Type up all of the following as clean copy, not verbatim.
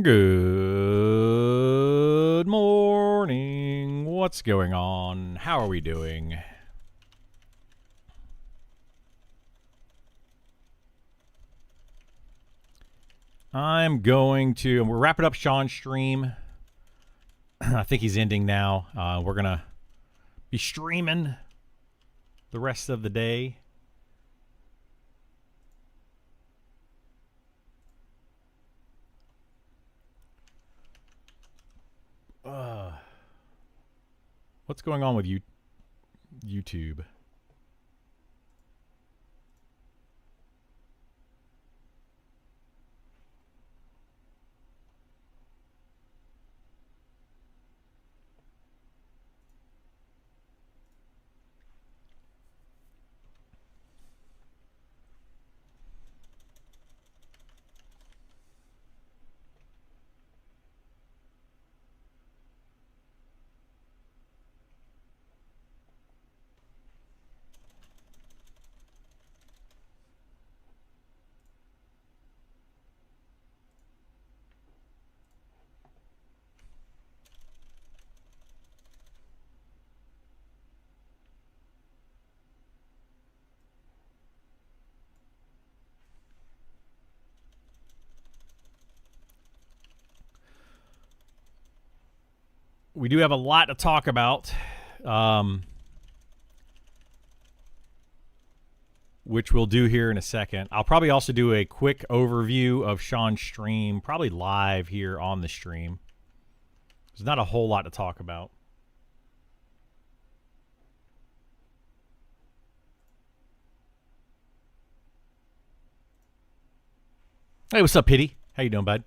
Good morning. What's going on? How are we doing? We're wrapping up Sean's stream. I think he's ending now. We're going to be streaming the rest of the day. What's going on with YouTube? We do have a lot to talk about, which we'll do here in a second. I'll probably also do a quick overview of Sean's stream, probably live here on the stream. There's not a whole lot to talk about. Hey, what's up, Pity? How you doing, bud?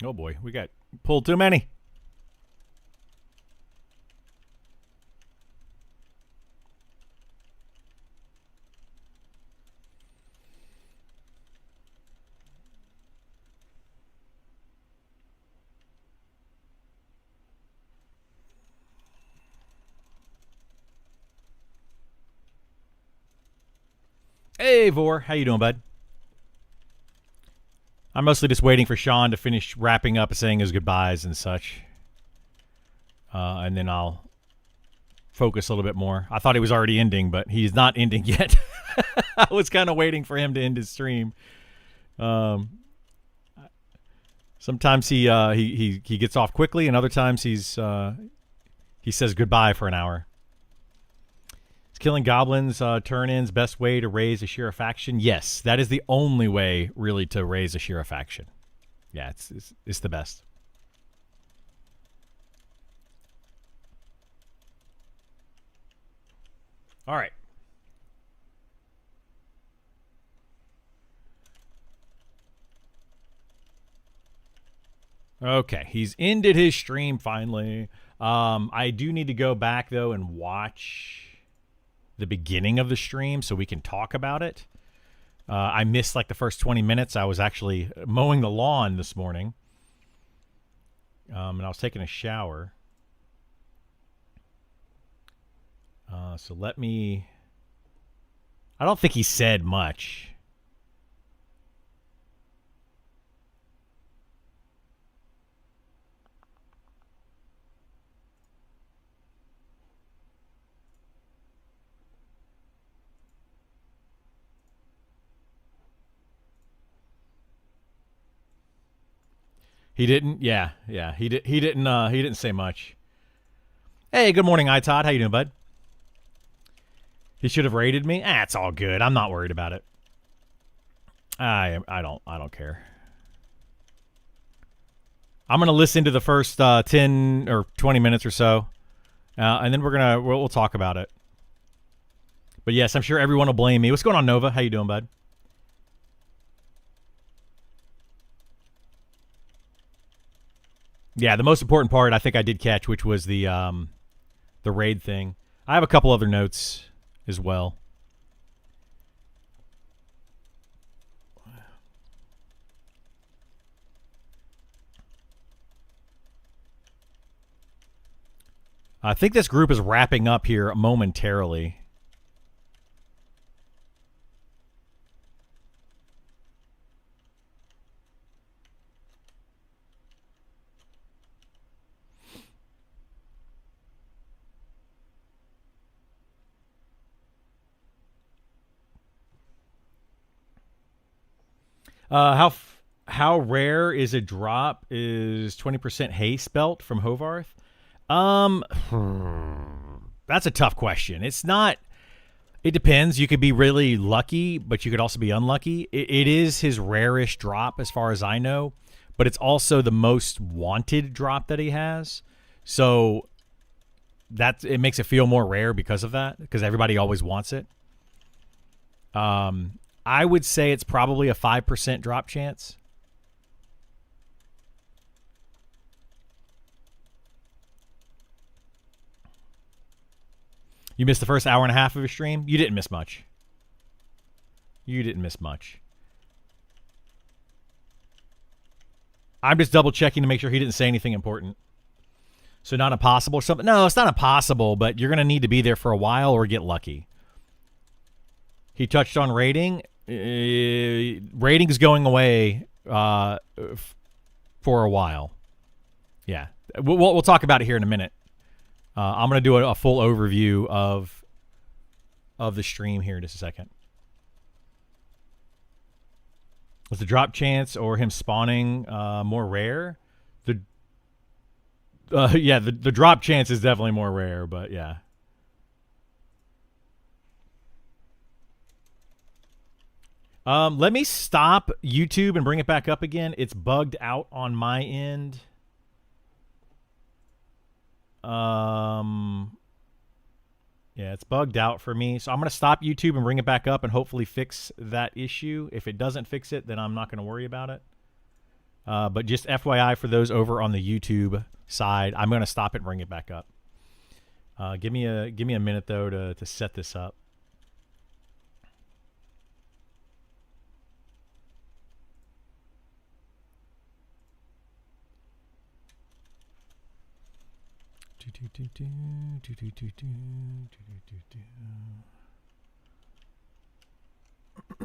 Oh boy, we got pulled too many. Hey, Vor, how you doing, bud? I'm mostly just waiting for Sean to finish wrapping up and saying his goodbyes and such. And then I'll focus a little bit more. I thought he was already ending, but he's not ending yet. I was kind of waiting for him to end his stream. Sometimes he gets off quickly, and other times he says goodbye for an hour. Is killing goblins turn-ins best way to raise a Shira faction? Yes, that is the only way really to raise a Shira faction. Yeah, it's the best. All right. Okay, he's ended his stream finally. I do need to go back though and watch the beginning of the stream so we can talk about it. I missed like the first 20 minutes. I was actually mowing the lawn this morning, and I was taking a shower. So let me. I don't think he said much. He didn't. Yeah. He did. He didn't. He didn't say much. Hey, good morning, Todd. How you doing, bud? He should have rated me. It's all good. I'm not worried about it. I don't care. I'm gonna listen to the first 10 or 20 minutes or so, and then we'll talk about it. But yes, I'm sure everyone will blame me. What's going on, Nova? How you doing, bud? Yeah, the most important part I think I did catch, which was the raid thing. I have a couple other notes as well. I think this group is wrapping up here momentarily. How rare is a drop? Is 20% hay spelt from Hovarth? That's a tough question. It's not. It depends. You could be really lucky, but you could also be unlucky. It is his rarest drop, as far as I know, but it's also the most wanted drop that he has. So it makes it feel more rare because of that, because everybody always wants it. I would say it's probably a 5% drop chance. You missed the first hour and a half of your stream? You didn't miss much. You didn't miss much. I'm just double checking to make sure he didn't say anything important. So not impossible or something? No, it's not impossible, but you're going to need to be there for a while or get lucky. He touched on rating. Rating is going away for a while. Yeah. We'll talk about it here in a minute. I'm going to do a full overview of the stream here in just a second. Was the drop chance or him spawning more rare? The drop chance is definitely more rare, but yeah. Let me stop YouTube and bring it back up again. It's bugged out on my end. Yeah, it's bugged out for me. So I'm going to stop YouTube and bring it back up and hopefully fix that issue. If it doesn't fix it, then I'm not going to worry about it. But just FYI for those over on the YouTube side, I'm going to stop it and bring it back up. Give me a minute though to set this up.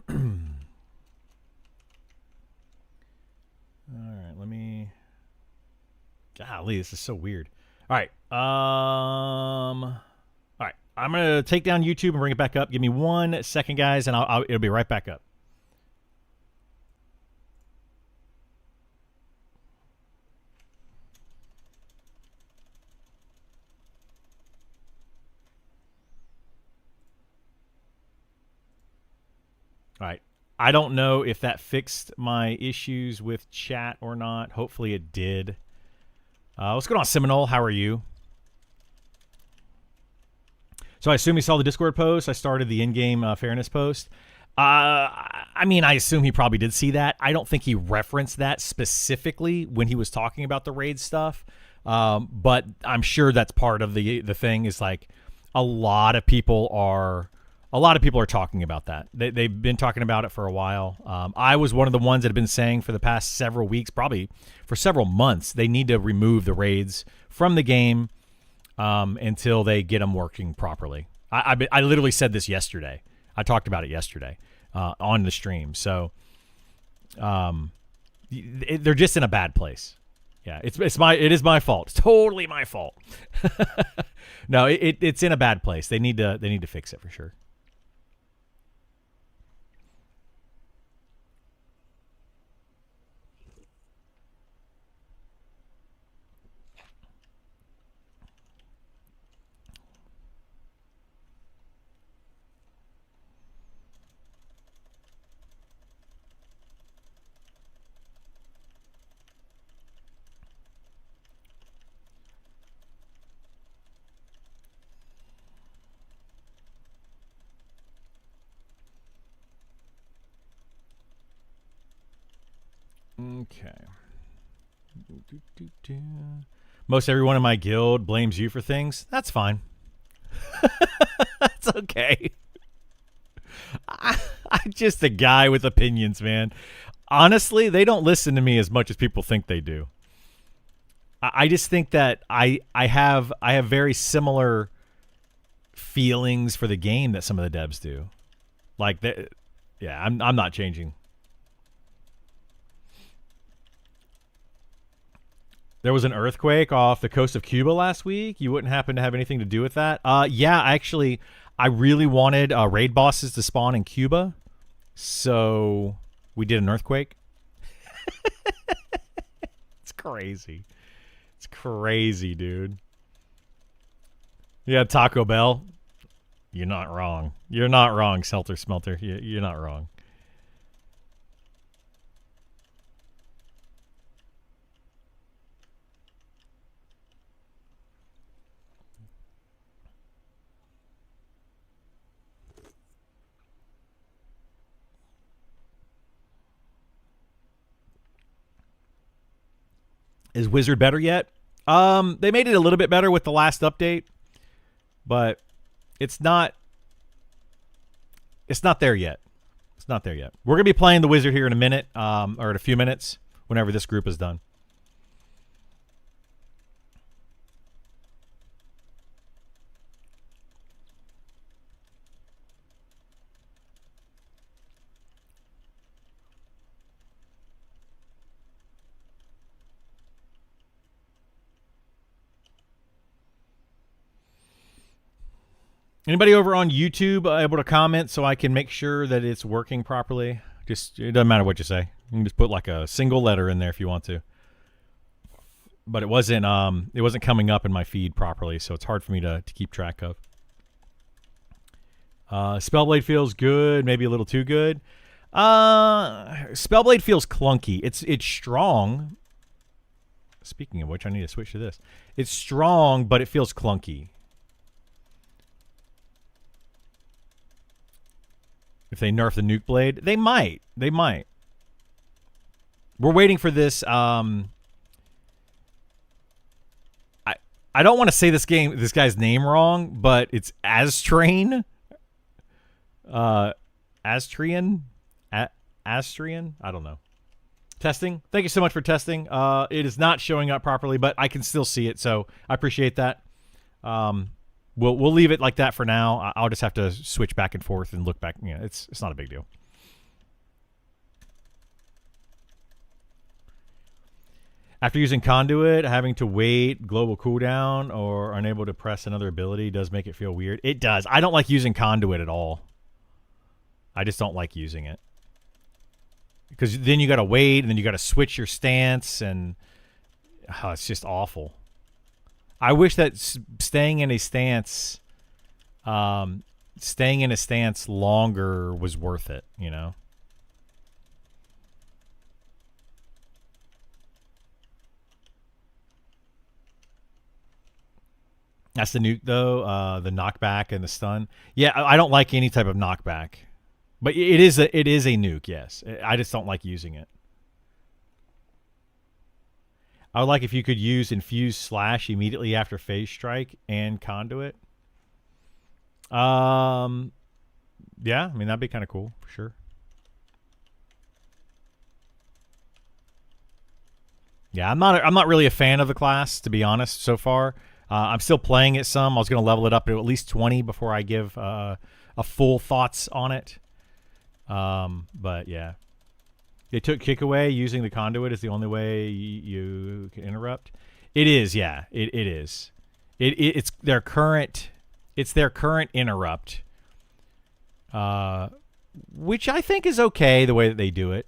All right, let me. Golly, this is so weird. All right, all right. I'm gonna take down YouTube and bring it back up. Give me 1 second, guys, and it'll be right back up. All right. I don't know if that fixed my issues with chat or not. Hopefully it did. What's going on, Seminole? How are you? So I assume you saw the Discord post. I started the in-game fairness post. I mean, I assume he probably did see that. I don't think he referenced that specifically when he was talking about the raid stuff. But I'm sure that's part of the thing. Is like a lot of people are talking about that. They've been talking about it for a while. I was one of the ones that have been saying for the past several weeks, probably for several months, they need to remove the raids from the game until they get them working properly. I literally said this yesterday. I talked about it yesterday on the stream. So they're just in a bad place. Yeah, it is my fault. It's totally my fault. No, it's in a bad place. They need to fix it for sure. Okay. Most everyone in my guild blames you for things. That's fine. That's okay. I'm just a guy with opinions, man. Honestly, they don't listen to me as much as people think they do. I just think that I have very similar feelings for the game that some of the devs do. Like that, yeah. I'm not changing. There was an earthquake off the coast of Cuba last week. You wouldn't happen to have anything to do with that? Yeah, actually, I really wanted raid bosses to spawn in Cuba, so we did an earthquake. It's crazy. It's crazy, dude. Yeah, Taco Bell. You're not wrong. You're not wrong, Selter Smelter. You're not wrong. Is Wizard better yet? They made it a little bit better with the last update, but it's not there yet. It's not there yet. We're gonna be playing the Wizard here in a minute, or in a few minutes, whenever this group is done. Anybody over on YouTube able to comment so I can make sure that it's working properly? Just it doesn't matter what you say. You can just put like a single letter in there if you want to. But it wasn't coming up in my feed properly, so it's hard for me to keep track of. Spellblade feels good, maybe a little too good. Spellblade feels clunky. It's strong. Speaking of which, I need to switch to this. It's strong, but it feels clunky. If they nerf the nuke blade, they might. They might. We're waiting for this. I don't want to say this guy's name wrong, but it's Astrain. Astrian. Astrian. I don't know. Testing. Thank you so much for testing. It is not showing up properly, but I can still see it, so I appreciate that. We'll leave it like that for now. I'll just have to switch back and forth and look back. You know, it's not a big deal. After using Conduit, having to wait global cooldown or unable to press another ability does make it feel weird. It does. I don't like using Conduit at all. I just don't like using it. Because then you got to wait, and then you got to switch your stance, and it's just awful. I wish that staying in a stance longer was worth it, you know? That's the nuke, though. The knockback and the stun. Yeah, I don't like any type of knockback. But it is a nuke, yes. I just don't like using it. I would like if you could use Infuse Slash immediately after Phase Strike and Conduit. Yeah, I mean that'd be kind of cool for sure. Yeah, I'm not really a fan of the class, to be honest, so far. I'm still playing it some. I was going to level it up to at least 20 before I give a full thoughts on it. But yeah. They took kick away. Using the conduit is the only way you can interrupt. It is, yeah. It is. It's their current interrupt. Which I think is okay the way that they do it.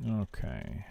Okay.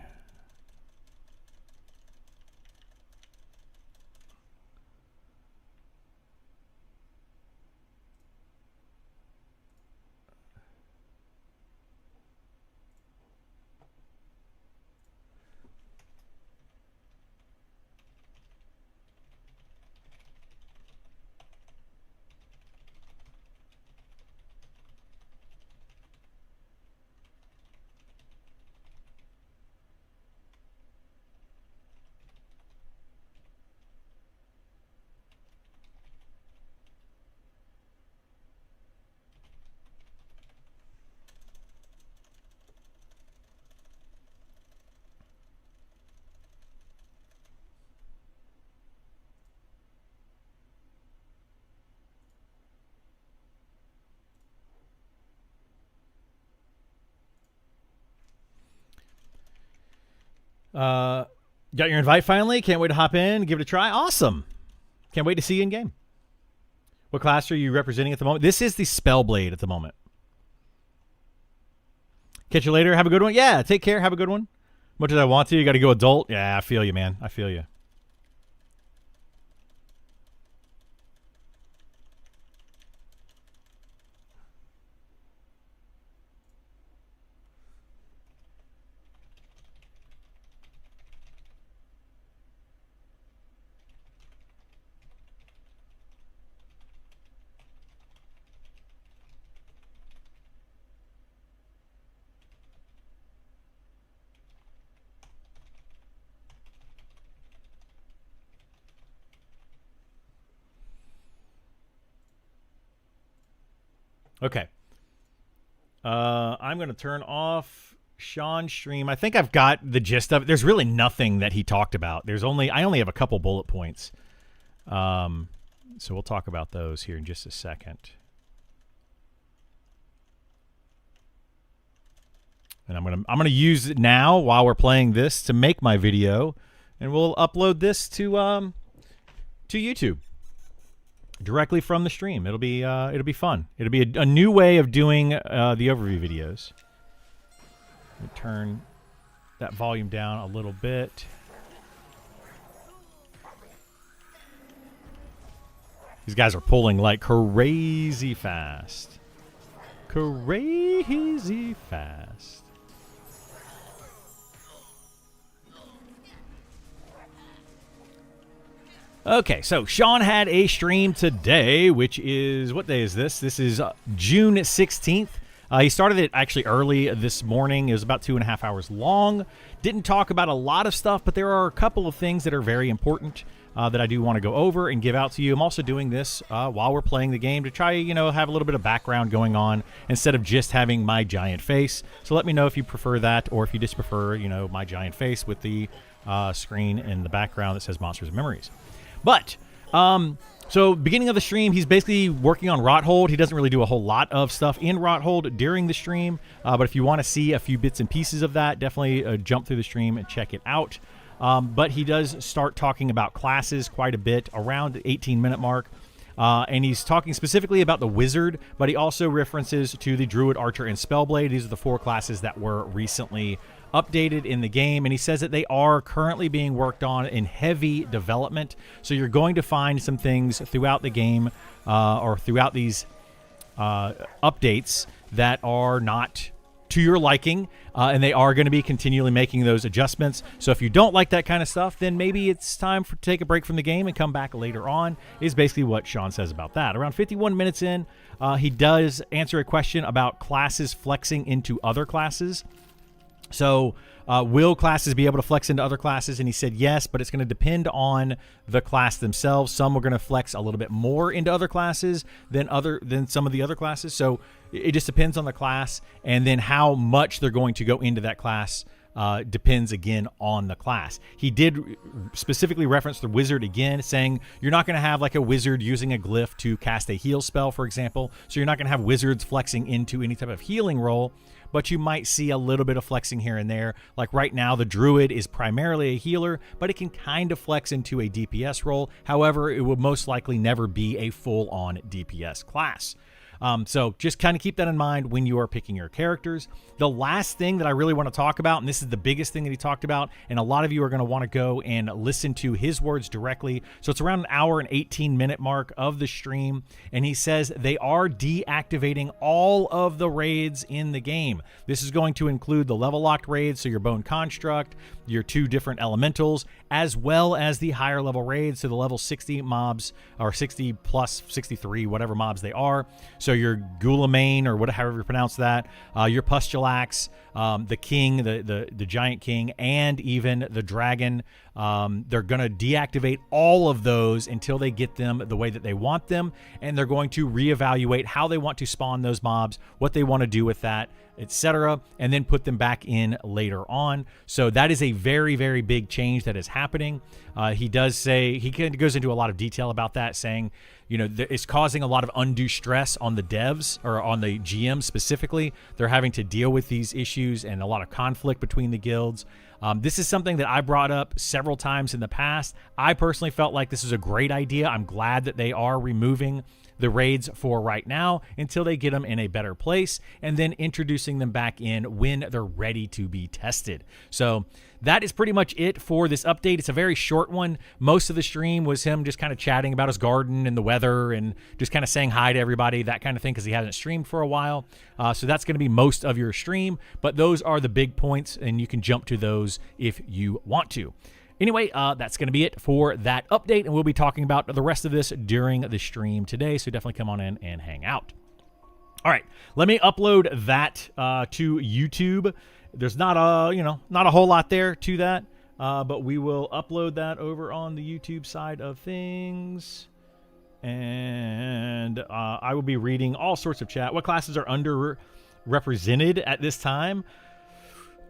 Got your invite finally. Can't wait to hop in, give it a try. Awesome. Can't wait to see you in game. What class are you representing at the moment? This is the Spellblade at the moment. Catch you later. Have a good one. Yeah, take care. Have a good one. What did I want to? You got to go adult. Yeah, I feel you, man. I feel you. Okay. I'm going to turn off Sean's stream. I think I've got the gist of it. There's really nothing that he talked about. I only have a couple bullet points. So we'll talk about those here in just a second. And I'm going to use it now while we're playing this to make my video, and we'll upload this to YouTube. Directly from the stream. It'll be fun. It'll be a new way of doing the overview videos. Let me turn that volume down a little bit. These guys are pulling like crazy fast. Crazy fast. Okay, so Sean had a stream today, which is, what day is this? This is June 16th. He started it actually early this morning. It was about 2.5 hours long. Didn't talk about a lot of stuff, but there are a couple of things that are very important that I do want to go over and give out to you. I'm also doing this while we're playing the game to try, have a little bit of background going on instead of just having my giant face. So let me know if you prefer that, or if you just prefer, my giant face with the screen in the background that says Monsters and Memories. But, so beginning of the stream, he's basically working on Rothold. He doesn't really do a whole lot of stuff in Rothold during the stream. But if you want to see a few bits and pieces of that, definitely jump through the stream and check it out. But he does start talking about classes quite a bit around the 18-minute mark. And he's talking specifically about the Wizard, but he also references to the Druid, Archer, and Spellblade. These are the 4 classes that were recently updated in the game, and he says that they are currently being worked on in heavy development. So you're going to find some things throughout the game or throughout these updates that are not to your liking, and they are going to be continually making those adjustments. So if you don't like that kind of stuff, then maybe it's time to take a break from the game and come back later on, is basically what Sean says about that. Around 51 minutes in, he does answer a question about classes flexing into other classes. So will classes be able to flex into other classes? And he said yes, but it's going to depend on the class themselves. Some are going to flex a little bit more into other classes than some of the other classes. So it just depends on the class, and then how much they're going to go into that class depends again on the class. He did specifically reference the wizard again, saying you're not going to have like a wizard using a glyph to cast a heal spell, for example. So you're not going to have wizards flexing into any type of healing role, but you might see a little bit of flexing here and there. Like right now, the druid is primarily a healer, but it can kind of flex into a DPS role. However, it will most likely never be a full-on DPS class. So just kind of keep that in mind when you are picking your characters. The last thing that I really want to talk about, and this is the biggest thing that he talked about, and a lot of you are going to want to go and listen to his words directly. So it's around an hour and 18-minute mark of the stream, and he says they are deactivating all of the raids in the game. This is going to include the level locked raids, so your Bone Construct, your 2 different elementals, as well as the higher level raids, so the level 60 mobs, or 60 plus 63, whatever mobs they are. So your Gulamane, or however you pronounce that, your Pustulax, the king, the giant king, and even the dragon. They're going to deactivate all of those until they get them the way that they want them, and they're going to reevaluate how they want to spawn those mobs, what they want to do with that, etc., and then put them back in later on. So that is a very, very big change that is happening. He does say, he goes into a lot of detail about that, saying, you know, it's causing a lot of undue stress on the devs, or on the GM specifically. They're having to deal with these issues and a lot of conflict between the guilds. This is something that I brought up several times in the past. I personally felt like this is a great idea. I'm glad that they are removing the raids for right now until they get them in a better place, and then introducing them back in when they're ready to be tested. So that is pretty much it for this update. It's a very short one. Most of the stream was him just kind of chatting about his garden and the weather and just kind of saying hi to everybody, that kind of thing, because he hasn't streamed for a while. So that's going to be most of your stream, but those are the big points, and you can jump to those if you want to. Anyway, that's going to be it for that update, and we'll be talking about the rest of this during the stream today, so definitely come on in and hang out. All right, let me upload that to YouTube. There's not a whole lot there to that, but we will upload that over on the YouTube side of things. And I will be reading all sorts of chat. What classes are underrepresented at this time?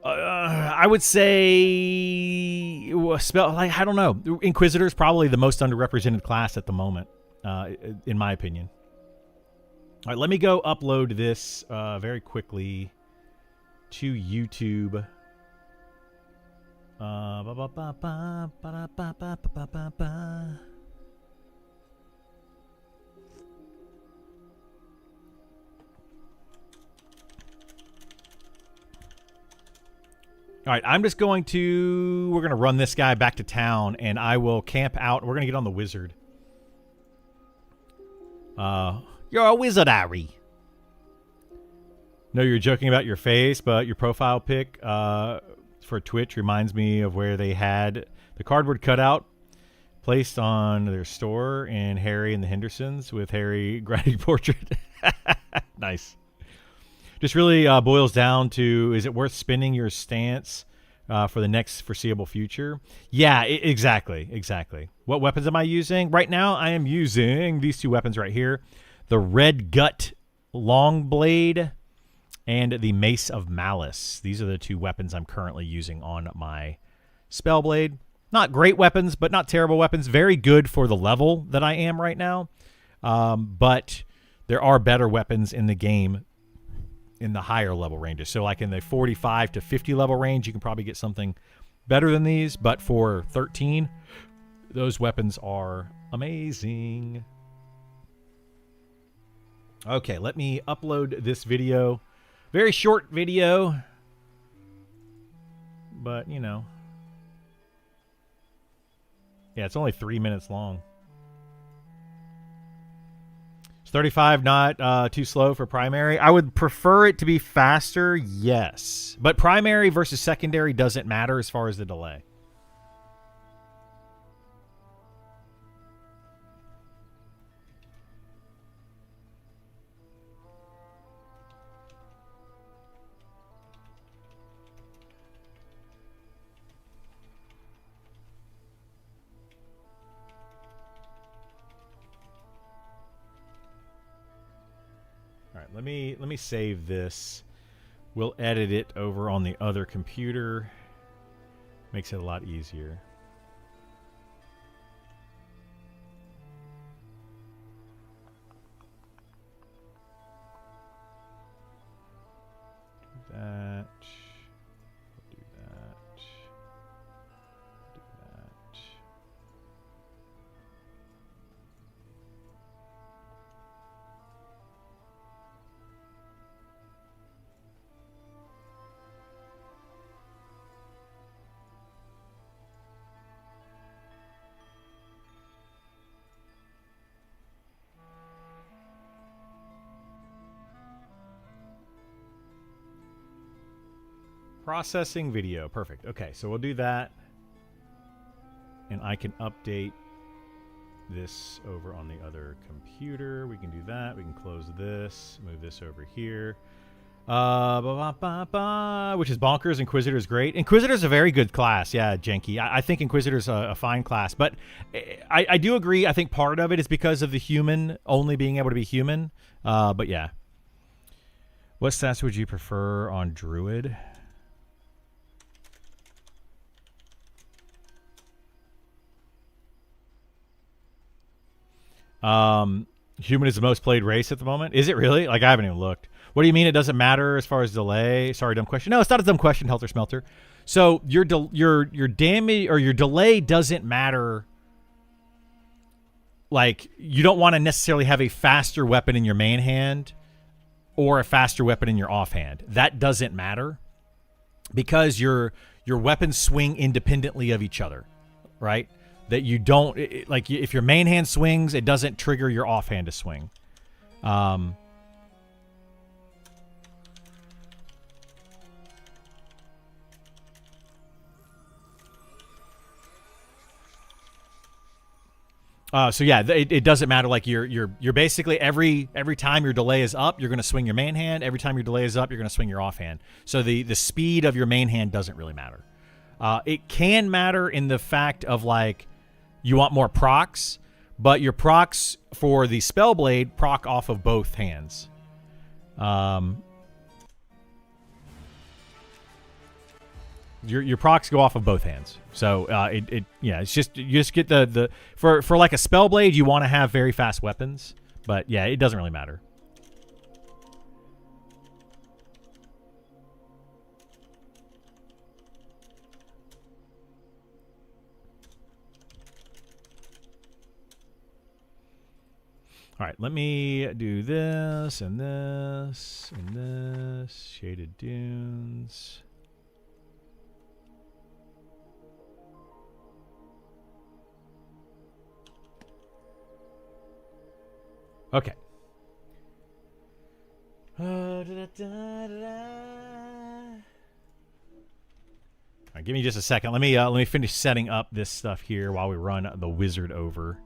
I would say, I don't know. Inquisitor is probably the most underrepresented class at the moment, in my opinion. All right, let me go upload this very quickly to YouTube. All right, I'm just going to, we're going to run this guy back to town, and I will camp out. We're going to get on the wizard. You're a wizard, Harry. No, you're joking about your face, but your profile pic for Twitch reminds me of where they had the cardboard cutout placed on their store in Harry and the Hendersons with Harry grinding portrait. Nice. Just really boils down to, is it worth spending your stance for the next foreseeable future? Yeah, exactly. What weapons am I using? Right now, I am using these 2 weapons right here. The Red Gut Long Blade and the Mace of Malice. These are the 2 weapons I'm currently using on my Spellblade. Not great weapons, but not terrible weapons. Very good for the level that I am right now. But there are better weapons in the game in the higher level ranges. So like in the 45 to 50 level range, you can probably get something better than these. But for 13, those weapons are amazing. Okay, let me upload this video. Very short video, but you know. Yeah, it's only 3 minutes long. 35 not too slow for primary. I would prefer it to be faster, yes. But primary versus secondary doesn't matter as far as the delay. All right, let me save this. We'll edit it over on the other computer. Makes it a lot easier. Do that. Do that. Do that. Processing video. Perfect. Okay, so we'll do that. And I can update this over on the other computer. We can do that. We can close this, move this over here. Which is bonkers. Inquisitor is great. Inquisitor is a very good class. Yeah, Jenky. I think Inquisitor is a fine class. But I do agree. I think part of it is because of the human only being able to be human. But yeah. What stats would you prefer on Druid? Human is the most played race at the moment. Is it really? Like, I haven't even looked. What do you mean it doesn't matter as far as delay? Sorry, dumb question. No, it's not a dumb question, Helter Smelter. So your damage or your delay doesn't matter. Like, you don't want to necessarily have a faster weapon in your main hand or a faster weapon in your offhand. That doesn't matter because your weapons swing independently of each other, right? That you don't like if your main hand swings, it doesn't trigger your offhand to swing. So yeah, it doesn't matter. Like you're basically every time your delay is up, you're going to swing your main hand. Every time your delay is up, you're going to swing your offhand. So the speed of your main hand doesn't really matter. It can matter in the fact of like you want more procs, but your procs for the Spellblade proc off of both hands. Your procs go off of both hands. So it's just you just get the for like a Spellblade, you want to have very fast weapons, but yeah, it doesn't really matter. All right, let me do this and this and this. Shaded Dunes. Okay. All right, give me just a second. Let me finish setting up this stuff here while we run the wizard over.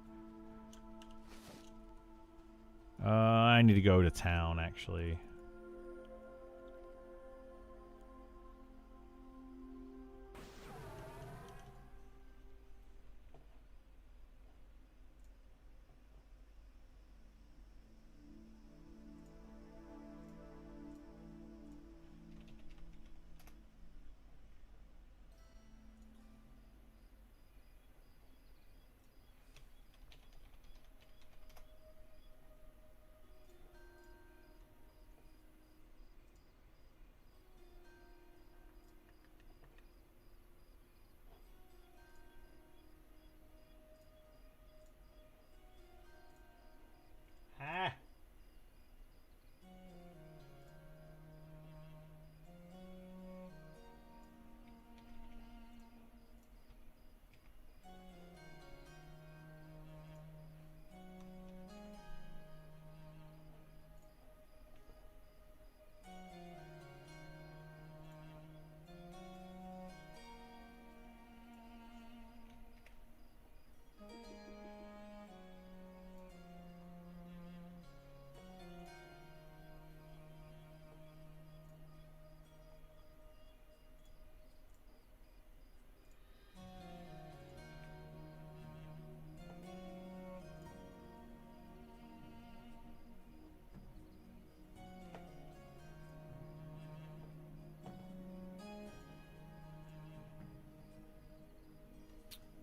I need to go to town, actually.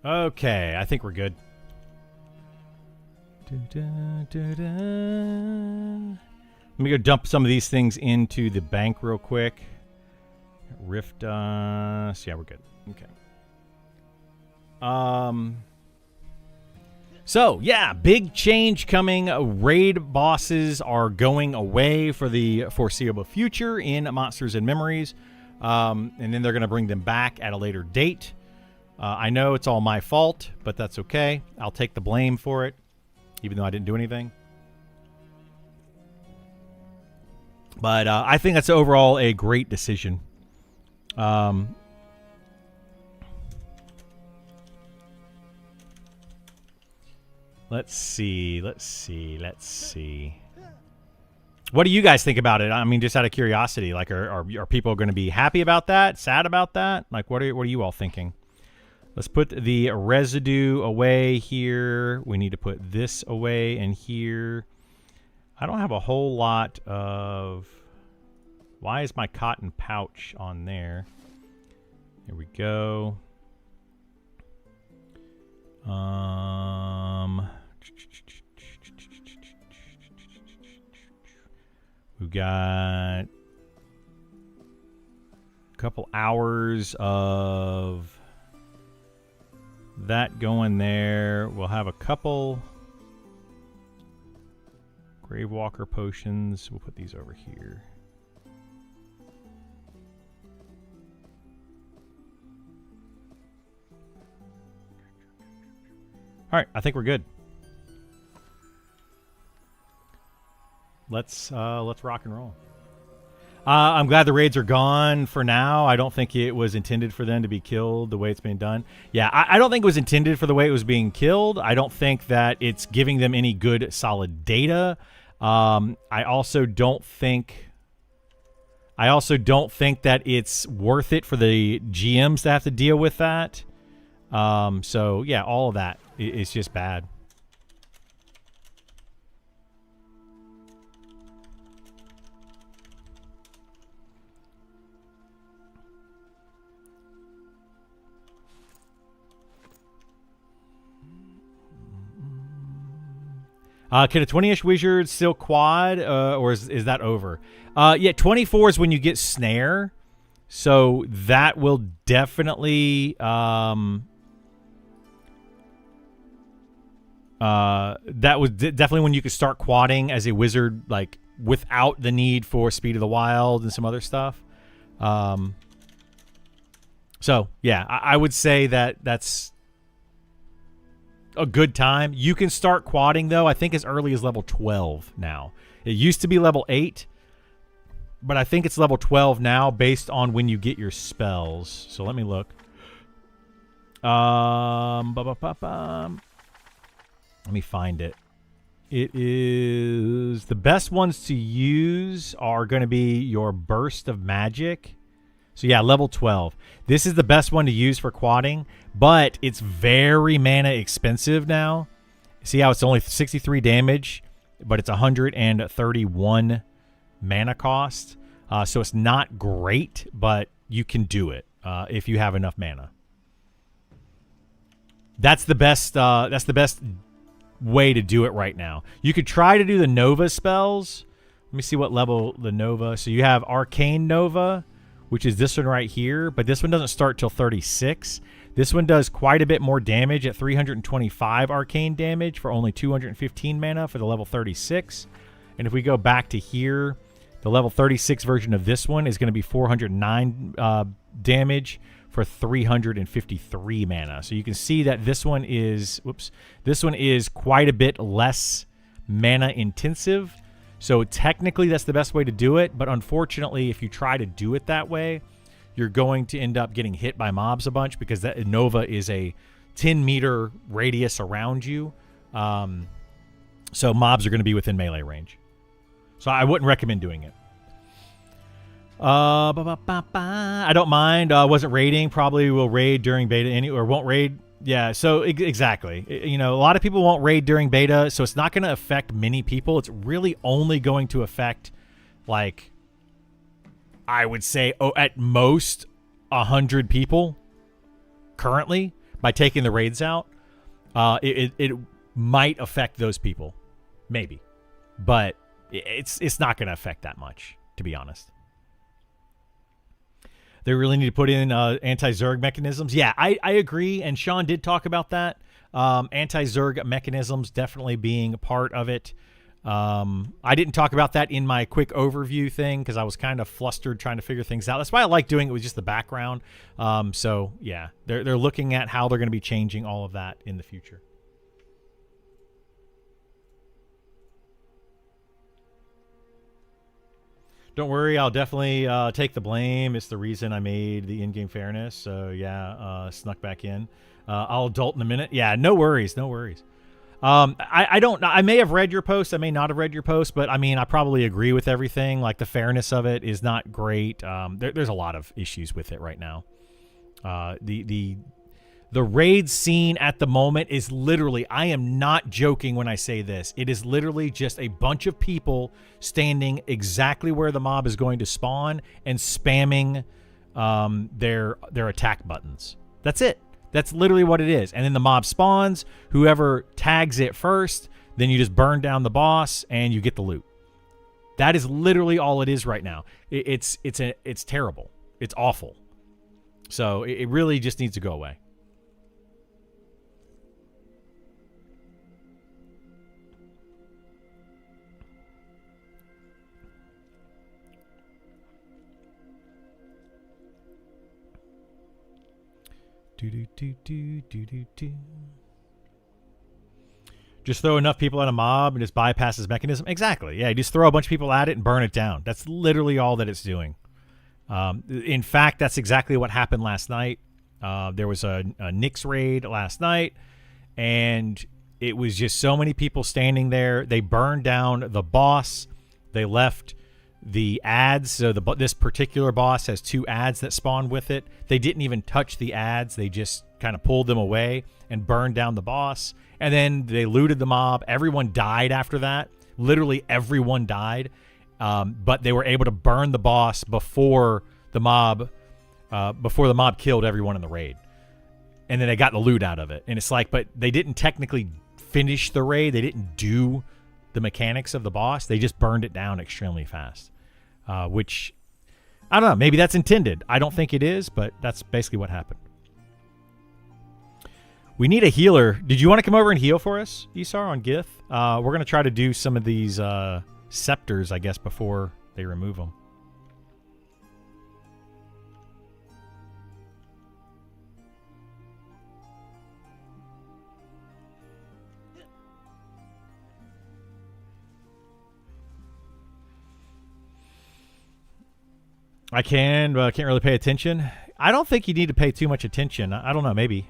Okay, I think we're good. Let me go dump some of these things into the bank real quick. Rift dust. Yeah, we're good. Okay. So, yeah, big change coming. Raid bosses are going away for the foreseeable future in Monsters and Memories. And then they're going to bring them back at a later date. I know it's all my fault, but that's okay. I'll take the blame for it, even though I didn't do anything. But I think that's overall a great decision. Let's see. What do you guys think about it? I mean, just out of curiosity, like, are people going to be happy about that? Sad about that? Like, what are you all thinking? Let's put the residue away here. We need to put this away in here. I don't have a whole lot of... Why is my cotton pouch on there? Here we go. We've got a couple hours of that going there. We'll have a couple Gravewalker potions. We'll put these over here. All right, I think we're good. Let's rock and roll. I'm glad the raids are gone for now. I don't think it was intended for them to be killed the way it's being done. Yeah, I don't think it was intended for the way it was being killed. I don't think that it's giving them any good, solid data. I also don't think that it's worth it for the GMs to have to deal with that. So, yeah, all of that is just bad. Can a 20-ish wizard still quad, or is that over? Yeah, 24 is when you get snare, so that will definitely that was definitely when you could start quadding as a wizard, like without the need for Speed of the Wild and some other stuff. So yeah, I would say that's a good time. You can start quadding though, I think as early as level 12 now. It used to be level 8, but I think it's level 12 now based on when you get your spells. So let me look. Let me find it. It is... The best ones to use are going to be your Burst of Magic. So yeah, level 12. This is the best one to use for quadding, but it's very mana expensive now. See how it's only 63 damage, but it's 131 mana cost. So it's not great, but you can do it if you have enough mana. That's the best. That's the best way to do it right now. You could try to do the Nova spells. Let me see what level the Nova. So you have Arcane Nova, which is this one right here, but this one doesn't start till 36. This one does quite a bit more damage at 325 arcane damage for only 215 mana for the level 36. And if we go back to here, the level 36 version of this one is going to be 409 damage for 353 mana. So you can see that this one is, this one is quite a bit less mana intensive. So technically that's the best way to do it, but unfortunately if you try to do it that way, you're going to end up getting hit by mobs a bunch because that Nova is a 10-meter radius around you. So mobs are going to be within melee range. So I wouldn't recommend doing it. I don't mind. Wasn't raiding. Probably will raid during beta or won't raid. Yeah, so exactly. You know, a lot of people won't raid during beta, so it's not going to affect many people. It's really only going to affect, like, I would say, at most 100 people currently. by taking the raids out, it might affect those people, maybe, but it's not going to affect that much, to be honest. They really need to put in anti-Zerg mechanisms. Yeah, I agree, and Sean did talk about that. Anti-Zerg mechanisms definitely being a part of it. I didn't talk about that in my quick overview thing because I was kind of flustered trying to figure things out. That's why I like doing it with just the background. So yeah, they're looking at how they're going to be changing all of that in the future. Don't worry, I'll definitely take the blame. It's the reason I made the in-game fairness. So yeah, snuck back in. I'll adult in a minute. Yeah, no worries, no worries. I don't. I may have read your post. I may not have read your post, but I mean, I probably agree with everything. Like the fairness of it is not great. There's a lot of issues with it right now. The raid scene at the moment is literally, I am not joking when I say this. It is literally just a bunch of people standing exactly where the mob is going to spawn and spamming their attack buttons. That's it. That's literally what it is. And then the mob spawns. Whoever tags it first, then you just burn down the boss and you get the loot. That is literally all it is right now. It's terrible. It's awful. So it really just needs to go away. Just throw enough people at a mob and just bypass this mechanism. Exactly. Yeah, you just throw a bunch of people at it and burn it down. That's literally all that it's doing. In fact, that's exactly what happened last night. There was a Nyx raid last night, and it was just so many people standing there. They burned down the boss. They left the ads. So this particular boss has 2 ads that spawn with it. They didn't even touch the ads. They just kind of pulled them away and burned down the boss. And then they looted the mob. Everyone died after that. Literally everyone died. But they were able to burn the boss before the mob killed everyone in the raid. And then they got the loot out of it. And it's like, but they didn't technically finish the raid. They didn't do the mechanics of the boss. They just burned it down extremely fast. Which, I don't know, maybe that's intended. I don't think it is, but that's basically what happened. We need a healer. Did you want to come over and heal for us, Isar, on Gith? We're going to try to do some of these scepters, I guess, before they remove them. I can, but I can't really pay attention. I don't think you need to pay too much attention. I don't know, maybe.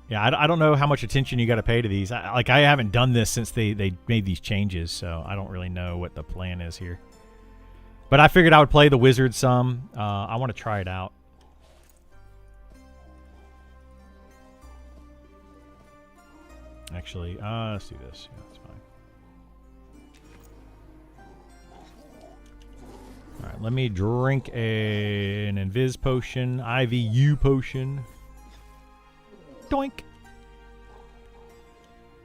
Yeah, I don't know how much attention you got to pay to these. I haven't done this since they made these changes, so I don't really know what the plan is here. But I figured I would play the wizard some. I want to try it out. Actually, let's do this. Yeah, that's fine. All right, let me drink an Invis potion, IVU potion. Doink.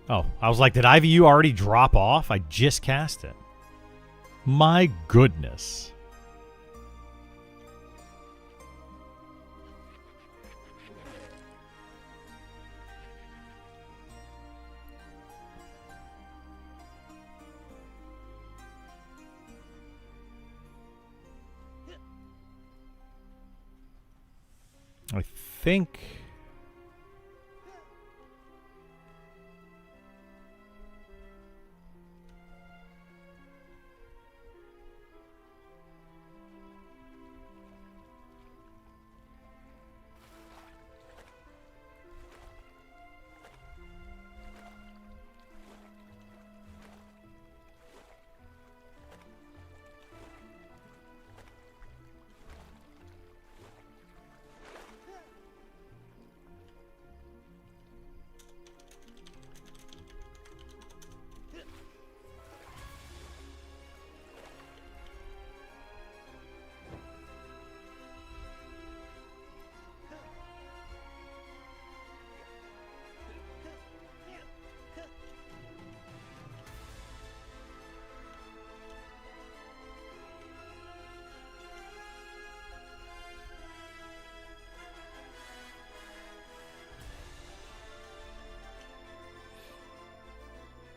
Oh, I was like, did IVU already drop off? I just cast it. My goodness. I think...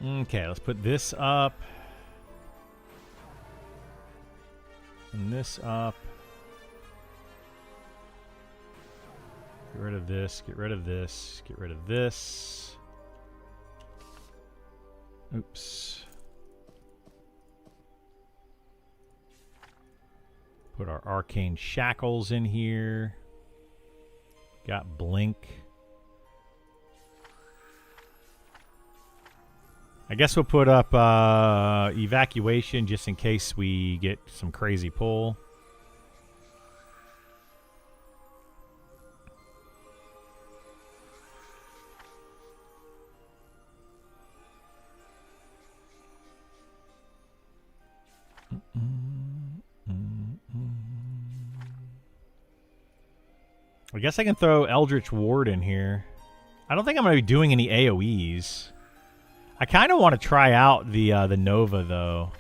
Okay, let's put this up. And this up. Get rid of this, get rid of this, get rid of this. Oops. Put our arcane shackles in here. Got blink. I guess we'll put up evacuation just in case we get some crazy pull. I guess I can throw Eldritch Ward in here. I don't think I'm going to be doing any AoEs. I kind of want to try out the Nova, though.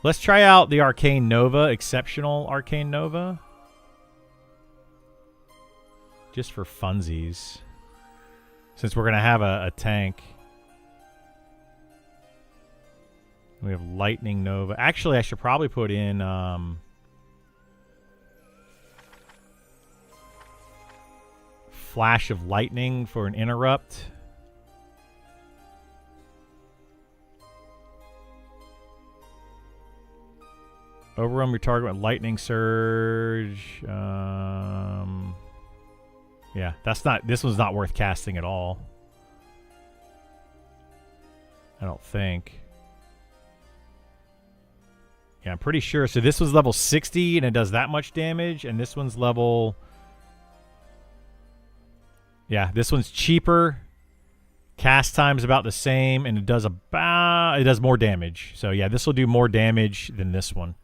Let's try out the Arcane Nova, Exceptional Arcane Nova. Just for funsies. Since we're going to have a tank. We have Lightning Nova. Actually, I should probably put in... Flash of Lightning for an interrupt. Overwhelm your target with Lightning Surge. Yeah, that's not... This one's not worth casting at all. I don't think. Yeah, I'm pretty sure. So this was level 60 and it does that much damage. And this one's level... Yeah, this one's cheaper. Cast time's about the same, and it does more damage. So yeah, this will do more damage than this one.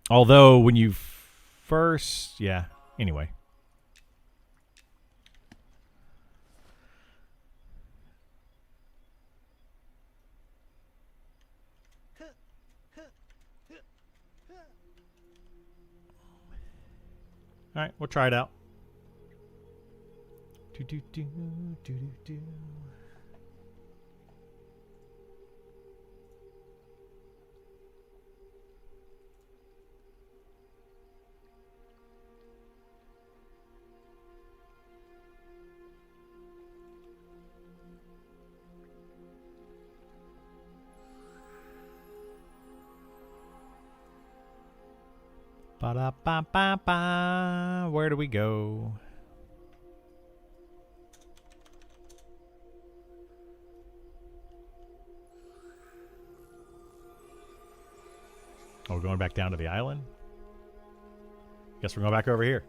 Although when you first, yeah. Anyway. All right, we'll try it out. Do do do do do do. Ba-da-ba-ba-ba. Where do we go? Oh, we're going back down to the island? Guess we're going back over here.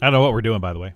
I don't know what we're doing, by the way.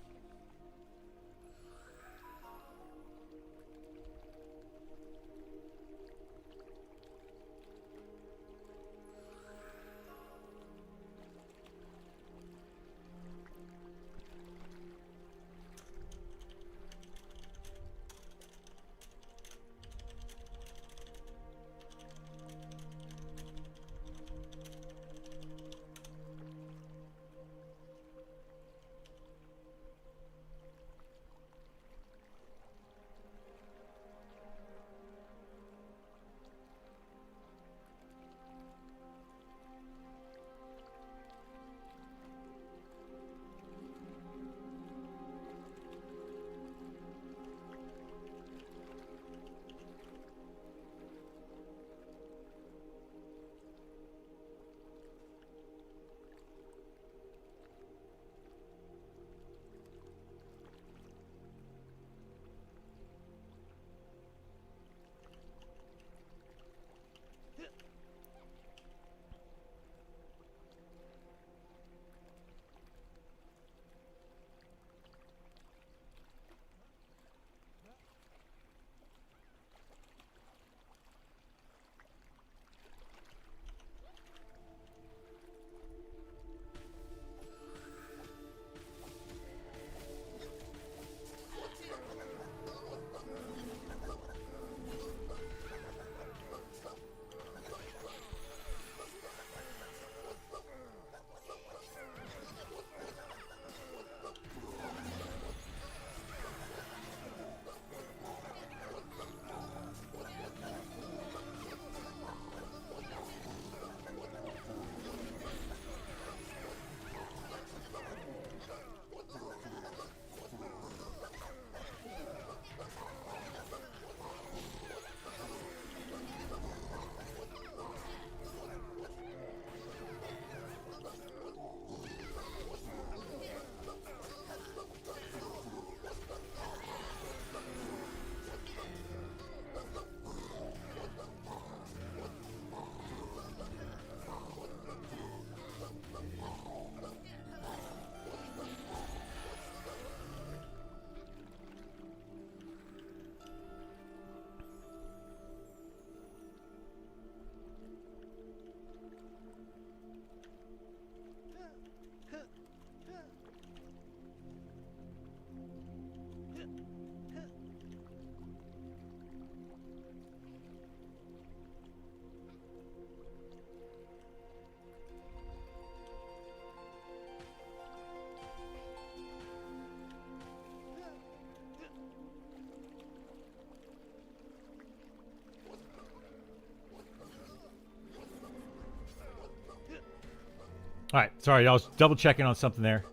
right, sorry, I was double checking on something there.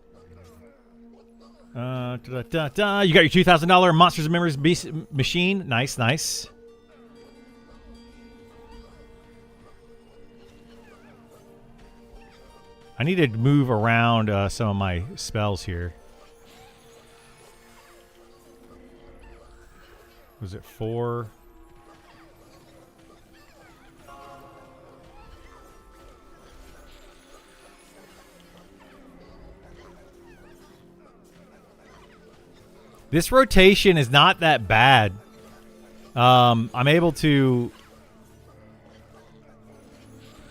You got your $2,000 Monsters of Memories machine. Nice, nice. I need to move around some of my spells here. Was it 4? This rotation is not that bad. I'm able to...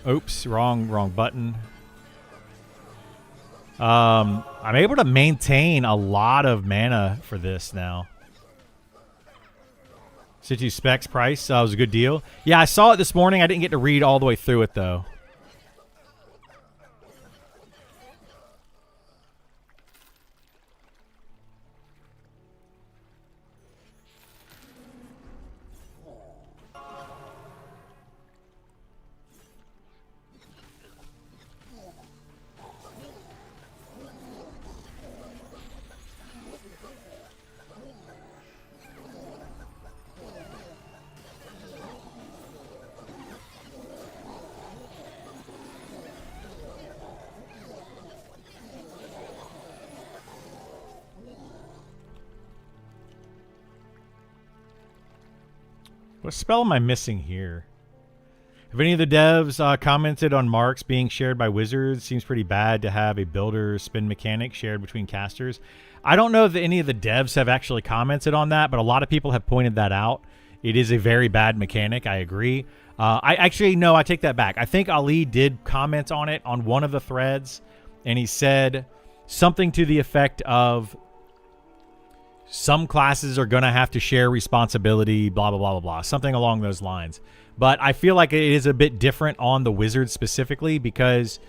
Oops, wrong button. I'm able to maintain a lot of mana for this now. Situ Specs price was a good deal. Yeah, I saw it this morning. I didn't get to read all the way through it, though. What spell am I missing here? Have any of the devs commented on marks being shared by wizards? Seems pretty bad to have a builder spin mechanic shared between casters. I don't know that any of the devs have actually commented on that, but a lot of people have pointed that out. It is a very bad mechanic. I agree. I actually, no, I take that back. I think Ali did comment on it on one of the threads, and he said something to the effect of some classes are going to have to share responsibility, blah, blah, blah, blah, blah. Something along those lines. But I feel like it is a bit different on the wizards specifically because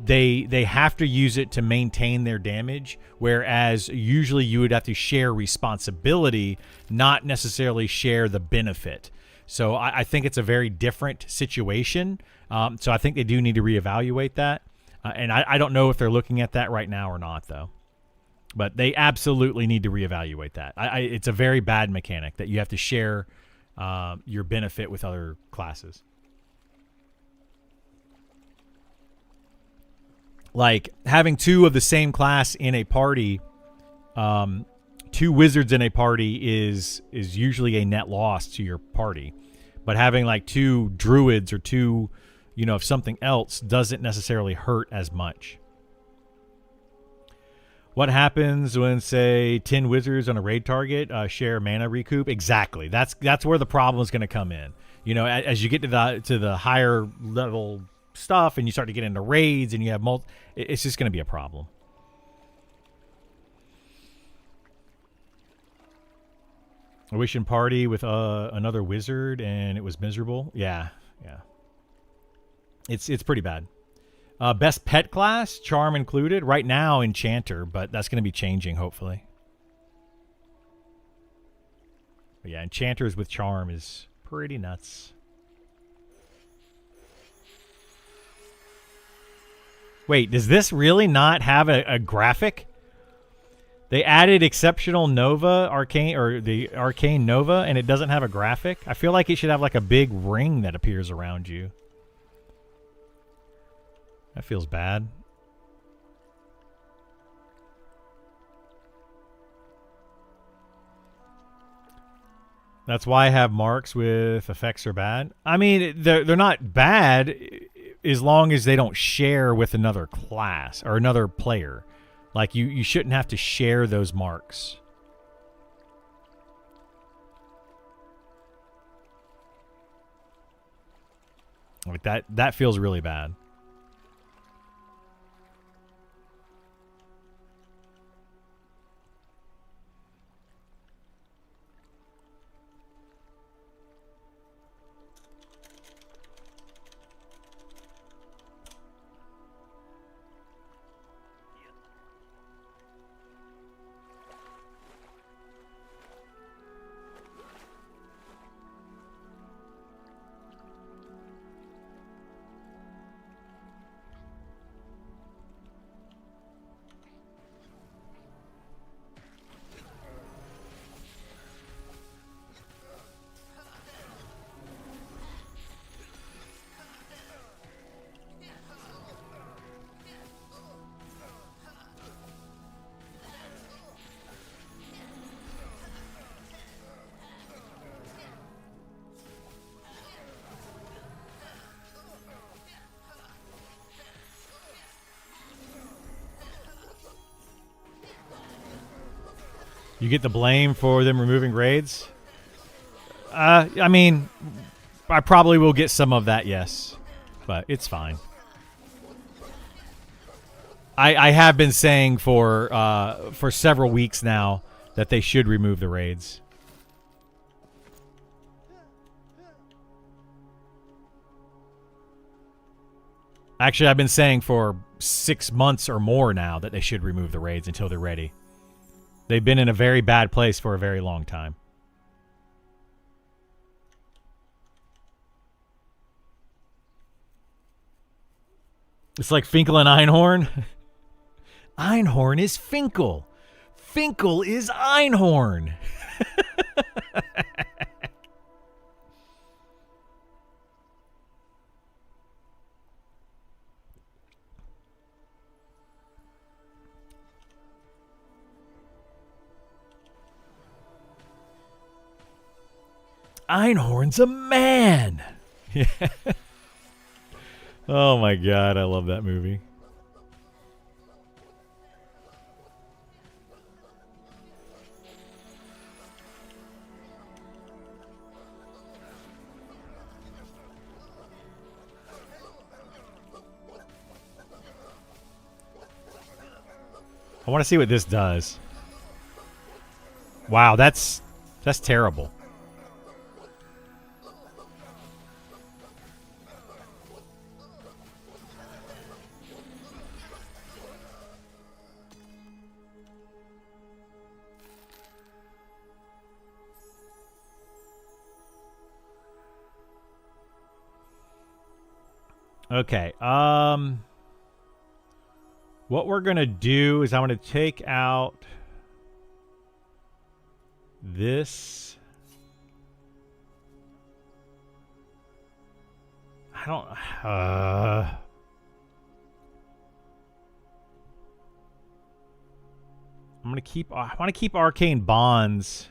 they have to use it to maintain their damage, whereas usually you would have to share responsibility, not necessarily share the benefit. So I think it's a very different situation. So I think they do need to reevaluate that. And I don't know if they're looking at that right now or not, though. But they absolutely need to reevaluate that. It's a very bad mechanic that you have to share your benefit with other classes. Like having two of the same class in a party, two wizards in a party is usually a net loss to your party. But having like two druids or two, of something else doesn't necessarily hurt as much. What happens when, say, 10 wizards on a raid target share mana recoup? Exactly. That's where the problem is going to come in. As you get to the higher level stuff and you start to get into raids and you have it's just going to be a problem. A wishing party with another wizard and it was miserable. Yeah. It's pretty bad. Best pet class, charm included. Right now, enchanter, but that's going to be changing, hopefully. But yeah, enchanters with charm is pretty nuts. Wait, does this really not have a graphic? They added Exceptional Nova, Arcane, or the Arcane Nova, and it doesn't have a graphic? I feel like it should have like a big ring that appears around you. That feels bad. That's why I have marks with effects are bad. I mean, they're not bad as long as they don't share with another class or another player. Like, you shouldn't have to share those marks. Like, that feels really bad. You get the blame for them removing raids? I mean, I probably will get some of that, yes. But it's fine. I have been saying for several weeks now that they should remove the raids. Actually, I've been saying for 6 months or more now that they should remove the raids until they're ready. They've been in a very bad place for a very long time. It's like Finkel and Einhorn. Einhorn is Finkel. Finkel is Einhorn. Einhorn's a man. Yeah. Oh my god, I love that movie. I want to see what this does. Wow, that's terrible. Okay, what we're going to do is I'm going to take out this. I don't, I'm going to keep, I want to keep Arcane Bonds.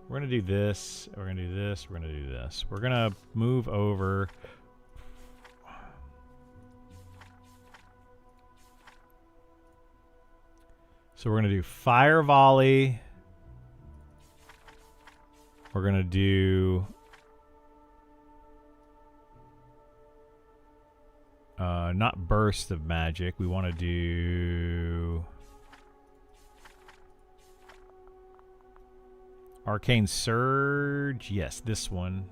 We're going to do this. We're going to do this. We're going to do this. We're going to move over. So we're going to do Fire Volley. We're going to do not Burst of Magic. We want to do Arcane Surge. Yes, this one.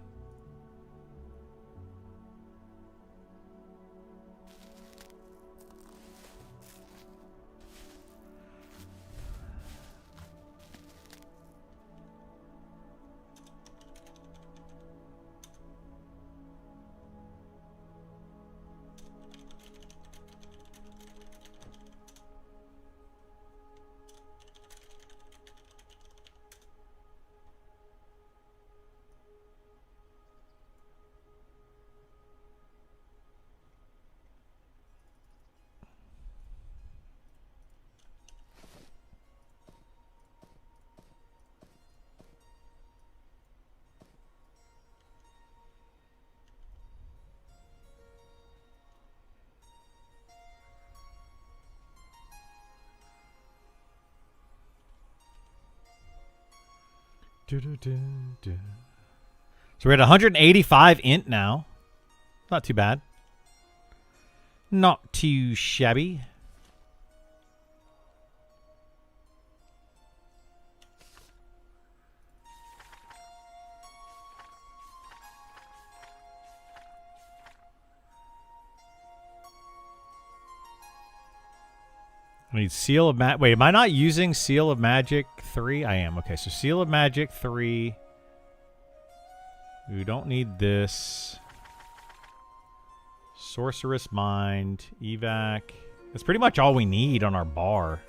So we're at 185 int now. Not too bad. Not too shabby. I need Seal of Magic. Wait, am I not using Seal of Magic 3? I am. Okay, so Seal of Magic 3. We don't need this. Sorceress Mind. Evac. That's pretty much all we need on our bar.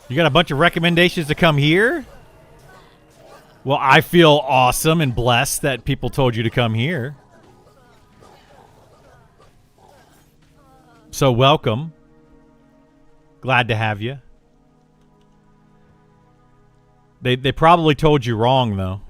You got a bunch of recommendations to come here? Well, I feel awesome and blessed that people told you to come here. So welcome. Glad to have you. They probably told you wrong, though.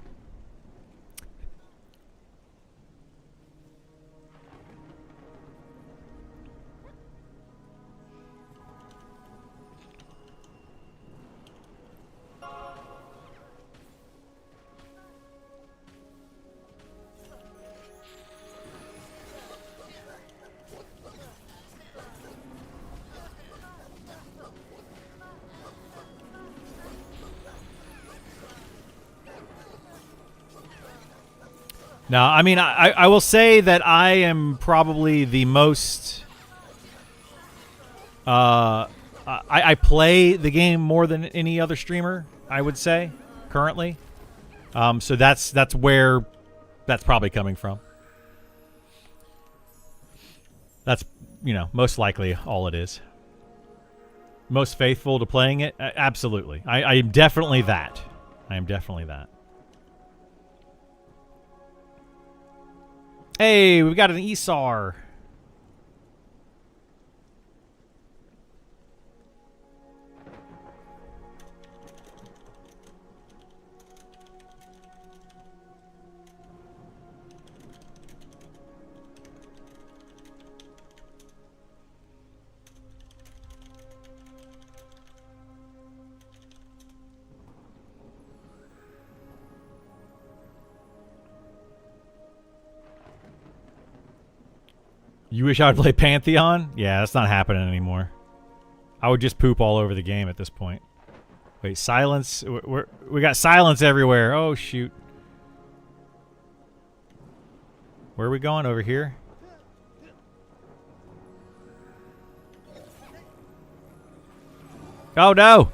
No, I mean, I will say that I am probably the most... I play the game more than any other streamer, I would say, currently. So that's where that's probably coming from. That's, you know, most likely all it is. Most faithful to playing it? Absolutely. I am definitely that. I am definitely that. Hey, we've got an Esar. You wish I would play Pantheon? Yeah, that's not happening anymore. I would just poop all over the game at this point. Wait, silence? We got silence everywhere. Oh, shoot. Where are we going? Over here? Oh, no!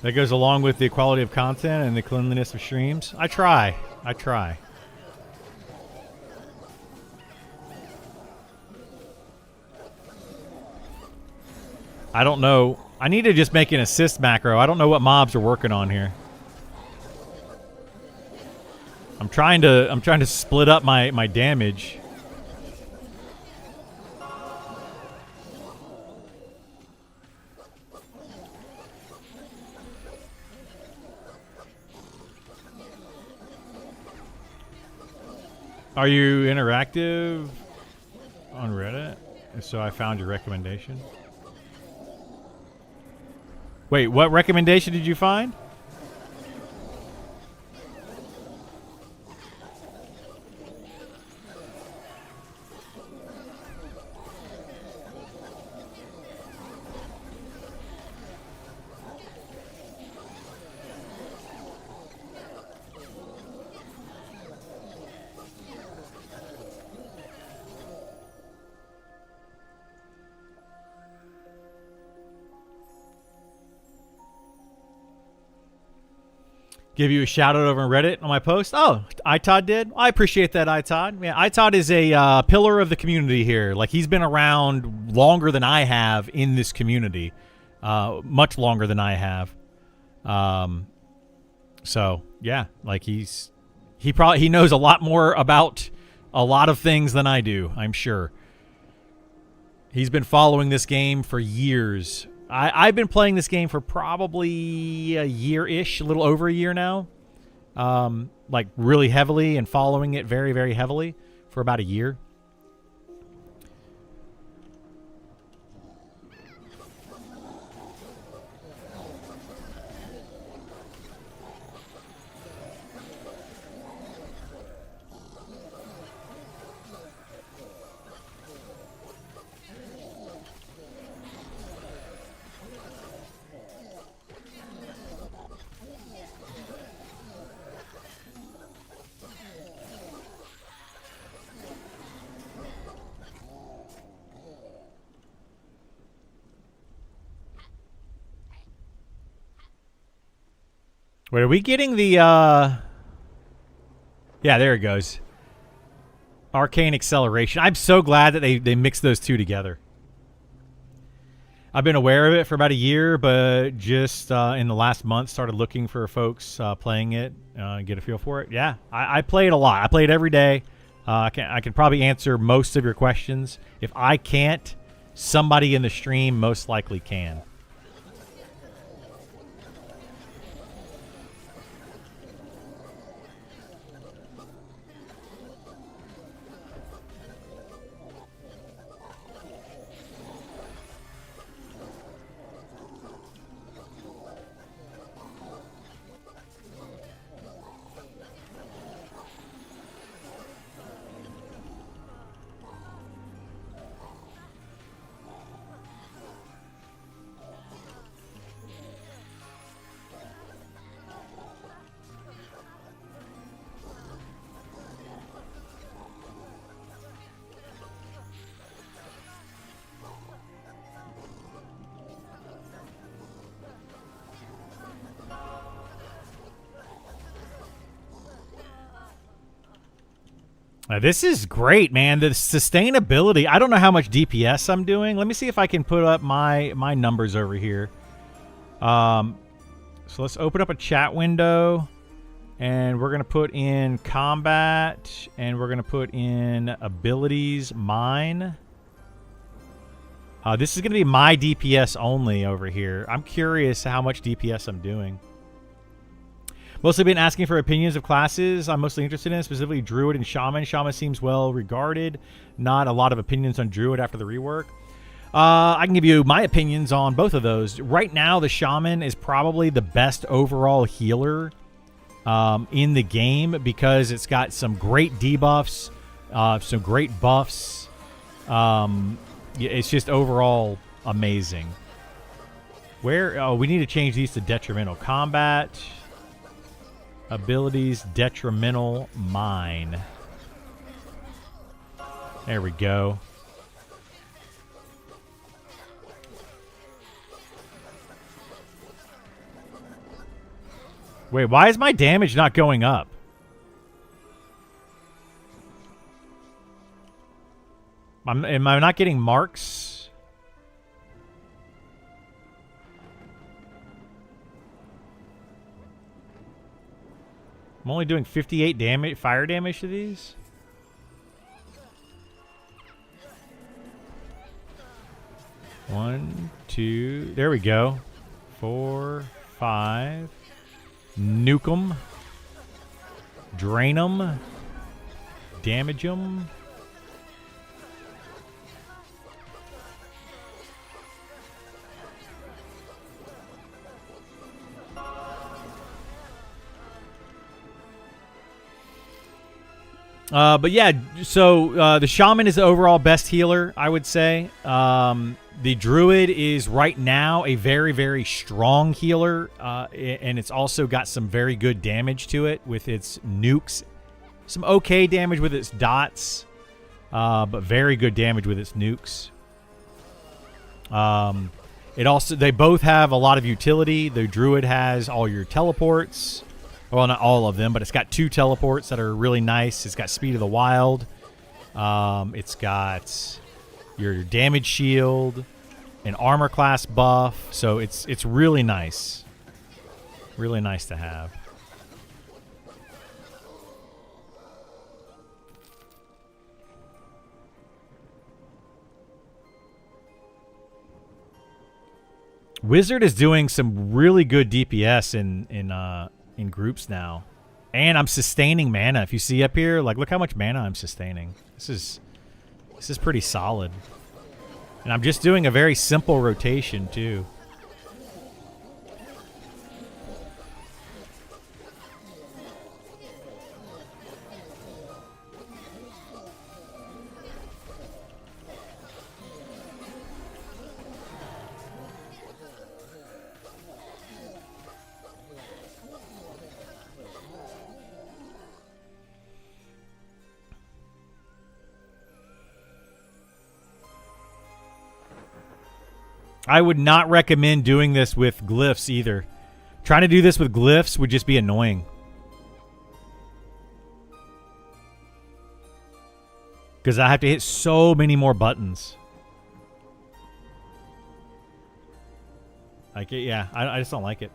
That goes along with the quality of content and the cleanliness of streams. I try. I try. I don't know. I need to just make an assist macro. I don't know what mobs are working on here. I'm trying to split up my damage. Are you interactive on Reddit? If so, I found your recommendation. Wait, what recommendation did you find? Give you a shout out over on Reddit on my post. Oh, iTodd did. I appreciate that, iTodd. Yeah, iTodd is a pillar of the community here. Like, he's been around longer than I have in this community, much longer than I have. So yeah, like he knows a lot more about a lot of things than I do, I'm sure. He's been following this game for years. I've been playing this game for probably a year-ish, a little over a year now. like really heavily and following it very, very heavily for about a year. Wait, are we getting the, yeah, there it goes. Arcane Acceleration. I'm so glad that they mixed those two together. I've been aware of it for about a year, but just in the last month started looking for folks playing it, get a feel for it. Yeah, I play it a lot. I play it every day. I can probably answer most of your questions. If I can't, somebody in the stream most likely can. This is great, man. The sustainability. I don't know how much DPS I'm doing. Let me see if I can put up my numbers over here. So let's open up a chat window, and we're gonna put in combat, and we're gonna put in abilities mine. This is gonna be my DPS only over here. I'm curious how much DPS I'm doing. Mostly been asking for opinions of classes I'm mostly interested in, specifically Druid and Shaman. Shaman seems well regarded. Not a lot of opinions on Druid after the rework. I can give you my opinions on both of those. Right now, the Shaman is probably the best overall healer in the game because it's got some great debuffs, some great buffs. It's just overall amazing. Oh, we need to change these to detrimental combat. Abilities, detrimental, mine. There we go. Wait, why is my damage not going up? Am I not getting marks? I'm only doing 58 damage, fire damage to these. One, two, there we go. 4, 5. Nuke them. Drain them. Damage them. But yeah, so the Shaman is the overall best healer, I would say. The Druid is right now a very, very strong healer, and it's also got some very good damage to it with its nukes. Some okay damage with its dots, but very good damage with its nukes. They both have a lot of utility. The Druid has all your teleports. Well, not all of them, but it's got 2 teleports that are really nice. It's got Speed of the Wild. It's got your damage shield, an armor class buff. So it's really nice. Really nice to have. Wizard is doing some really good DPS in groups now. And I'm sustaining mana. If you see up here, like, look how much mana I'm sustaining. This is pretty solid. And I'm just doing a very simple rotation, too. I would not recommend doing this with glyphs either. Trying to do this with glyphs would just be annoying. Because I have to hit so many more buttons. Like, yeah, I just don't like it.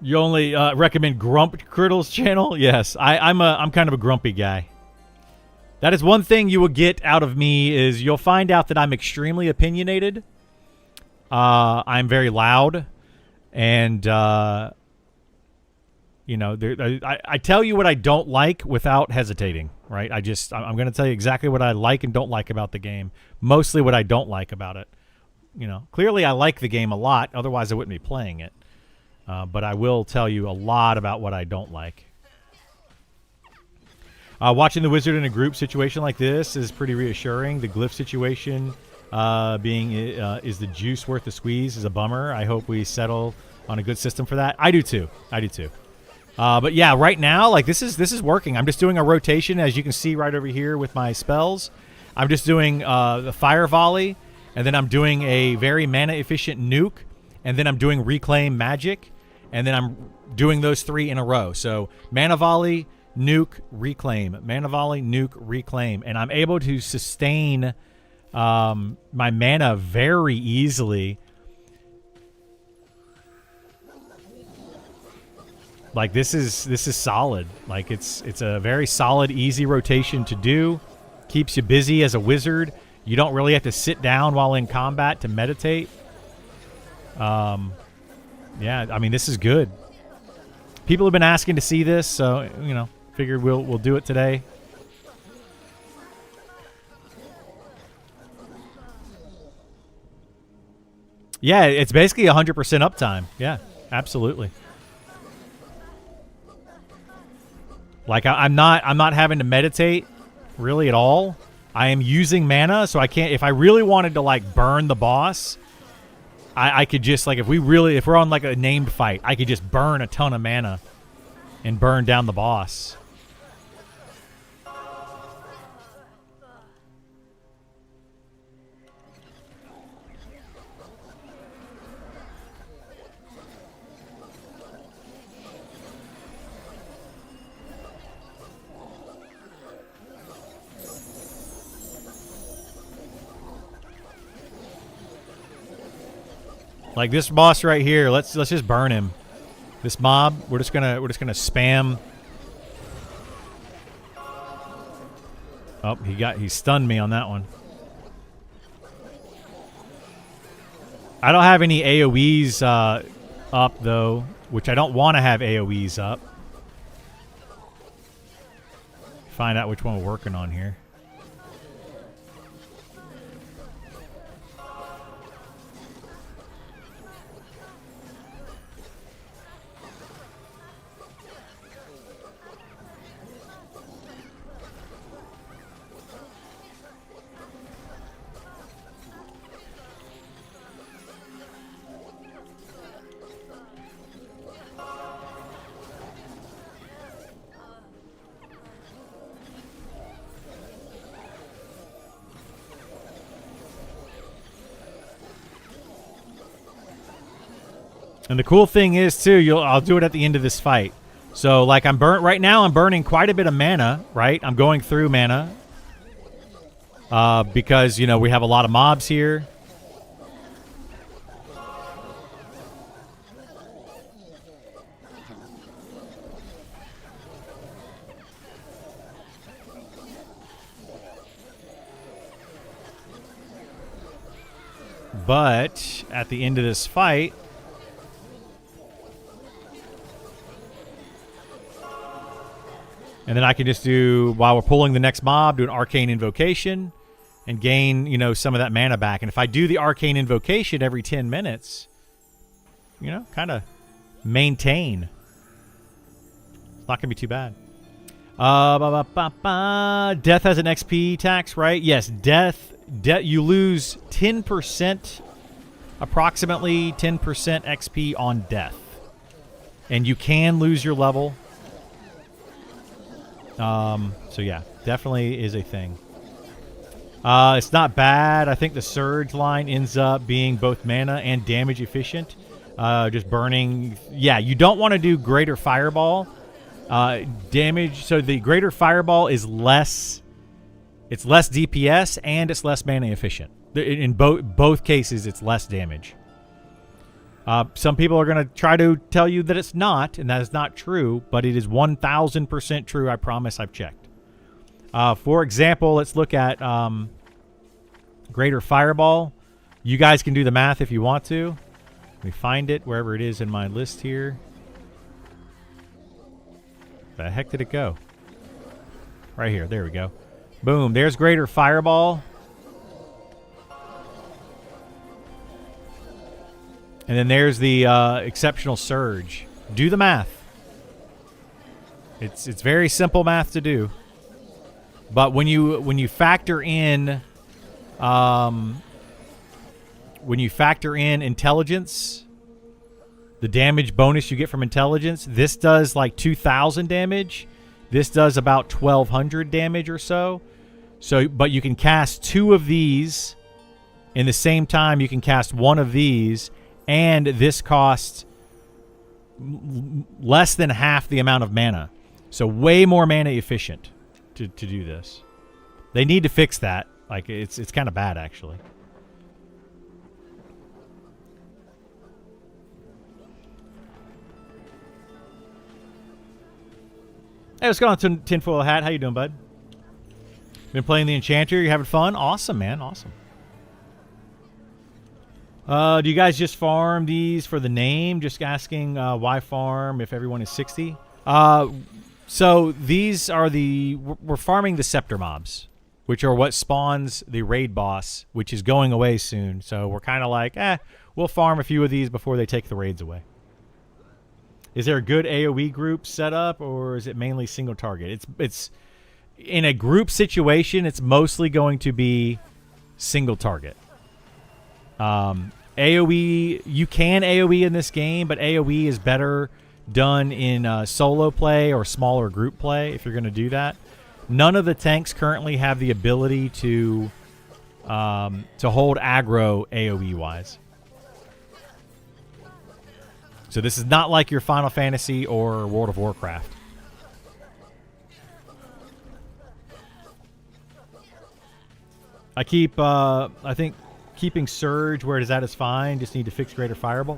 You only recommend Grump Criddle's channel? Yes, I'm kind of a grumpy guy. That is one thing you will get out of me is you'll find out that I'm extremely opinionated. I'm very loud, and you know, I tell you what I don't like without hesitating. Right? I'm going to tell you exactly what I like and don't like about the game. Mostly what I don't like about it. You know, clearly I like the game a lot. Otherwise, I wouldn't be playing it. But I will tell you a lot about what I don't like. Watching the wizard in a group situation like this is pretty reassuring. The glyph situation is the juice worth the squeeze is a bummer. I hope we settle on a good system for that. I do too. But yeah, right now, like this is working. I'm just doing a rotation, as you can see right over here with my spells. I'm just doing the fire volley, and then I'm doing a very mana efficient nuke, and then I'm doing reclaim magic, and then I'm doing those 3 in a row. So mana volley, nuke, reclaim, mana volley, nuke, reclaim, and I'm able to sustain my mana very easily. Like this is solid. Like it's a very solid, easy rotation to do. Keeps you busy as a wizard. You don't really have to sit down while in combat to meditate. Yeah, I mean this is good. People have been asking to see this, so you know, figured we'll do it today. Yeah, it's basically 100% uptime. Yeah, absolutely. Like I'm not having to meditate really at all. I am using mana, so I can't. If I really wanted to like burn the boss, I could just like if we're on like a named fight, I could just burn a ton of mana and burn down the boss. Like this boss right here, let's just burn him. This mob, we're just gonna spam. Oh, he stunned me on that one. I don't have any AoEs up though, which I don't want to have AoEs up. Find out which one we're working on here. And the cool thing is too, I'll do it at the end of this fight. So like I'm burning quite a bit of mana, right? I'm going through mana. Because, you know, we have a lot of mobs here. But at the end of this fight, And then I can just do, while we're pulling the next mob, do an Arcane Invocation and gain, you know, some of that mana back. And if I do the Arcane Invocation every 10 minutes, you know, kind of maintain. It's not going to be too bad. Death has an XP tax, right? Yes, death you lose 10%, approximately 10% XP on death. And you can lose your level. So yeah, definitely is a thing. It's not bad. I think the Surge line ends up being both mana and damage efficient. Just burning. Yeah, you don't want to do Greater Fireball. Damage. So the Greater Fireball is less. It's less DPS and it's less mana efficient. In both cases, it's less damage. Some people are going to try to tell you that it's not, and that is not true, but it is 1,000% true. I promise I've checked. For example, let's look at Greater Fireball. You guys can do the math if you want to. Let me find it wherever it is in my list here. The heck did it go? Right here. There we go. Boom. There's Greater Fireball. And then there's the Exceptional Surge. Do the math. It's very simple math to do. But when you factor in intelligence, the damage bonus you get from intelligence, this does like 2,000 damage. This does about 1,200 damage or so. But you can cast 2 of these in the same time. You can cast 1 of these, and this costs less than half the amount of mana. So way more mana efficient to do this. They need to fix that. Like it's kind of bad actually. Hey, what's going on, Tinfoil Hat? How you doing, bud? Been playing the Enchanter. You having fun? Awesome, man. Awesome. Do you guys just farm these for the name? Just asking why farm if everyone is 60? So these are we're farming the Scepter mobs, which are what spawns the raid boss, which is going away soon. So we're kind of like, we'll farm a few of these before they take the raids away. Is there a good AoE group set up, or is it mainly single target? It's in a group situation, it's mostly going to be single target. AoE, you can AoE in this game, but AoE is better done in solo play or smaller group play if you're going to do that. None of the tanks currently have the ability to hold aggro AoE wise. So this is not like your Final Fantasy or World of Warcraft. I think keeping Surge where it is at is fine. Just need to fix Greater Fireball.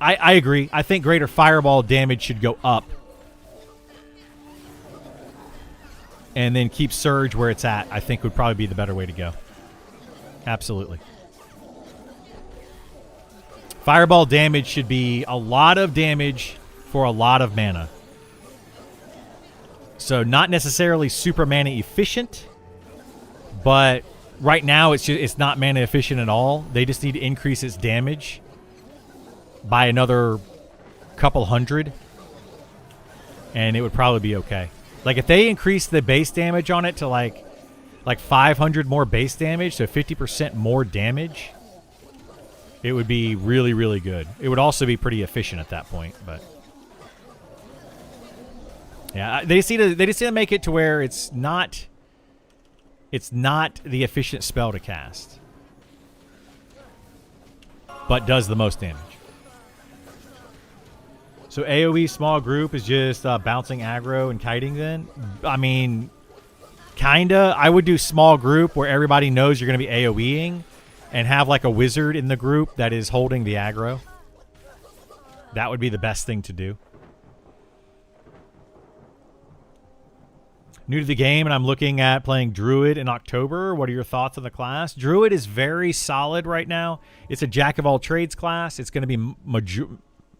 I agree. I think Greater Fireball damage should go up. And then keep Surge where it's at, I think would probably be the better way to go. Absolutely. Fireball damage should be a lot of damage for a lot of mana. So not necessarily super mana efficient, but right now it's not mana efficient at all. They just need to increase its damage by another couple hundred, and it would probably be okay. Like if they increase the base damage on it to like 500 more base damage, so 50% more damage, it would be really, really good. It would also be pretty efficient at that point, but yeah, they just need to make it to where it's not the efficient spell to cast, but does the most damage. So AoE small group is just bouncing aggro and kiting then? I mean, kinda. I would do small group where everybody knows you're going to be AoEing and have like a wizard in the group that is holding the aggro. That would be the best thing to do. New to the game, and I'm looking at playing Druid in October. What are your thoughts on the class? Druid is very solid right now. It's a jack-of-all-trades class. It's going to be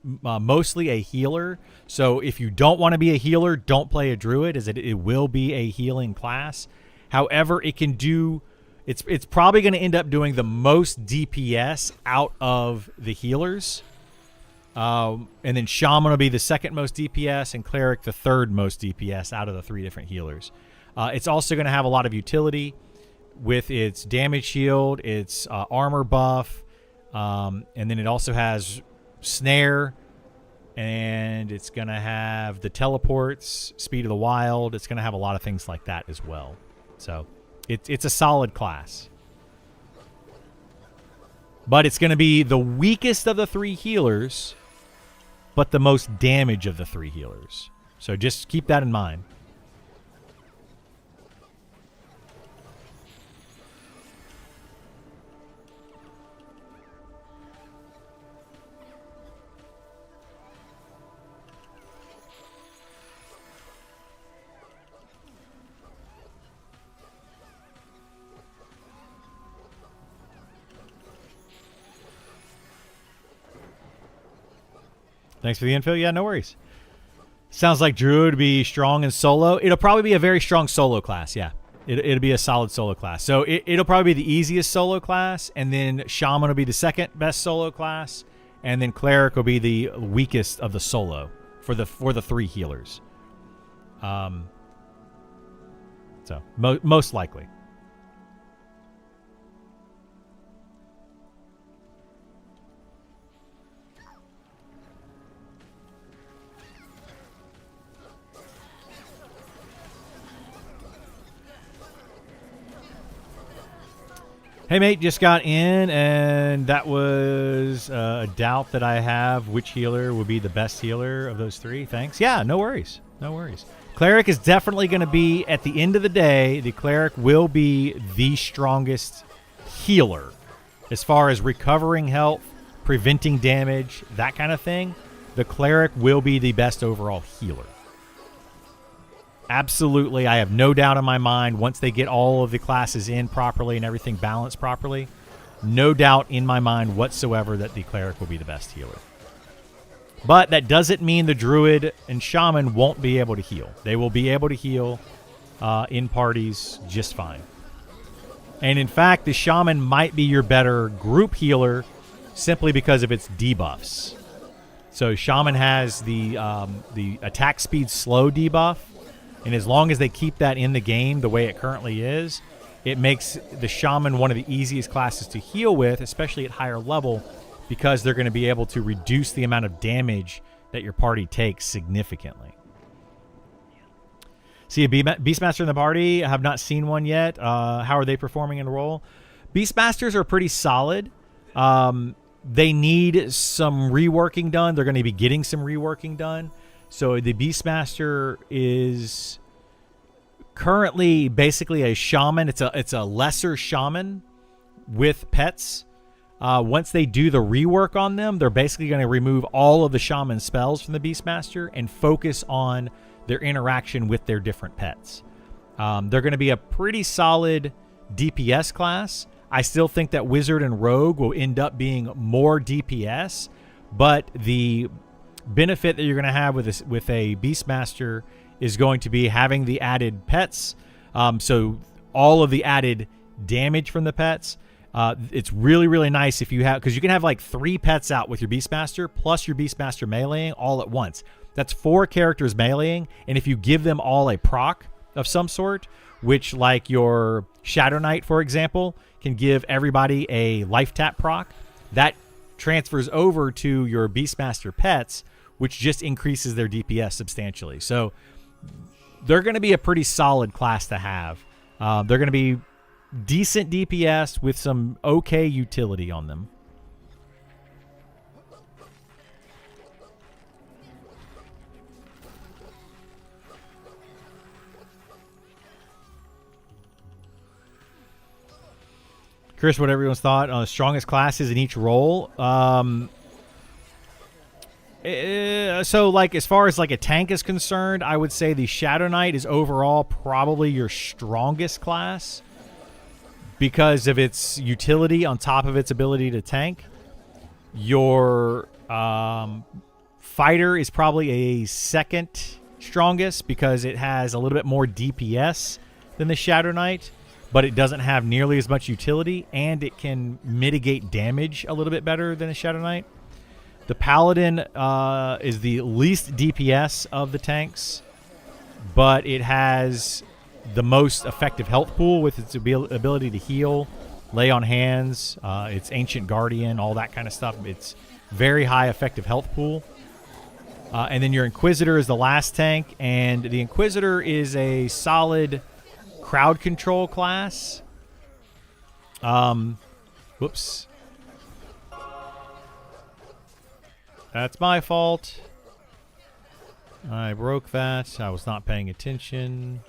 mostly a healer. So if you don't want to be a healer, don't play a druid, as it will be a healing class. However, it can do. It's probably going to end up doing the most DPS out of the healers. And then Shaman will be the second most DPS, and Cleric the third most DPS out of the 3 different healers. It's also going to have a lot of utility with its damage shield, its armor buff, and then it also has Snare, and it's going to have the teleports, Speed of the Wild. It's going to have a lot of things like that as well. So it's a solid class. But it's going to be the weakest of the 3 healers, but the most damage of the 3 healers. So just keep that in mind. Thanks for the info. Yeah, no worries. Sounds like Druid would be strong in solo. It'll probably be a very strong solo class, yeah. It'll be a solid solo class. So it'll probably be the easiest solo class, and then Shaman will be the second best solo class, and then Cleric will be the weakest of the solo for the 3 healers. So most likely. Hey, mate, just got in, and that was a doubt that I have. Which healer will be the best healer of those 3? Thanks. Yeah, no worries. No worries. Cleric is definitely going to be, at the end of the day, the Cleric will be the strongest healer. As far as recovering health, preventing damage, that kind of thing, the Cleric will be the best overall healer. Absolutely, I have no doubt in my mind, once they get all of the classes in properly and everything balanced properly, no doubt in my mind whatsoever that the Cleric will be the best healer. But that doesn't mean the Druid and Shaman won't be able to heal. They will be able to heal in parties just fine. And in fact, the Shaman might be your better group healer simply because of its debuffs. So Shaman has the attack speed slow debuff, and as long as they keep that in the game the way it currently is, it makes the Shaman one of the easiest classes to heal with, especially at higher level, because they're going to be able to reduce the amount of damage that your party takes significantly. See a Beastmaster in the party? I have not seen one yet. How are they performing in the role? Beastmasters are pretty solid. They need some reworking done. They're going to be getting some reworking done. So the Beastmaster is currently basically a shaman. It's a lesser shaman with pets. Once they do the rework on them, they're basically going to remove all of the shaman spells from the Beastmaster and focus on their interaction with their different pets. They're going to be a pretty solid DPS class. I still think that Wizard and Rogue will end up being more DPS, but the benefit that you're going to have with a Beastmaster is going to be having the added pets. So all of the added damage from the pets. It's really, really nice if you have, because you can have like 3 pets out with your Beastmaster plus your Beastmaster meleeing all at once. That's 4 characters meleeing, and if you give them all a proc of some sort, which like your Shadow Knight, for example, can give everybody a life tap proc, that transfers over to your Beastmaster pets, which just increases their DPS substantially. So they're going to be a pretty solid class to have. They're going to be decent DPS with some okay utility on them. Chris, what everyone's thought on the strongest classes in each role. So, like, as far as like a tank is concerned, I would say the Shadow Knight is overall probably your strongest class because of its utility on top of its ability to tank. Your Fighter is probably a second strongest because it has a little bit more DPS than the Shadow Knight, but it doesn't have nearly as much utility, and it can mitigate damage a little bit better than a Shadow Knight. The Paladin is the least DPS of the tanks, but it has the most effective health pool with its ability to heal, lay on hands, its Ancient Guardian, all that kind of stuff. It's very high effective health pool. And then your Inquisitor is the last tank, and the Inquisitor is a solid crowd control class. Whoops. That's my fault. I broke that. I was not paying attention.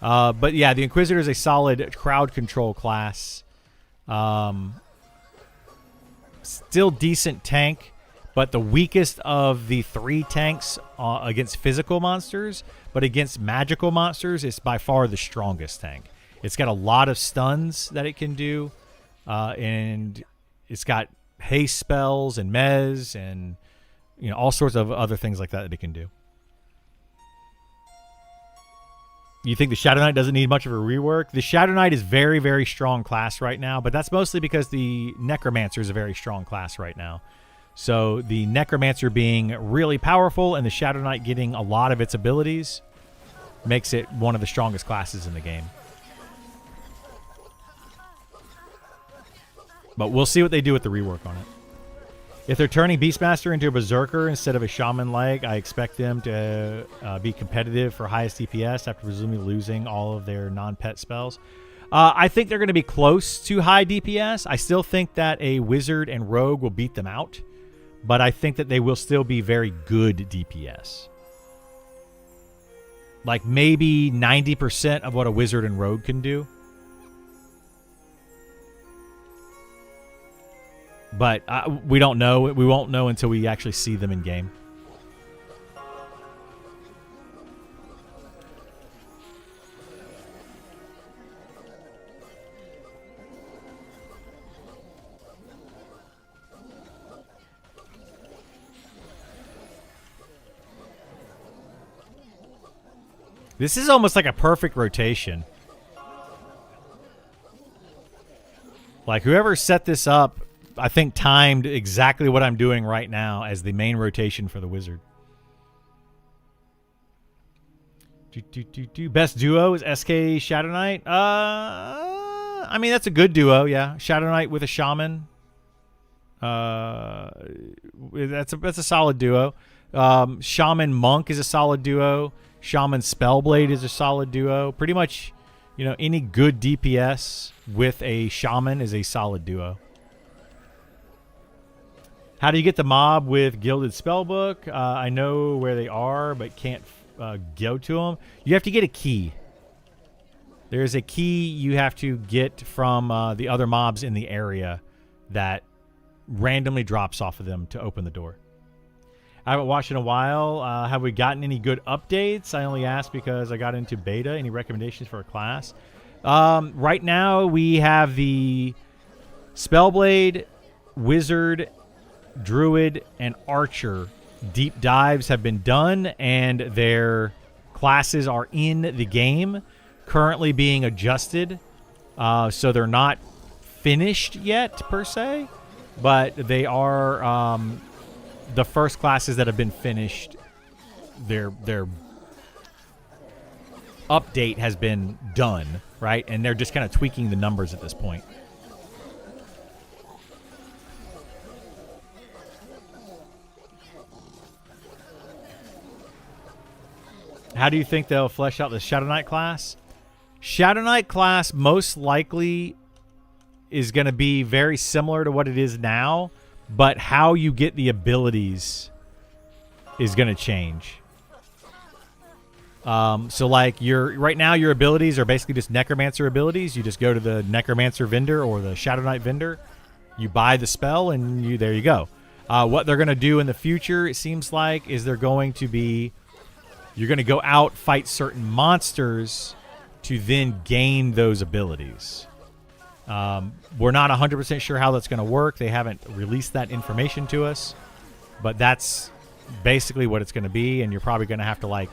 But yeah, the Inquisitor is a solid crowd control class. Still decent tank, but the weakest of the 3 tanks against physical monsters. But against magical monsters, it's by far the strongest tank. It's got a lot of stuns that it can do, and it's got haste spells and mez and all sorts of other things like that it can do. You think the Shadow Knight doesn't need much of a rework? The Shadow Knight is very, very strong class right now, but that's mostly because the Necromancer is a very strong class right now. So the Necromancer being really powerful and the Shadow Knight getting a lot of its abilities makes it one of the strongest classes in the game. But we'll see what they do with the rework on it. If they're turning Beastmaster into a Berserker instead of a Shaman leg, I expect them to be competitive for highest DPS after presumably losing all of their non-pet spells. I think they're going to be close to high DPS. I still think that a Wizard and Rogue will beat them out, but I think that they will still be very good DPS. Like maybe 90% of what a Wizard and Rogue can do. But we don't know. We won't know until we actually see them in game. This is almost like a perfect rotation. Like whoever set this up, I think timed exactly what I'm doing right now as the main rotation for the Wizard. Best duo is SK Shadow Knight. I mean, that's a good duo, yeah. Shadow Knight with a Shaman. That's a solid duo. Shaman Monk is a solid duo. Shaman Spellblade is a solid duo. Pretty much, any good DPS with a Shaman is a solid duo. How do you get the mob with Gilded Spellbook? I know where they are, but can't go to them. You have to get a key. There's a key you have to get from the other mobs in the area that randomly drops off of them to open the door. I haven't watched in a while. Have we gotten any good updates? I only asked because I got into beta. Any recommendations for a class? Right now, we have the Spellblade, Wizard, Druid, and Archer deep dives have been done, and their classes are in the game, currently being adjusted. So they're not finished yet, per se, but they are the first classes that have been finished. Their update has been done, right? And they're just kind of tweaking the numbers at this point. How do you think they'll flesh out the Shadow Knight class? Shadow Knight class most likely is going to be very similar to what it is now, but how you get the abilities is going to change. So like right now your abilities are basically just Necromancer abilities. You just go to the Necromancer vendor or the Shadow Knight vendor. You buy the spell and there you go. What they're going to do in the future, it seems like, is they're going to be... You're going to go out, fight certain monsters to then gain those abilities. We're not 100% sure how that's going to work. They haven't released that information to us. but that's basically what it's going to be, and you're probably going to have to like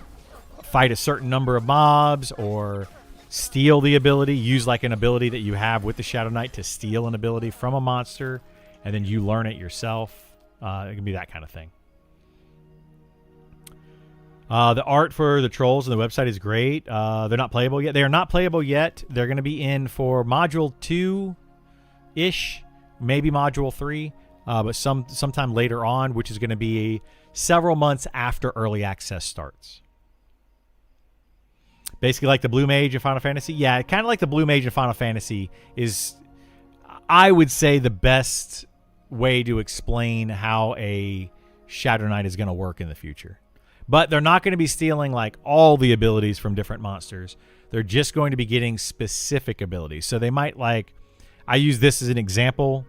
fight a certain number of mobs or steal the ability, use like an ability that you have with the Shadow Knight to steal an ability from a monster, and then you learn it yourself. It can be that kind of thing. The art for the trolls on the website is great. They're not playable yet. They are not playable yet. They're going to be in for Module 2-ish, maybe Module 3, but sometime later on, which is going to be several months after Early Access starts. Basically like the Blue Mage in Final Fantasy. Yeah, kind of like the Blue Mage in Final Fantasy is, I would say, the best way to explain how a Shadow Knight is going to work in the future. But they're not going to be stealing like all the abilities from different monsters. They're just going to be getting specific abilities. So they might like, I use this as an example.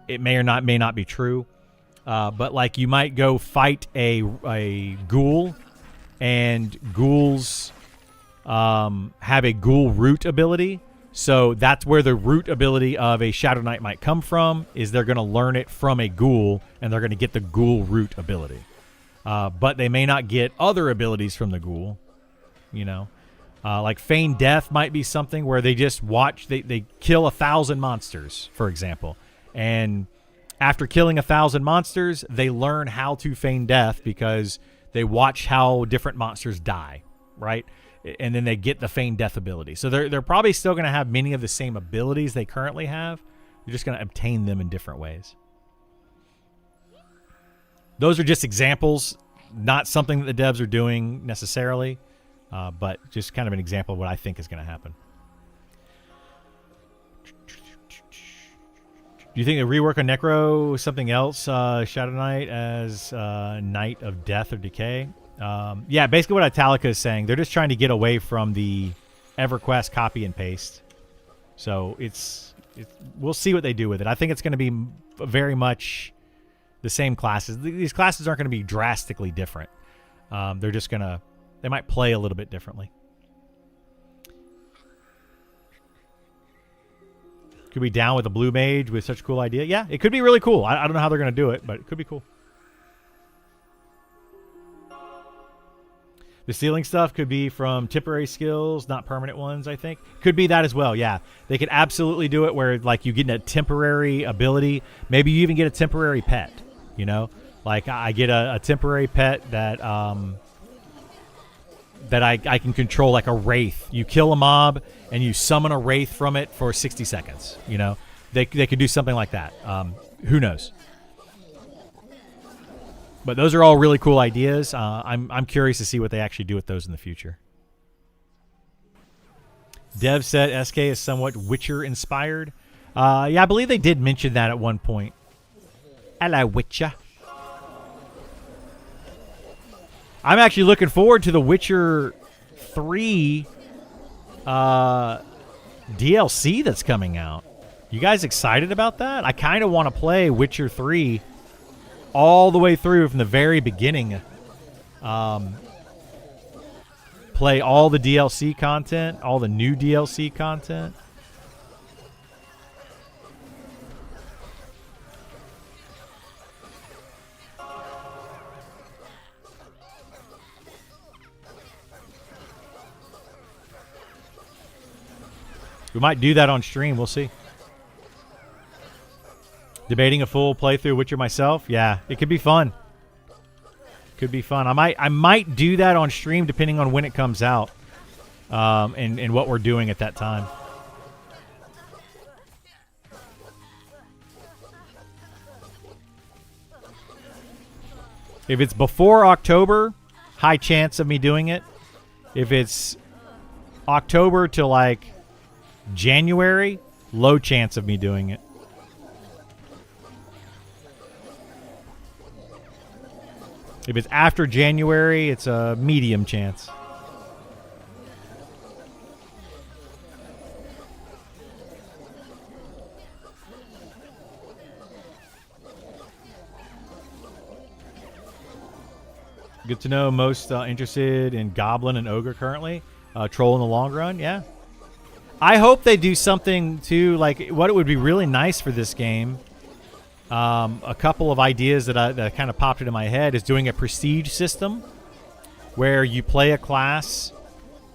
It may not be true. But like you might go fight a ghoul, and ghouls have a ghoul root ability. So that's where the root ability of a Shadow Knight might come from, is they're going to learn it from a ghoul, and they're going to get the ghoul root ability. But they may not get other abilities from the ghoul, you know. Like Feign Death might be something where they just watch, they kill 1,000 monsters, for example. And after killing 1,000 monsters, they learn how to feign death because they watch how different monsters die, right? And then they get the Feign Death ability. So they're probably still going to have many of the same abilities they currently have. You're just going to obtain them in different ways. Those are just examples, not something that the devs are doing necessarily, but just kind of an example of what I think is going to happen. Do you think the rework on Necro something else, Shadow Knight as Knight of Death or Decay? Yeah, basically what Italica is saying, they're just trying to get away from the EverQuest copy and paste. So it's we'll see what they do with it. I think it's going to be very much the same classes. These classes aren't going to be drastically different. They're just going to, they might play a little bit differently. Could be down with a Blue Mage with such a cool idea. Yeah, it could be really cool. I don't know how they're going to do it, but it could be cool. The stealing stuff could be from temporary skills, not permanent ones, I think. Could be that as well, yeah. They could absolutely do it where, like, you get a temporary ability. Maybe you even get a temporary pet, you know? Like, I get a temporary pet that I can control, like a wraith. You kill a mob, and you summon a wraith from it for 60 seconds, you know? They could do something like that. Who knows? But those are all really cool ideas. I'm curious to see what they actually do with those in the future. Dev said SK is somewhat Witcher inspired. Yeah, I believe they did mention that at one point. Hello, Witcher. I'm actually looking forward to the Witcher 3 DLC that's coming out. You guys excited about that? I kind of want to play Witcher 3 all the way through from the very beginning. Play all the DLC content, all the new DLC content. We might do that on stream. We'll see. Debating a full playthrough Witcher myself. Yeah, it could be fun. Could be fun. I might do that on stream depending on when it comes out, and what we're doing at that time. If it's before October, high chance of me doing it. If it's October to like January, low chance of me doing it. If it's after January, it's a medium chance. Good to know. Most interested in Goblin and Ogre currently. Troll in the long run, yeah. I hope they do something too, like what it would be really nice for this game A couple of ideas that kind of popped into my head is doing a prestige system where you play a class,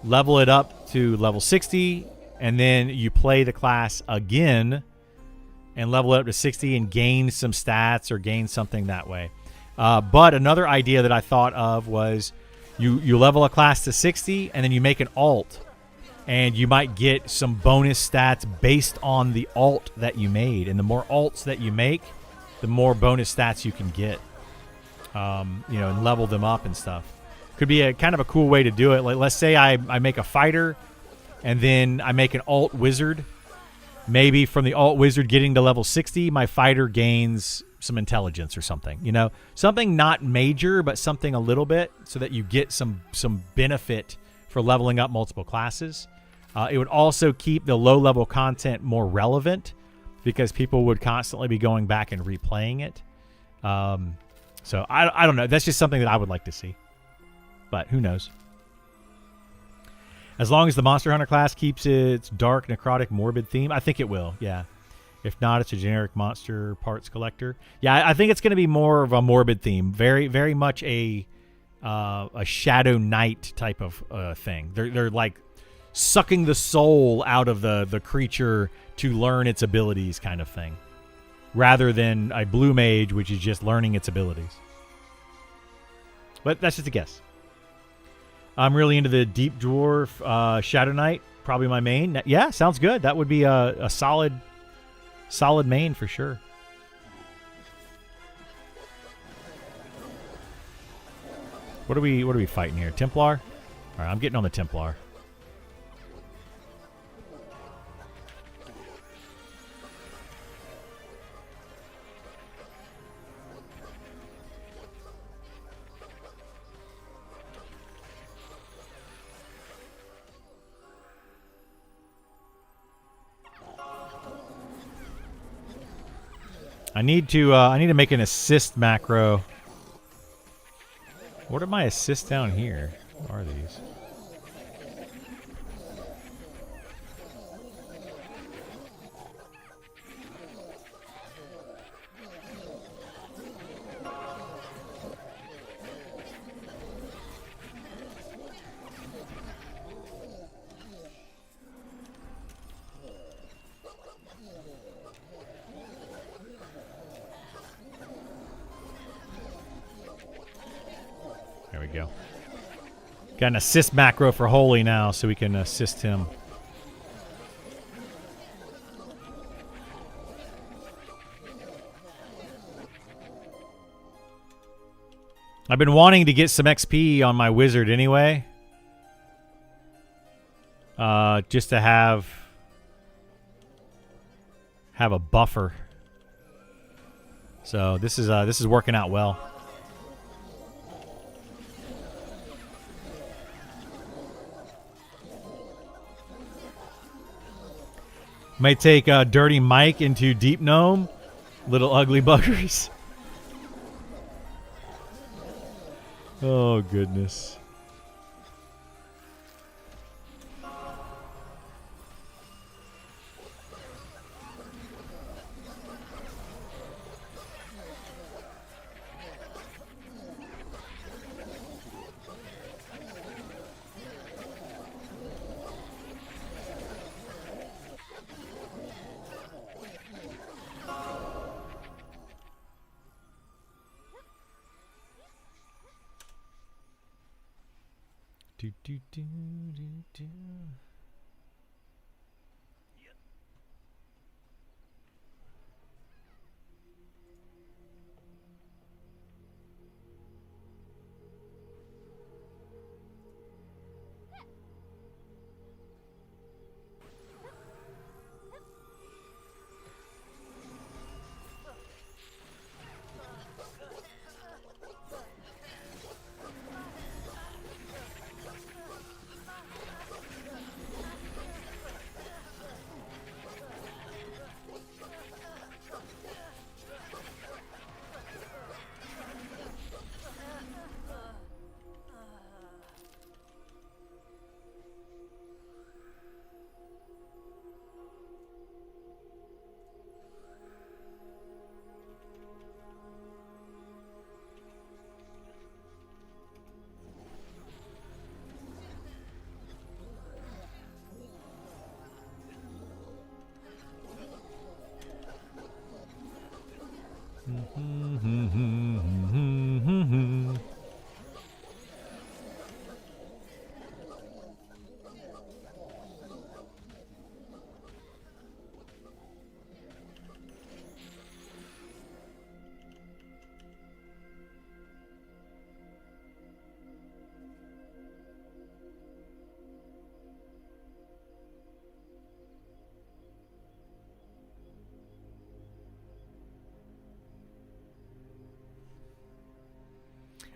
level it up to level 60, and then you play the class again and level it up to 60 and gain some stats or gain something that way. But another idea that I thought of was you level a class to 60 and then you make an alt, and you might get some bonus stats based on the alt that you made. And the more alts that you make, the more bonus stats you can get, and level them up and stuff. Could be a kind of a cool way to do it. Like, let's say I make a fighter, and then I make an alt wizard. Maybe from the alt wizard getting to level 60, my fighter gains some intelligence or something. Something not major, but something a little bit, so that you get some benefit for leveling up multiple classes. It would also keep the low-level content more relevant, because people would constantly be going back and replaying it. So I don't know. That's just something that I would like to see. But who knows? As long as the Monster Hunter class keeps its dark, necrotic, morbid theme, I think it will, yeah. If not, it's a generic monster parts collector. Yeah, I think it's going to be more of a morbid theme. Very, very much a Shadow Knight type of thing. They're like sucking the soul out of the creature to learn its abilities kind of thing, rather than a blue mage, which is just learning its abilities. But that's just a guess. I'm really into the Deep Dwarf Shadow Knight, probably my main. Yeah, sounds good. That would be a solid main for sure. What are we fighting here? Templar? All right, I'm getting on the Templar. I need to make an assist macro. What are my assists down here? What are these? There we go. Got an assist macro for Holy now, so we can assist him. I've been wanting to get some XP on my wizard anyway. Just to have a buffer. So this is working out well. May take Dirty Mike into Deep Gnome. Little ugly buggers. Oh, goodness. Do, do, do, do, do.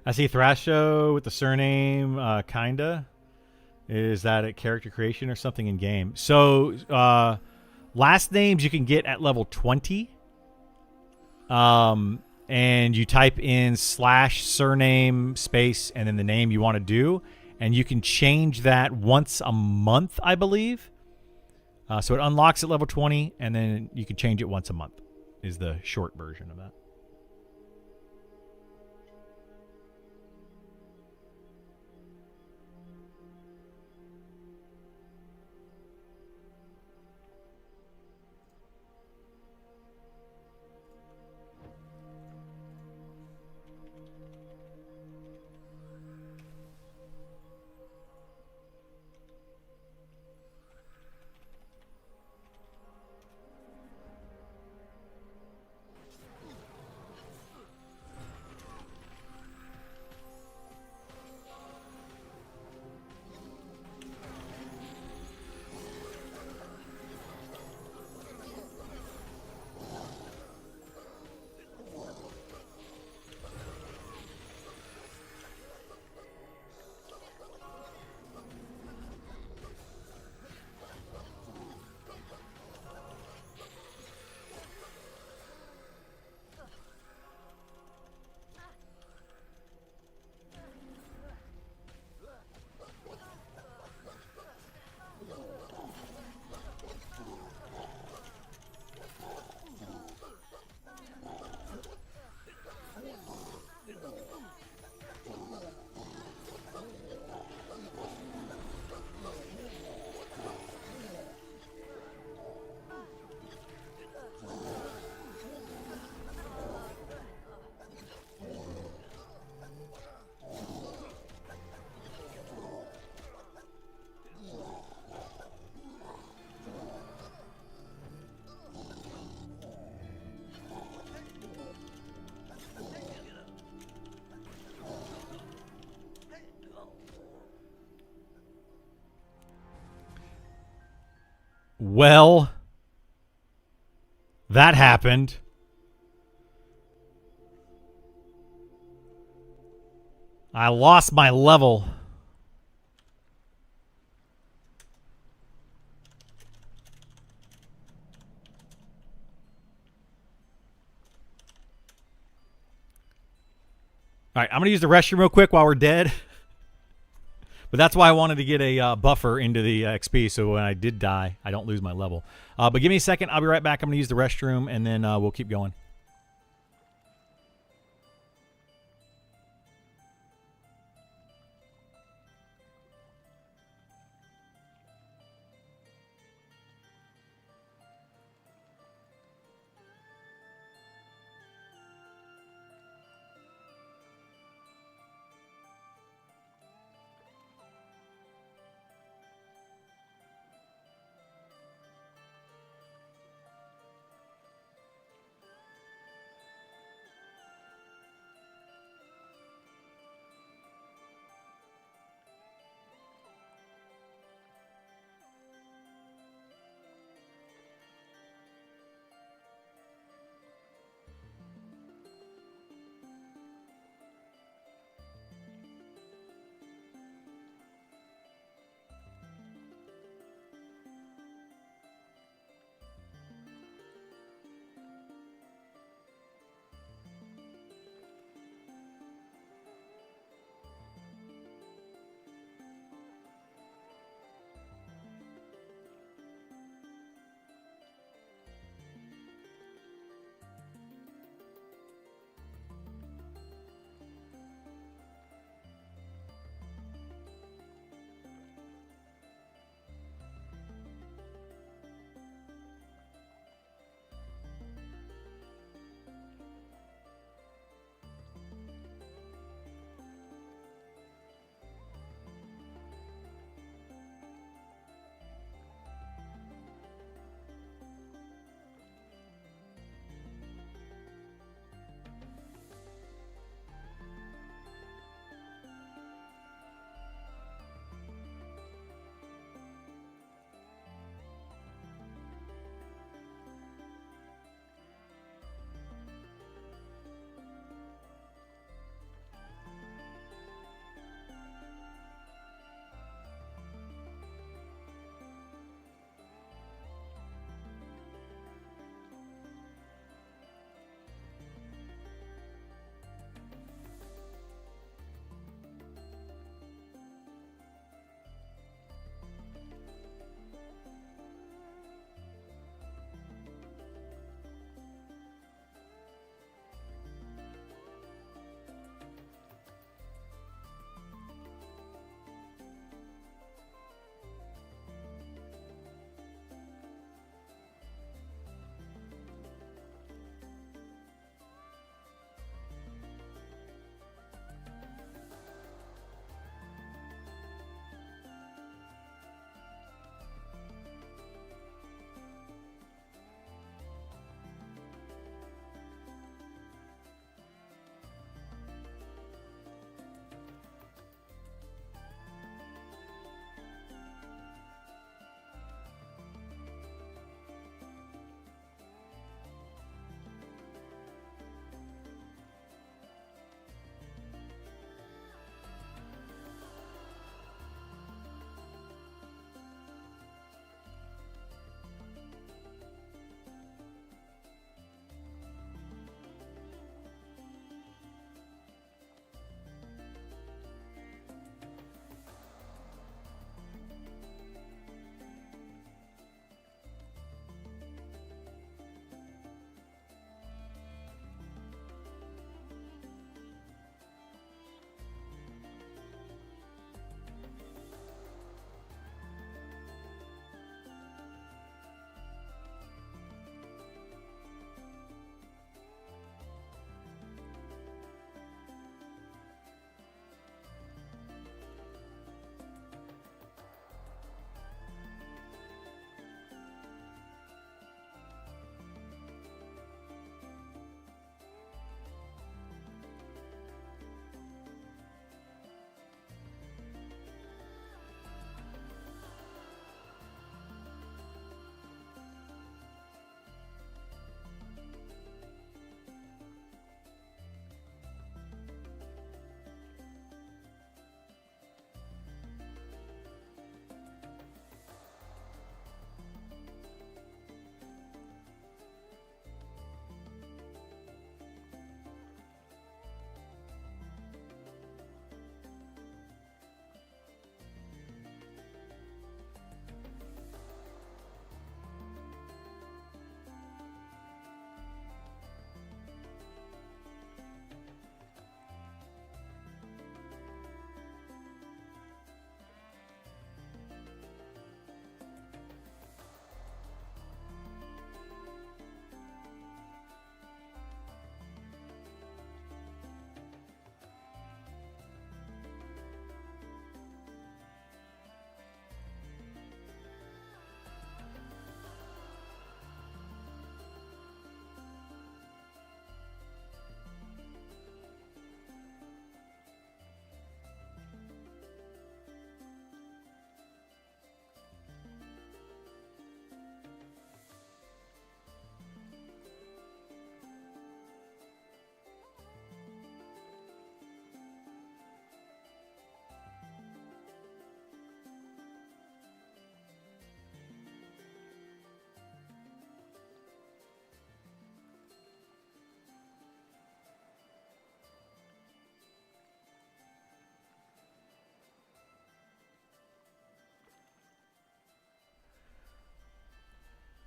I see Thrasho with the surname kinda. Is that a character creation or something in game? So last names you can get at level 20. And you type in /surname space and then the name you want to do, and you can change that once a month, I believe. So it unlocks at level 20, and then you can change it once a month. Is the short version of that. Well, that happened. I lost my level. All right, I'm going to use the restroom real quick while we're dead. But that's why I wanted to get a buffer into the XP, so when I did die, I don't lose my level. But give me a second. I'll be right back. I'm going to use the restroom, and then we'll keep going.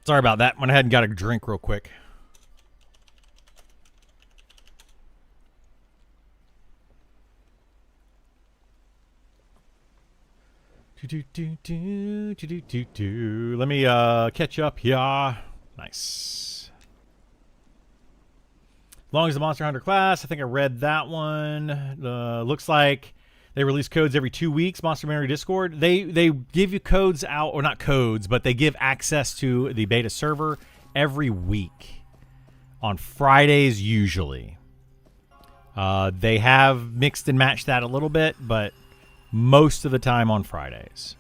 Sorry about that. Went ahead and got a drink real quick. Let me catch up here. Nice. As long as the Monster Hunter class, I think I read that one. Looks like they release codes every 2 weeks. Monster Memory Discord. They give you codes out, or not codes, but they give access to the beta server every week on Fridays usually. They have mixed and matched that a little bit, but most of the time on Fridays.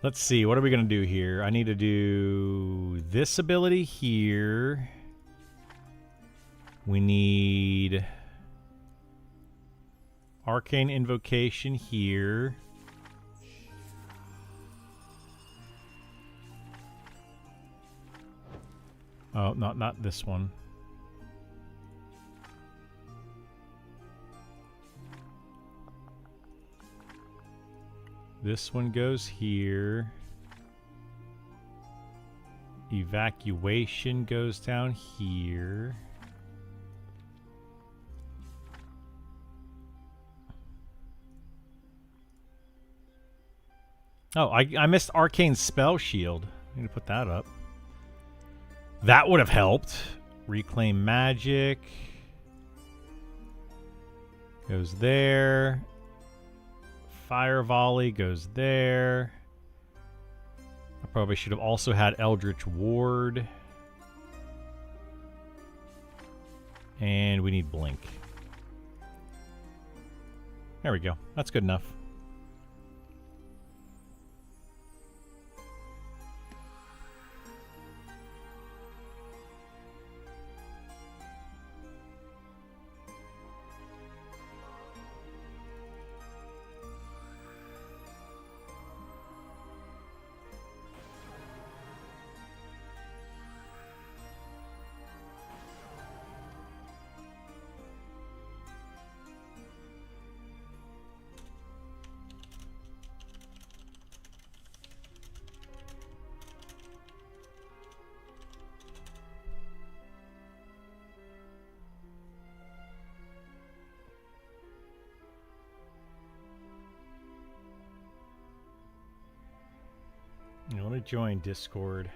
Let's see, what are we going to do here? I need to do this ability here. We need Arcane Invocation here. Oh, not this one. This one goes here. Evacuation goes down here. Oh, I missed Arcane Spell Shield. I need to put that up. That would have helped. Reclaim Magic. Goes there. Fire Volley goes there. I probably should have also had Eldritch Ward. And we need Blink. There we go. That's good enough. Let me join Discord.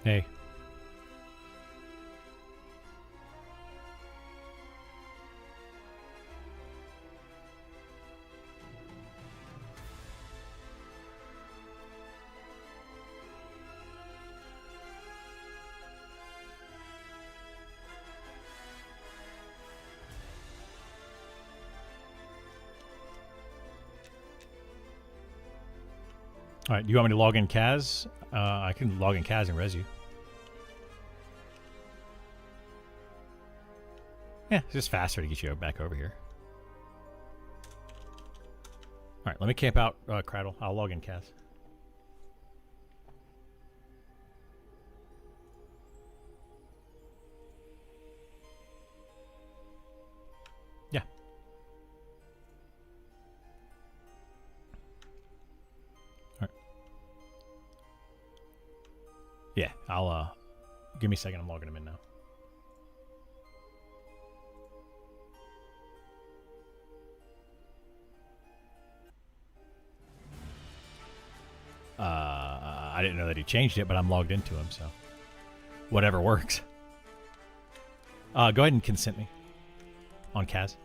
Hey. All right, do you want me to log in Kaz? I can log in Kaz and res you. Yeah, it's just faster to get you back over here. All right, let me camp out Cradle. I'll log in Kaz. Yeah. All right. Yeah, I'll give me a second. I'm logging him in now. I didn't know that he changed it, but I'm logged into him, so whatever works. Go ahead and consent me on Kaz.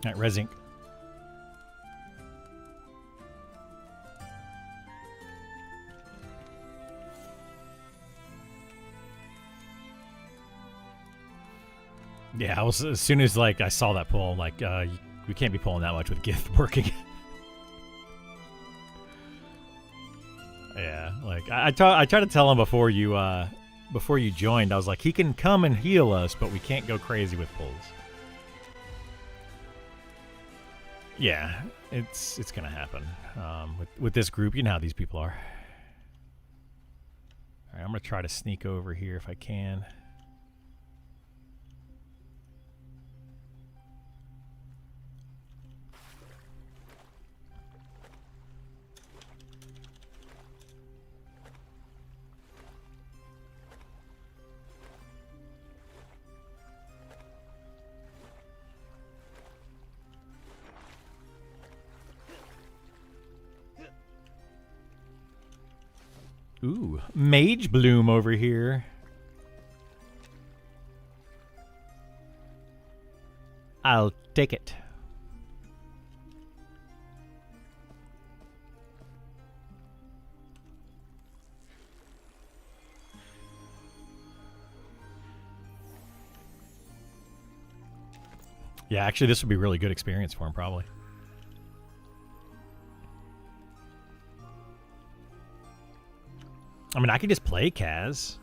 All right, Resink. Yeah, I was, as soon as like I saw that pull, like we can't be pulling that much with Gith working. Yeah, like I tried to tell him before you joined. I was like, he can come and heal us, but we can't go crazy with pulls. Yeah, it's gonna happen with this group. You know how these people are. All right, I'm gonna try to sneak over here if I can. Ooh, Mage Bloom over here. I'll take it. Yeah, actually, this would be a really good experience for him, probably. I mean, I could just play Kaz.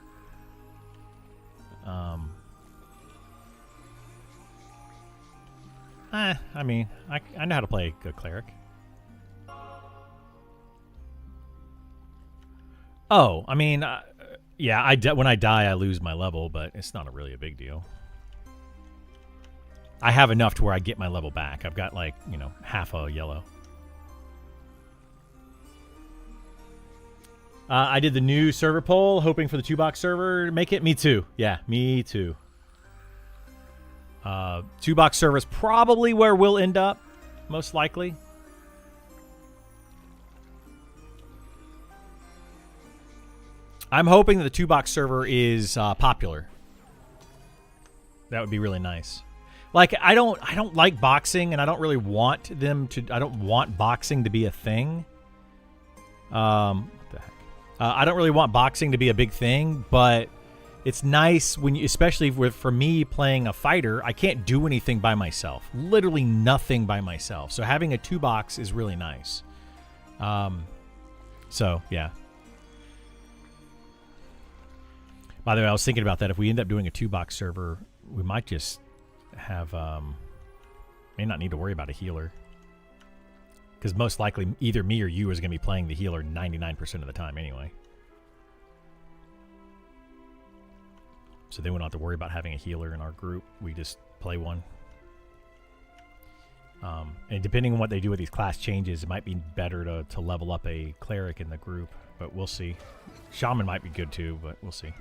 I mean, I know how to play a cleric. Oh, I mean, yeah, when I die, I lose my level, but it's not really a big deal. I have enough to where I get my level back. I've got, like, you know, half a yellow. I did the new server poll, hoping for the 2-box server to make it. Me too. Yeah, me too. 2-box server is probably where we'll end up, most likely. I'm hoping that the 2-box server is popular. That would be really nice. Like, I don't like boxing, and I don't really want them to. I don't want boxing to be a thing. What the heck? I don't really want boxing to be a big thing, but it's nice when you, especially for me playing a fighter, I can't do anything by myself. Literally nothing by myself. So having a 2-box is really nice. So yeah. By the way, I was thinking about that. If we end up doing a 2-box server, we might just have may not need to worry about a healer, because most likely either me or you is going to be playing the healer 99% of the time anyway. So they won't have to worry about having a healer in our group. We just play one. And depending on what they do with these class changes, it might be better to level up a cleric in the group, but we'll see. Shaman might be good too, but we'll see.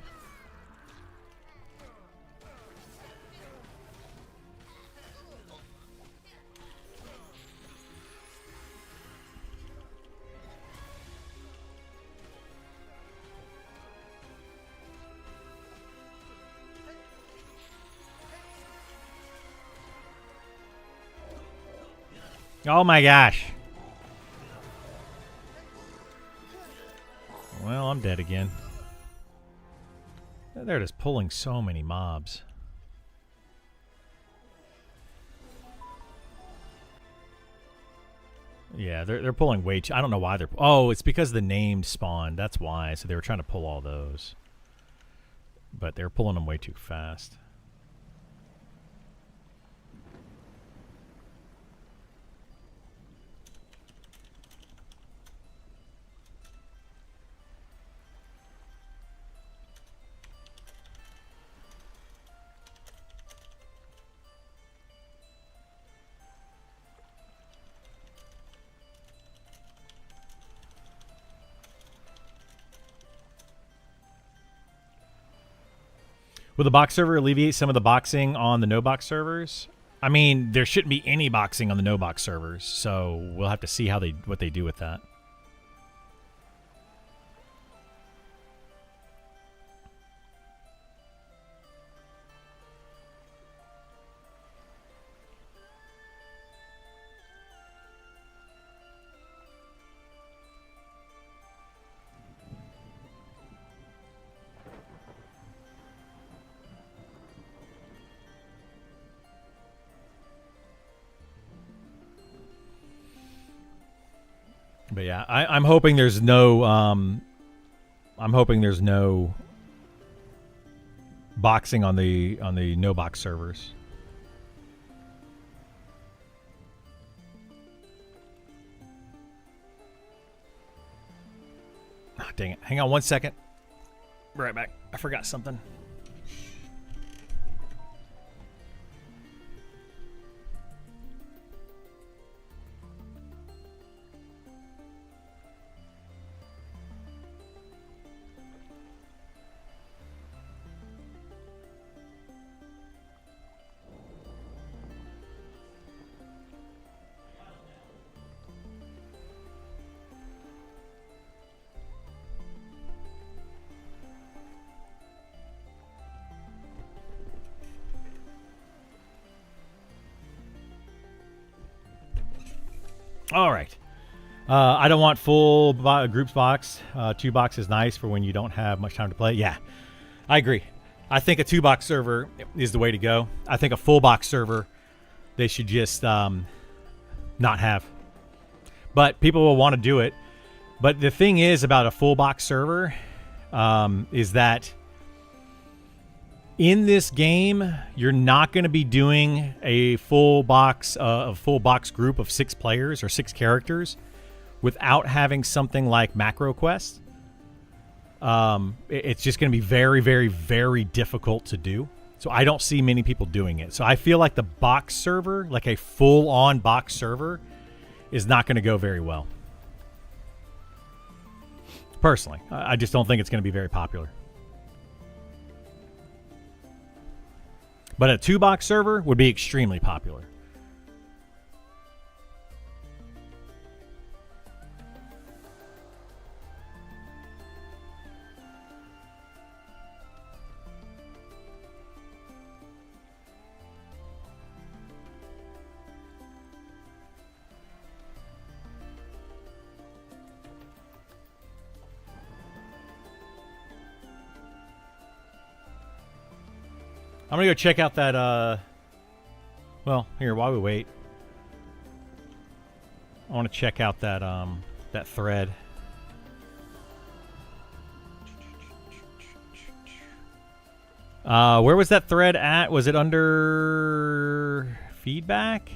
Oh my gosh. Well, I'm dead again. They're just pulling so many mobs. Yeah, they're pulling way too. I don't know why they're. Oh, it's because the named spawned. That's why. So they were trying to pull all those, but they're pulling them way too fast. Will the box server alleviate some of the boxing on the no-box servers? I mean, there shouldn't be any boxing on the no-box servers, so we'll have to see how what they do with that. But yeah, I'm hoping there's no boxing on the no box servers. Oh, dang it. Hang on 1 second. Be right back. I forgot something. All right. I don't want full groups box. 2 box is nice for when you don't have much time to play. Yeah, I agree. I think a 2 box server is the way to go. I think a full box server they should just not have. But people will want to do it. But the thing is about a full box server is that in this game, you're not going to be doing a full box group of 6 players or 6 characters without having something like macro quest. It's just going to be very, very, very difficult to do. So I don't see many people doing it. So I feel like the box server, like a full-on box server, is not going to go very well. Personally, I just don't think it's going to be very popular. But a 2 box server would be extremely popular. I'm going to go check out that, well, here, while we wait, I want to check out that, that thread. Where was that thread at? Was it under feedback?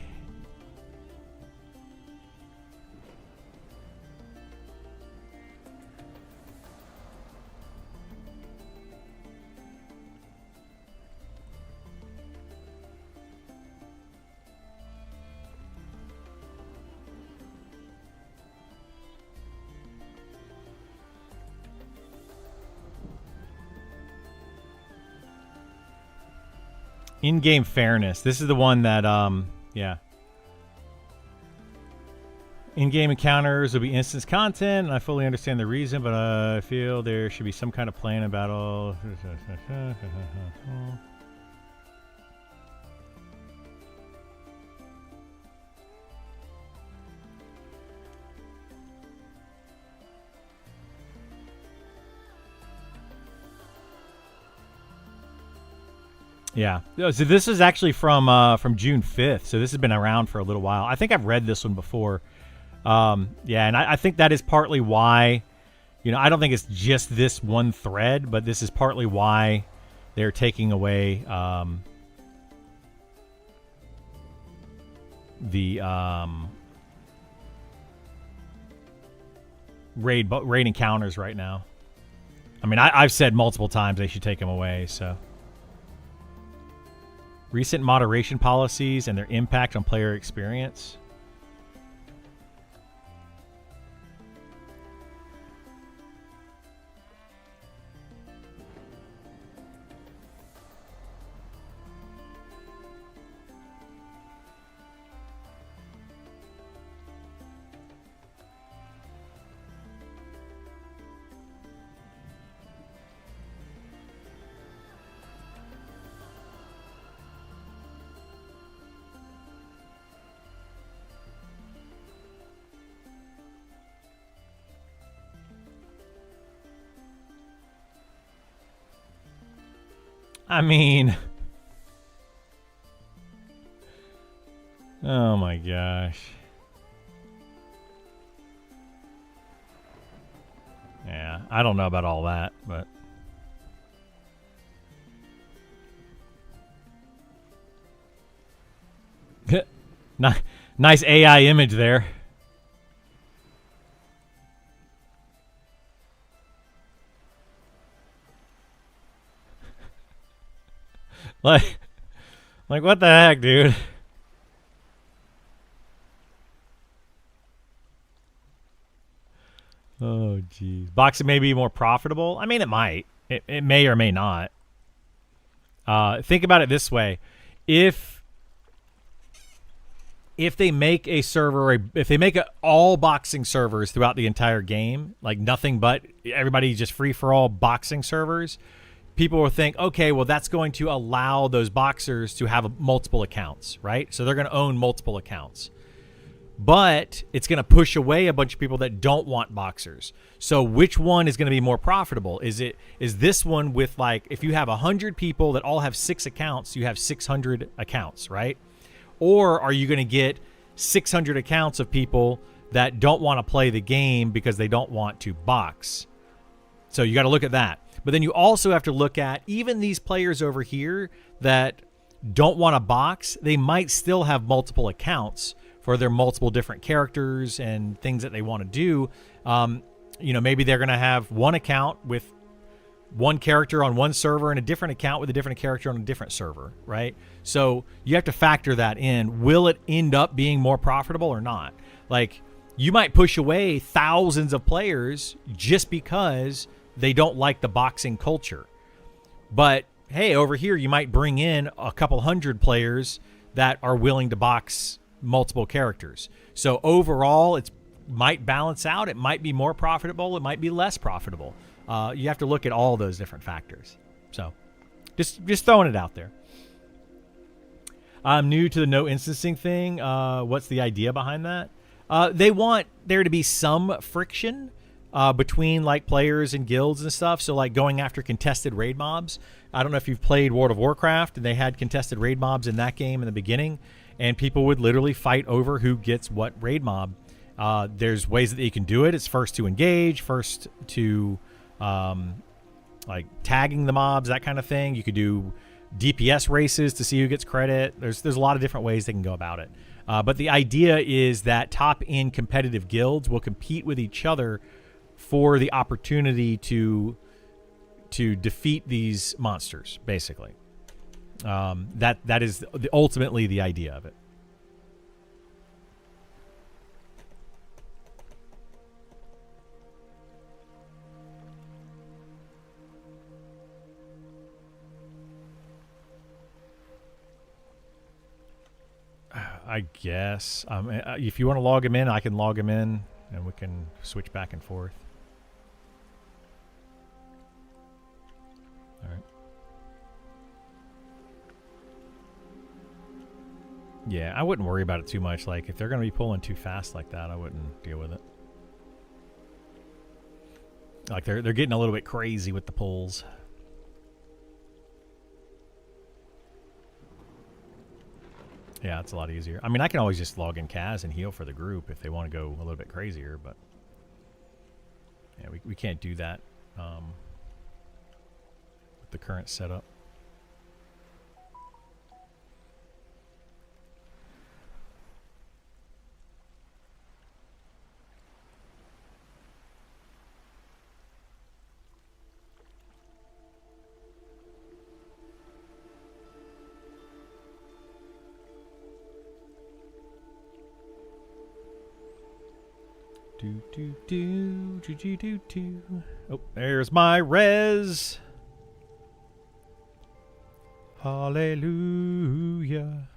In-game fairness. This is the one that, yeah. In-game encounters will be instance content, and I fully understand the reason, but I feel there should be some kind of plan about all. Yeah. So this is actually from June 5th. So this has been around for a little while. I think I've read this one before. Yeah, and I think that is partly why, you know, I don't think it's just this one thread, but this is partly why they're taking away the raid encounters right now. I mean, I've said multiple times they should take them away, so. Recent moderation policies and their impact on player experience. I mean, oh my gosh. Yeah, I don't know about all that, but nice AI image there. Like, what the heck, dude? Oh, jeez. Boxing may be more profitable. I mean, it might. It may or may not. Think about it this way: if they make a server, if they make all boxing servers throughout the entire game, like nothing but everybody just free for all boxing servers, people will think, okay, well, that's going to allow those boxers to have multiple accounts, right? So they're going to own multiple accounts. But it's going to push away a bunch of people that don't want boxers. So which one is going to be more profitable? Is this one with, like, if you have 100 people that all have 6 accounts, you have 600 accounts, right? Or are you going to get 600 accounts of people that don't want to play the game because they don't want to box? So you got to look at that. But then you also have to look at even these players over here that don't want to box, they might still have multiple accounts for their multiple different characters and things that they want to do. Maybe they're going to have one account with one character on one server and a different account with a different character on a different server, right? So you have to factor that in. Will it end up being more profitable or not? Like, you might push away thousands of players just because they don't like the boxing culture. But hey, over here, you might bring in a couple hundred players that are willing to box multiple characters. So overall, it might balance out. It might be more profitable. It might be less profitable. You have to look at all those different factors. So just throwing it out there. I'm new to the no instancing thing. What's the idea behind that? They want there to be some friction between, like, players and guilds and stuff. So, like, going after contested raid mobs. I don't know if you've played World of Warcraft, and they had contested raid mobs in that game in the beginning, and people would literally fight over who gets what raid mob. There's ways that you can do it. It's first to engage, first to like tagging the mobs, that kind of thing. You could do DPS races to see who gets credit. There's a lot of different ways they can go about it. But the idea is that top-end competitive guilds will compete with each other for the opportunity to defeat these monsters, basically. That is ultimately the idea of it. I guess. If you want to log him in, I can log him in, and we can switch back and forth. All right. Yeah, I wouldn't worry about it too much. Like, if they're going to be pulling too fast like that, I wouldn't deal with it. Like, they're getting a little bit crazy with the pulls. Yeah, it's a lot easier. I mean, I can always just log in Kaz and heal for the group if they want to go a little bit crazier, but yeah, we can't do that with the current setup. Oh, there's my res. Hallelujah.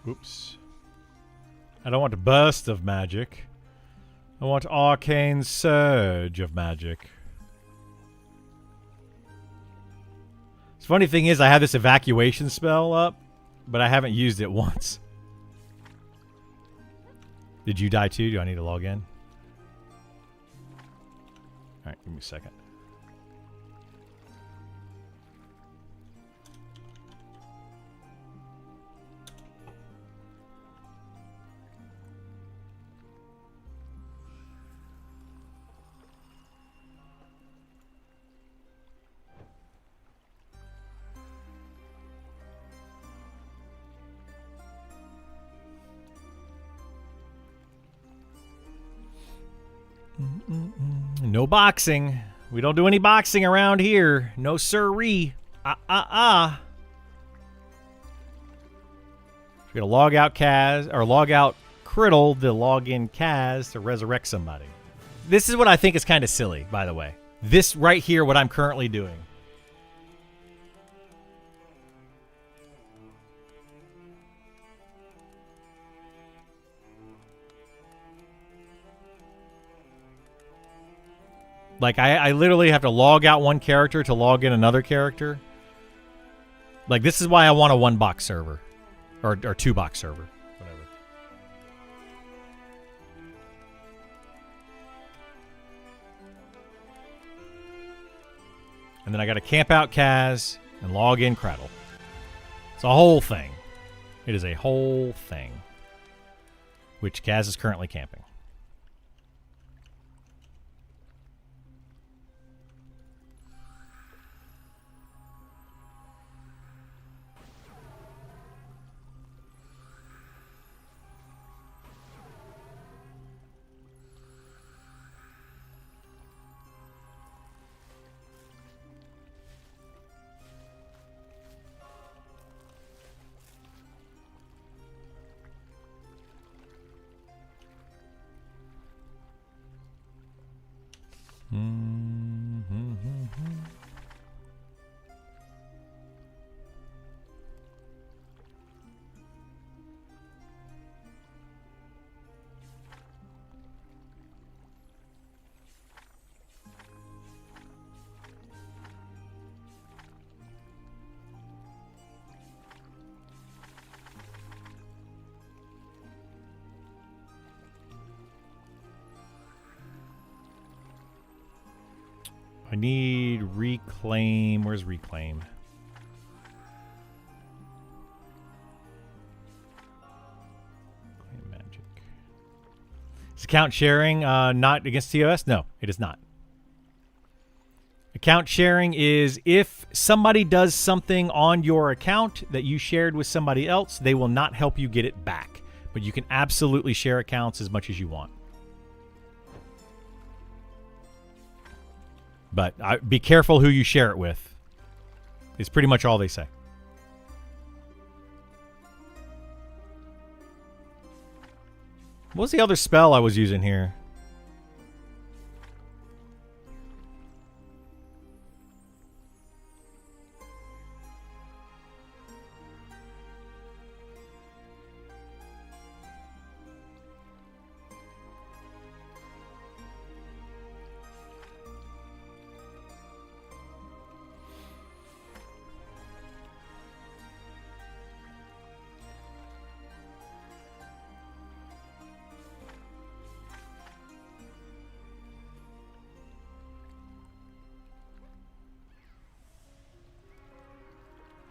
Oops. I don't want burst of magic. I want arcane surge of magic. The funny thing is I have this evacuation spell up, but I haven't used it once. Did you die too? Do I need to log in? Alright, give me a second. No boxing. We don't do any boxing around here. No sirree. We're gonna log out Kaz, or log out Criddle to log in Kaz to resurrect somebody. This is what I think is kind of silly, by the way. This right here, what I'm currently doing. Like, I literally have to log out one character to log in another character. Like, this is why I want a one-box server. Or two-box server. Whatever. And then I got to camp out Kaz and log in Cradle. It's a whole thing. It is a whole thing. Which Kaz is currently camping. I need reclaim. Where's reclaim? Reclaim magic. Is account sharing not against TOS? No, it is not. Account sharing is if somebody does something on your account that you shared with somebody else, they will not help you get it back. But you can absolutely share accounts as much as you want. But be careful who you share it with. It's pretty much all they say. What was the other spell I was using here?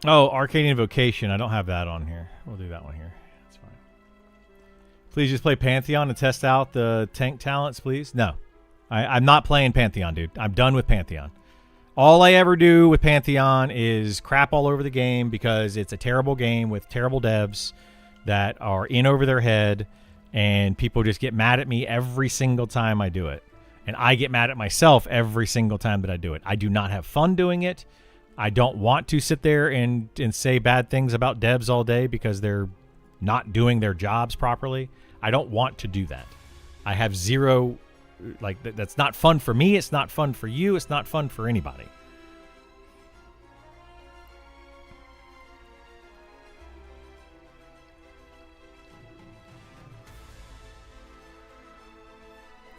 Oh, Arcane Invocation. I don't have that on here. We'll do that one here. That's fine. Please just play Pantheon and test out the tank talents, please. No. I'm not playing Pantheon, dude. I'm done with Pantheon. All I ever do with Pantheon is crap all over the game because it's a terrible game with terrible devs that are in over their head, and people just get mad at me every single time I do it. And I get mad at myself every single time that I do it. I do not have fun doing it. I don't want to sit there and say bad things about devs all day because they're not doing their jobs properly. I don't want to do that. I have zero, like, that's not fun for me. It's not fun for you. It's not fun for anybody.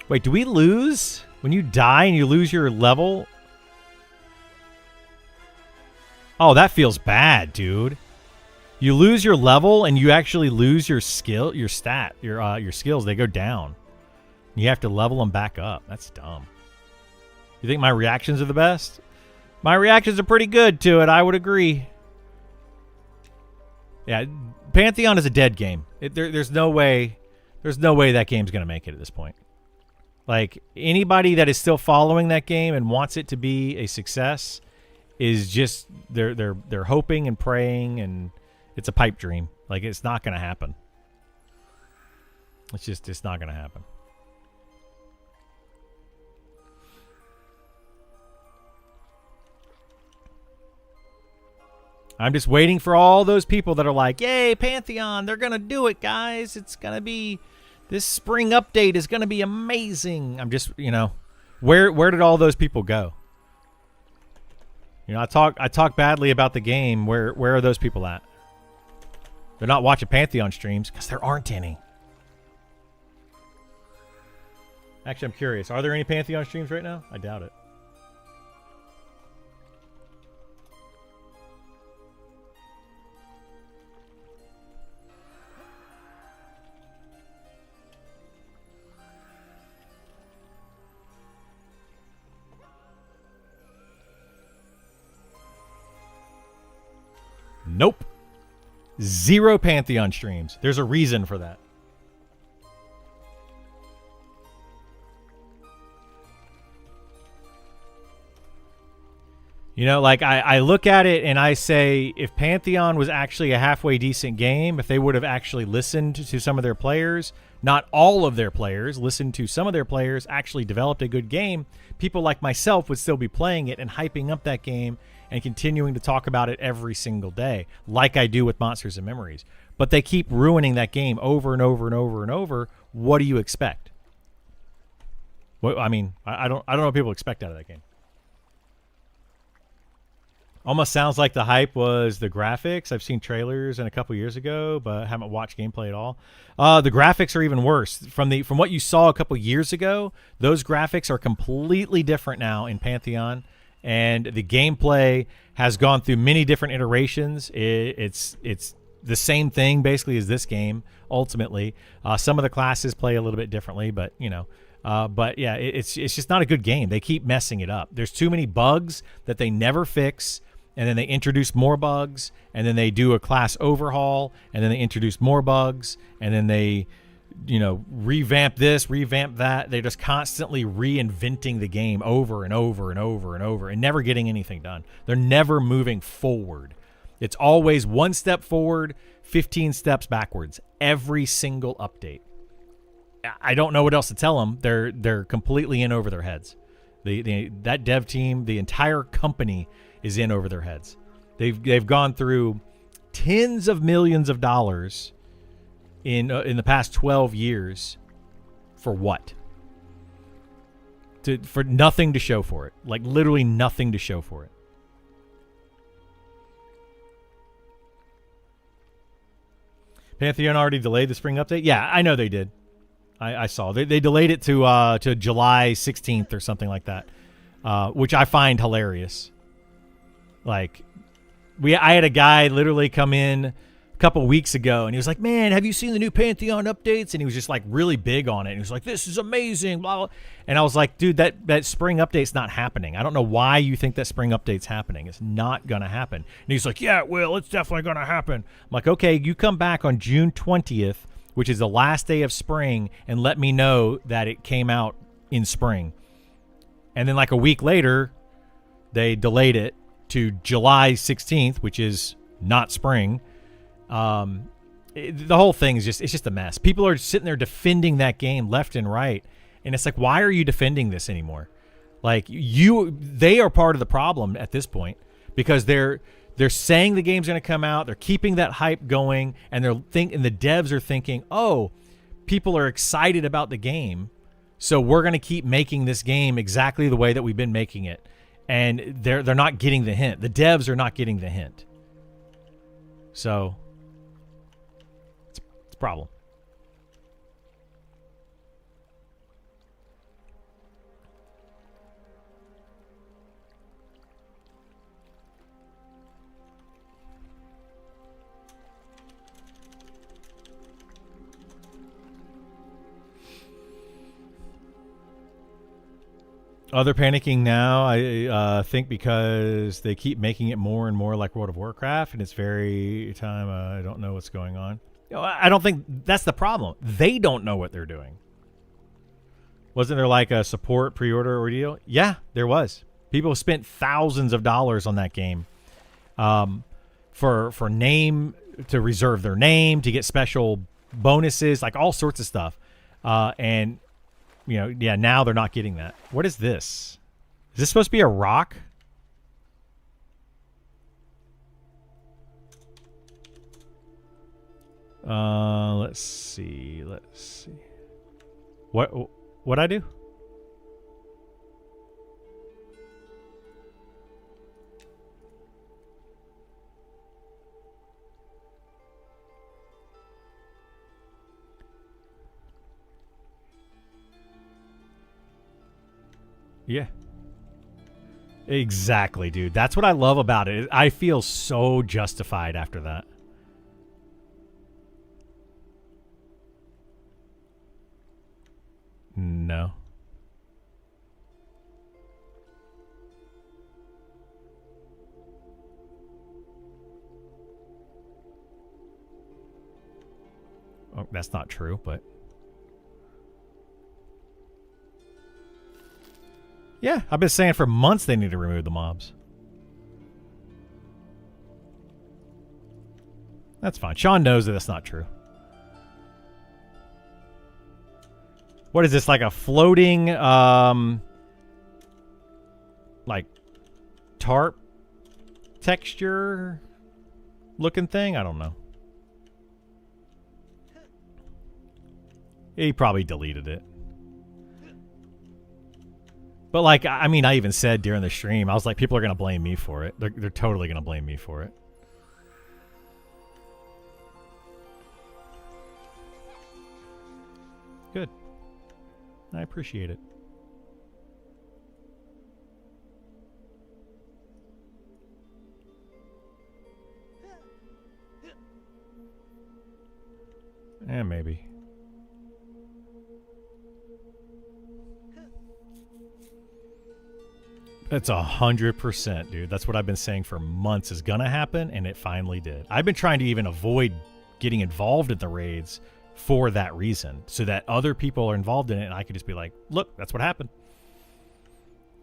Wait, do we lose? When you die and you lose your level? Oh, that feels bad, dude. You lose your level and you actually lose your skill, your skills. They go down. You have to level them back up. That's dumb. You think my reactions are the best? My reactions are pretty good to it. I would agree. Yeah, Pantheon is a dead game. There's no way that game's gonna make it at this point. Like, anybody that is still following that game and wants it to be a success is just they're hoping and praying, and it's a pipe dream. Like, it's not gonna happen. It's not gonna happen. I'm just waiting for all those people that are like, yay, Pantheon, they're going to do it, guys. It's going to be, this spring update is going to be amazing. I'm just, you know, where did all those people go? You know, I talk badly about the game. Where are those people at? They're not watching Pantheon streams because there aren't any. Actually, I'm curious. Are there any Pantheon streams right now? I doubt it. Nope. 0 Pantheon streams. There's a reason for that. You know, like, I look at it and I say, if Pantheon was actually a halfway decent game, if they would have actually listened to some of their players, not all of their players, listened to some of their players, actually developed a good game, people like myself would still be playing it and hyping up that game and continuing to talk about it every single day, like I do with Monsters and Memories. But they keep ruining that game over and over and over and over. What do you expect? Well, I mean, I don't know what people expect out of that game. Almost sounds like the hype was the graphics. I've seen trailers and a couple years ago, but haven't watched gameplay at all. The graphics are even worse. From what you saw a couple years ago, those graphics are completely different now in Pantheon. And the gameplay has gone through many different iterations. It's the same thing basically as this game. Ultimately, some of the classes play a little bit differently, but you know, but yeah, it's just not a good game. They keep messing it up. There's too many bugs that they never fix, and then they introduce more bugs, and then they do a class overhaul, and then they introduce more bugs, and then they, you know, revamp this, revamp that. They're just constantly reinventing the game over and over and over and over and never getting anything done. They're never moving forward. It's always one step forward, 15 steps backwards every single update. I don't know what else to tell them. They're completely in over their heads. That dev team, the entire company is in over their heads. They've gone through tens of millions of dollars in the past 12 years for what? For nothing to show for it. Like, literally nothing to show for it. Pantheon already delayed the spring update? Yeah, I know they did. I saw. They delayed it to July 16th or something like that, which I find hilarious. Like, I had a guy literally come in a couple weeks ago, and he was like, man, have you seen the new Pantheon updates? And he was just like really big on it. And he was like, this is amazing, blah, blah. And I was like, dude, that spring update's not happening. I don't know why you think that spring update's happening. It's not going to happen. And he's like, yeah, it will. It's definitely going to happen. I'm like, okay, you come back on June 20th, which is the last day of spring, and let me know that it came out in spring. And then like a week later, they delayed it to July 16th, which is not spring. The whole thing is just a mess. People are sitting there defending that game left and right, and it's like, why are you defending this anymore? Like, they are part of the problem at this point, because they're saying the game's going to come out, they're keeping that hype going, and the devs are thinking, oh, people are excited about the game, so we're going to keep making this game exactly the way that we've been making it. And they're not getting the hint. The devs are not getting the hint. So it's a problem. Oh, they're panicking now. I think because they keep making it more and more like World of Warcraft, and it's very time. I don't know what's going on. I don't think that's the problem. They don't know what they're doing. Wasn't there like a support pre-order ordeal? Yeah, there was. People spent thousands of dollars on that game, for name, to reserve their name, to get special bonuses, like all sorts of stuff, and. You know, yeah, now they're not getting that. What is this? Is this supposed to be a rock? Let's see. Let's see. What'd I do? Yeah. Exactly, dude. That's what I love about it. I feel so justified after that. No. Oh, that's not true, but... Yeah, I've been saying for months they need to remove the mobs. That's fine. Sean knows that that's not true. What is this, like a floating, like, tarp texture looking thing? I don't know. He probably deleted it. But, like, I mean, I even said during the stream, I was like, people are going to blame me for it. They're totally going to blame me for it. Good. I appreciate it. Yeah, maybe. That's 100%, dude. That's what I've been saying for months is gonna happen, and it finally did. I've been trying to even avoid getting involved in the raids for that reason, so that other people are involved in it, and I could just be like, look, that's what happened.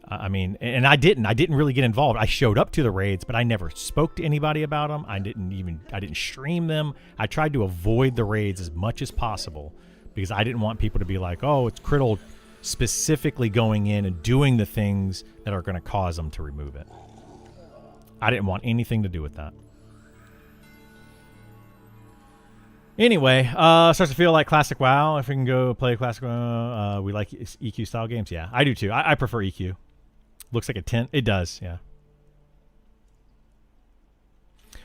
I mean, and I didn't really get involved. I showed up to the raids, but I never spoke to anybody about them. I didn't stream them. I tried to avoid the raids as much as possible because I didn't want people to be like, oh, it's Criddle specifically going in and doing the things that are going to cause them to remove it. I didn't want anything to do with that. Anyway, starts to feel like classic WoW. If we can go play classic WoW, we like EQ style games. Yeah, I do too. I prefer EQ. Looks like a 10. It does, yeah.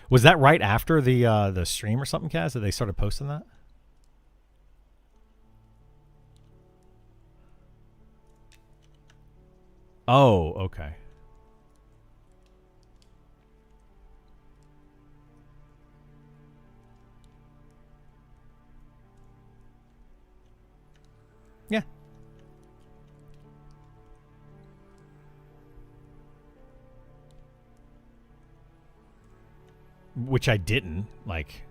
Was that right after the stream or something, Kaz, that they started posting that? Oh, okay. Yeah. Which I didn't. Like,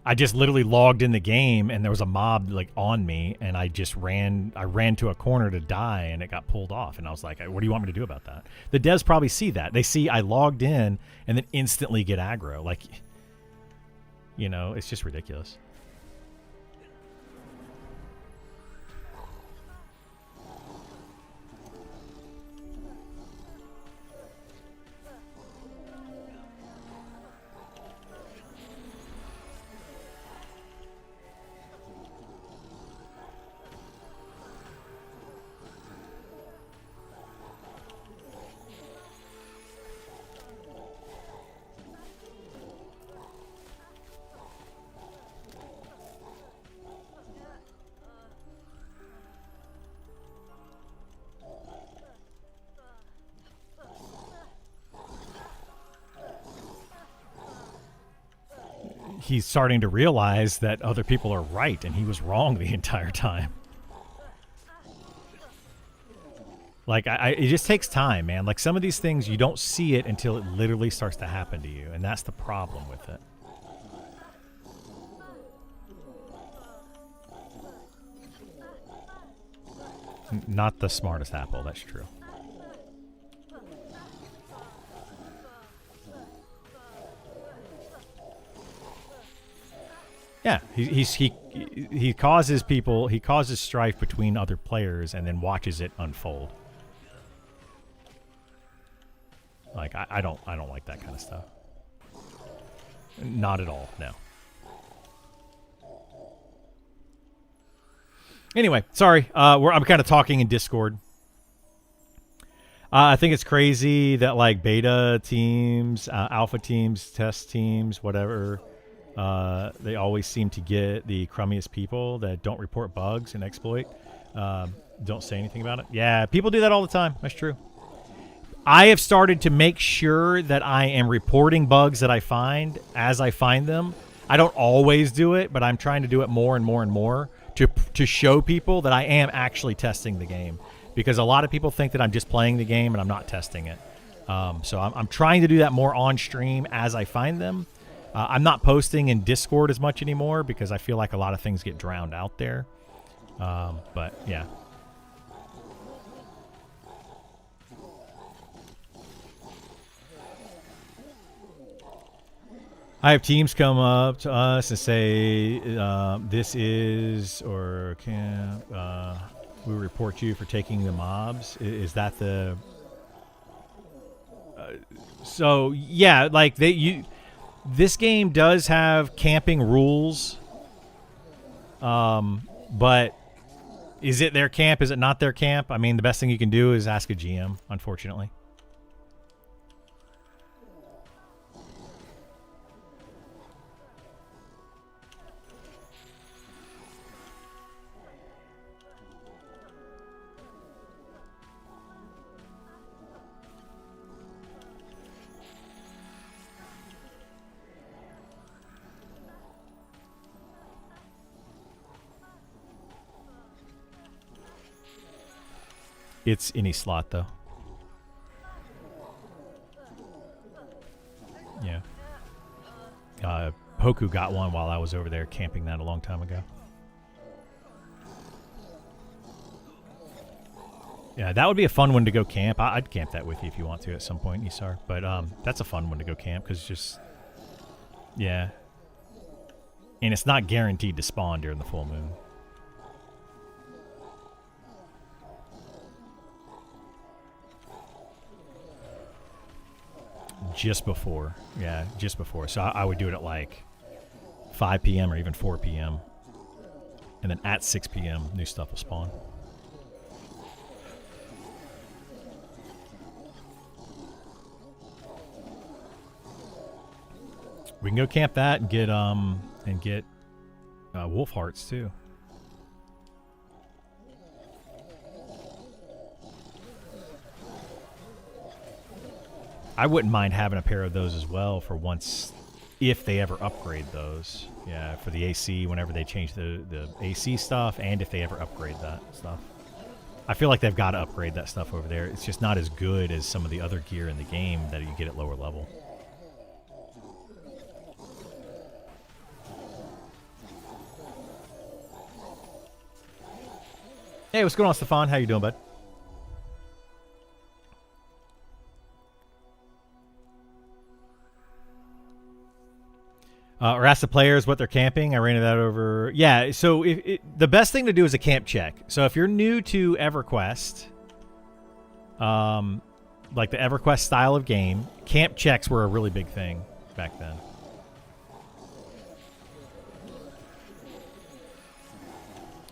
I just literally logged in the game and there was a mob like on me and I ran to a corner to die and it got pulled off. And I was like, what do you want me to do about that? The devs probably see that. They see I logged in and then instantly get aggro. Like, you know, it's just ridiculous. He's starting to realize that other people are right and he was wrong the entire time. Like, it just takes time, man. Like, some of these things, you don't see it until it literally starts to happen to you, and that's the problem with it. Not the smartest apple, that's true. Yeah, he causes people, he causes strife between other players and then watches it unfold. Like, I don't like that kind of stuff. Not at all, no. Anyway, sorry. I'm kind of talking in Discord. I think it's crazy that like beta teams, alpha teams, test teams, whatever, they always seem to get the crummiest people that don't report bugs and exploit. Don't say anything about it. Yeah, people do that all the time. That's true. I have started to make sure that I am reporting bugs that I find as I find them. I don't always do it, but I'm trying to do it more and more and more to show people that I am actually testing the game. Because a lot of people think that I'm just playing the game and I'm not testing it. So I'm trying to do that more on stream as I find them. I'm not posting in Discord as much anymore because I feel like a lot of things get drowned out there. But yeah. I have teams come up to us and say, this is, or can we report you for taking the mobs? Is that the... so, yeah, like, this game does have camping rules, but is it their camp? Is it not their camp? I mean, the best thing you can do is ask a GM, unfortunately. It's any slot, though. Yeah. Hoku got one while I was over there camping that a long time ago. Yeah, that would be a fun one to go camp. I'd camp that with you if you want to at some point, Isar. But that's a fun one to go camp because just... yeah. And it's not guaranteed to spawn during the full moon. Just before. Yeah, just before. So I would do it at like 5 p.m. or even 4 p.m. And then at 6 p.m. new stuff will spawn. We can go camp that and get wolf hearts too. I wouldn't mind having a pair of those as well for once, if they ever upgrade those. Yeah, for the AC, whenever they change the AC stuff, and if they ever upgrade that stuff. I feel like they've got to upgrade that stuff over there. It's just not as good as some of the other gear in the game that you get at lower level. Hey, what's going on, Stefan? How you doing, bud? Or ask the players what they're camping. I ran that over. Yeah, so the best thing to do is a camp check. So if you're new to EverQuest, like the EverQuest style of game, camp checks were a really big thing back then.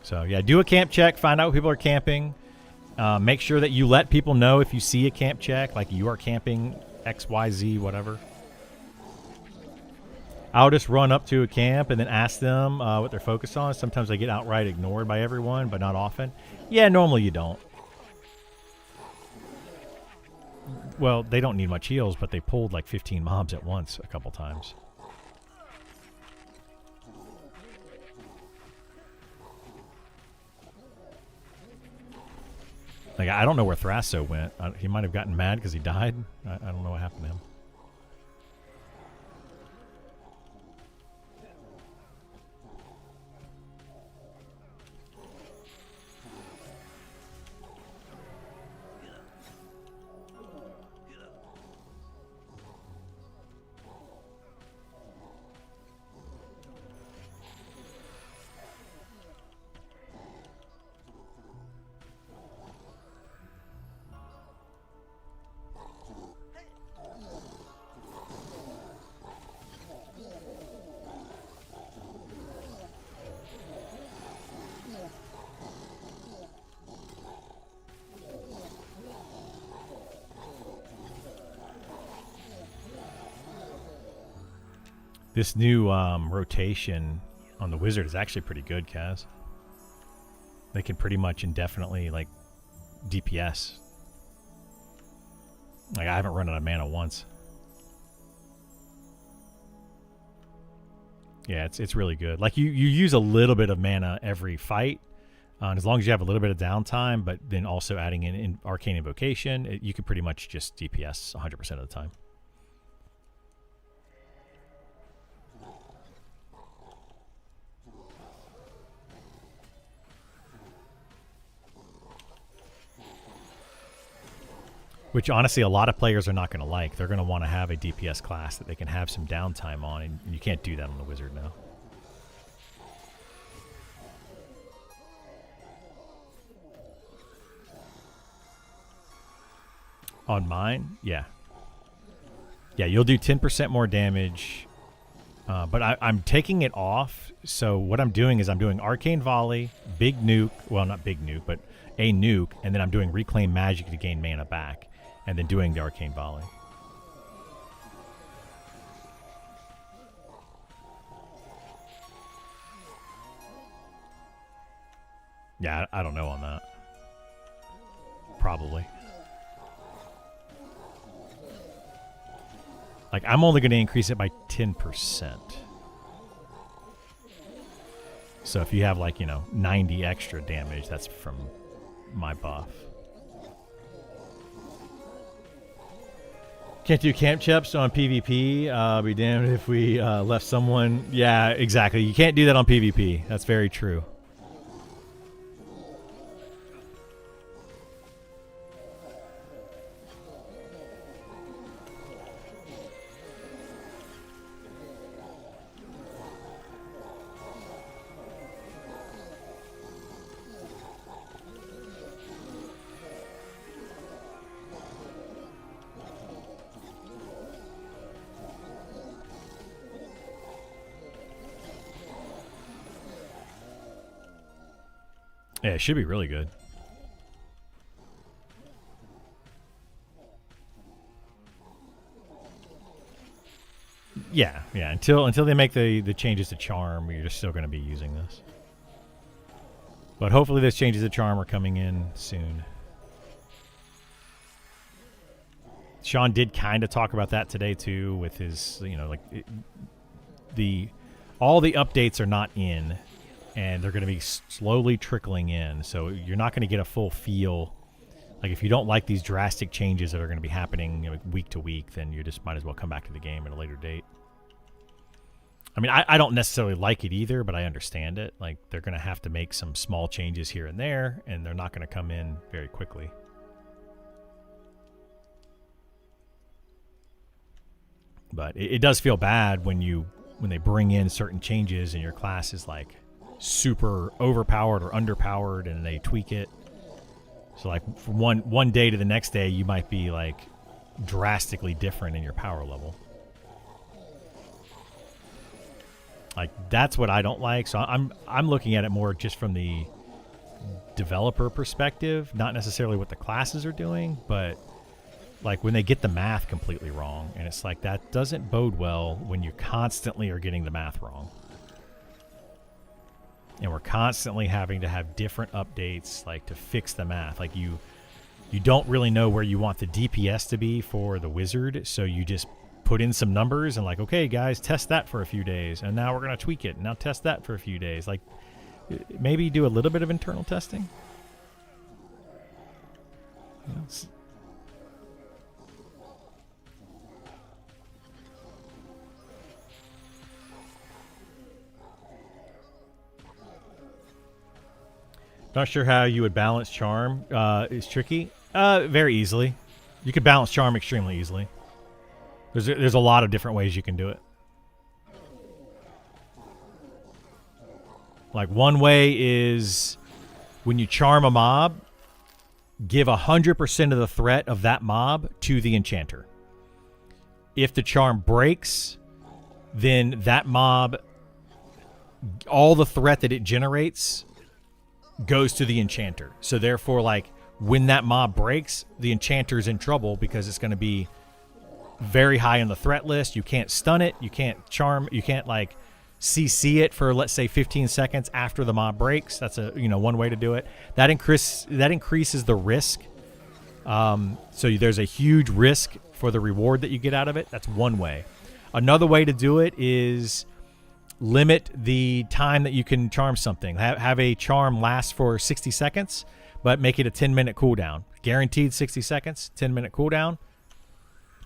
So yeah, do a camp check. Find out what people are camping. Make sure that you let people know if you see a camp check, like you are camping XYZ, whatever. I'll just run up to a camp and then ask them what they're focused on. Sometimes I get outright ignored by everyone, but not often. Yeah, normally you don't. Well, they don't need much heals, but they pulled like 15 mobs at once a couple times. Like, I don't know where Thrasso went. He might have gotten mad because he died. I don't know what happened to him. This new rotation on the Wizard is actually pretty good, Kaz. They can pretty much indefinitely, like, DPS. Like, I haven't run out of mana once. Yeah, it's really good. Like, you use a little bit of mana every fight, and as long as you have a little bit of downtime, but then also adding in Arcane Invocation, you could pretty much just DPS 100% of the time. Which, honestly, a lot of players are not going to like. They're going to want to have a DPS class that they can have some downtime on, and you can't do that on the Wizard now. On mine? Yeah. Yeah, you'll do 10% more damage, but I'm taking it off. So what I'm doing is I'm doing Arcane Volley, Big Nuke, well, not Big Nuke, but a nuke, and then I'm doing Reclaim Magic to gain mana back, and then doing the Arcane Volley. Yeah, I don't know on that. Probably. Like, I'm only going to increase it by 10%. So if you have, like, 90 extra damage, that's from my buff. Can't do camp cheps on PvP. I'll be damned if we left someone. Yeah, exactly. You can't do that on PvP. That's very true. Yeah, it should be really good. Yeah. Until they make the changes to Charm, you're just still going to be using this. But hopefully those changes to Charm are coming in soon. Sean did kind of talk about that today too, with his, all the updates are not in, and they're going to be slowly trickling in. So you're not going to get a full feel. Like, if you don't like these drastic changes that are going to be happening week to week, then you just might as well come back to the game at a later date. I mean, I don't necessarily like it either, but I understand it. Like, they're going to have to make some small changes here and there, and they're not going to come in very quickly. But it does feel bad when they bring in certain changes and your class is like super overpowered or underpowered, and they tweak it. So like from one day to the next day, you might be like drastically different in your power level. Like, that's what I don't like. So I'm looking at it more just from the developer perspective, not necessarily what the classes are doing, but like when they get the math completely wrong. And it's like, that doesn't bode well when you constantly are getting the math wrong. And we're constantly having to have different updates, like, to fix the math. Like, you don't really know where you want the DPS to be for the Wizard, so you just put in some numbers and like, okay, guys, test that for a few days, and now we're going to tweak it, and now test that for a few days. Like, maybe do a little bit of internal testing. Not sure how you would balance charm. It's tricky. Very easily. You could balance charm extremely easily. There's a lot of different ways you can do it. Like one way is when you charm a mob, give 100% of the threat of that mob to the enchanter. If the charm breaks, then that mob, all the threat that it generates goes to the enchanter. So therefore, like, when that mob breaks, the enchanter's in trouble because it's going to be very high on the threat list. You can't stun it. You can't charm. You can't, like, CC it for, let's say, 15 seconds after the mob breaks. That's one way to do it. That increases the risk. So there's a huge risk for the reward that you get out of it. That's one way. Another way to do it is limit the time that you can charm something. Have a charm last for 60 seconds, but make it a 10-minute cooldown. Guaranteed 60 seconds, 10-minute cooldown.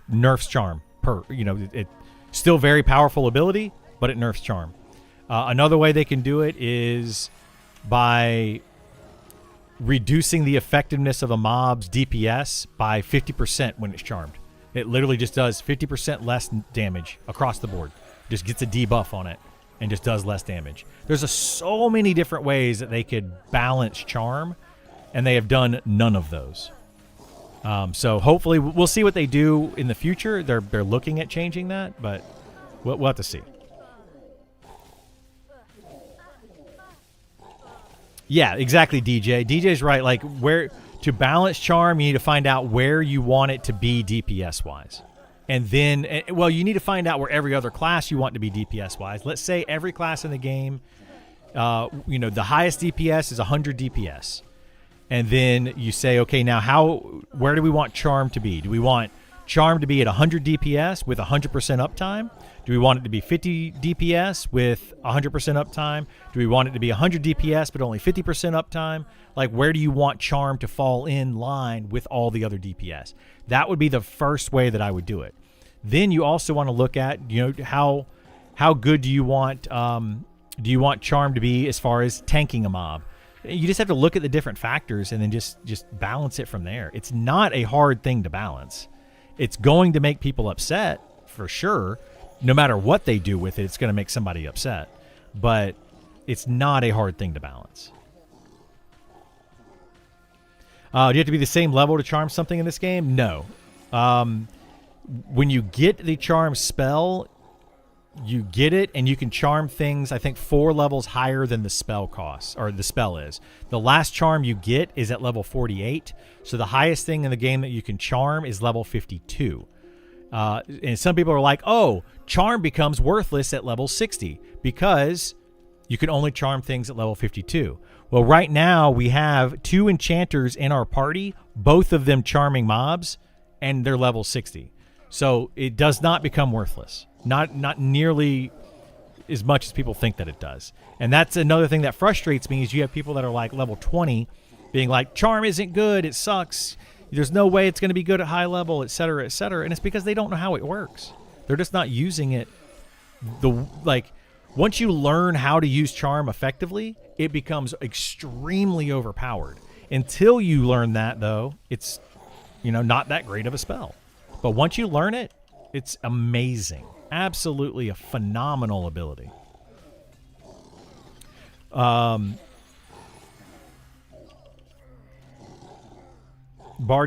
Nerfs charm. It still very powerful ability, but it nerfs charm. Another way they can do it is by reducing the effectiveness of a mob's DPS by 50% when it's charmed. It literally just does 50% less damage across the board. Just gets a debuff on it and just does less damage. There's so many different ways that they could balance charm, and they have done none of those. So hopefully we'll see what they do in the future. They're looking at changing that, but we'll have to see. Yeah, exactly, DJ. DJ's right. Like, where to balance charm, you need to find out where you want it to be DPS-wise. And then, you need to find out where every other class you want to be DPS-wise. Let's say every class in the game, the highest DPS is 100 DPS. And then you say, okay, now where do we want charm to be? Do we want charm to be at 100 DPS with 100% uptime? Do we want it to be 50 DPS with 100% uptime? Do we want it to be 100 DPS but only 50% uptime? Like, where do you want charm to fall in line with all the other DPS? That would be the first way that I would do it. Then you also want to look at, how good do you want charm to be as far as tanking a mob? You just have to look at the different factors and then just balance it from there. It's not a hard thing to balance. It's going to make people upset for sure. No matter what they do with it, it's going to make somebody upset. But it's not a hard thing to balance. Do you have to be the same level to charm something in this game? No. When you get the charm spell, you get it, and you can charm things, I think, 4 levels higher than the spell costs, or the spell is. The last charm you get is at level 48, so the highest thing in the game that you can charm is level 52. And some people are like, oh, charm becomes worthless at level 60 because you can only charm things at level 52. Well, right now we have 2 enchanters in our party, both of them charming mobs, and they're level 60. So it does not become worthless. Not nearly as much as people think that it does. And that's another thing that frustrates me is you have people that are like level 20 being like, charm isn't good, it sucks. There's no way it's going to be good at high level, et cetera, et cetera. And it's because they don't know how it works. They're just not using it. Once you learn how to use charm effectively, it becomes extremely overpowered. Until you learn that, though, it's, not that great of a spell. But once you learn it, it's amazing. Absolutely a phenomenal ability. Bar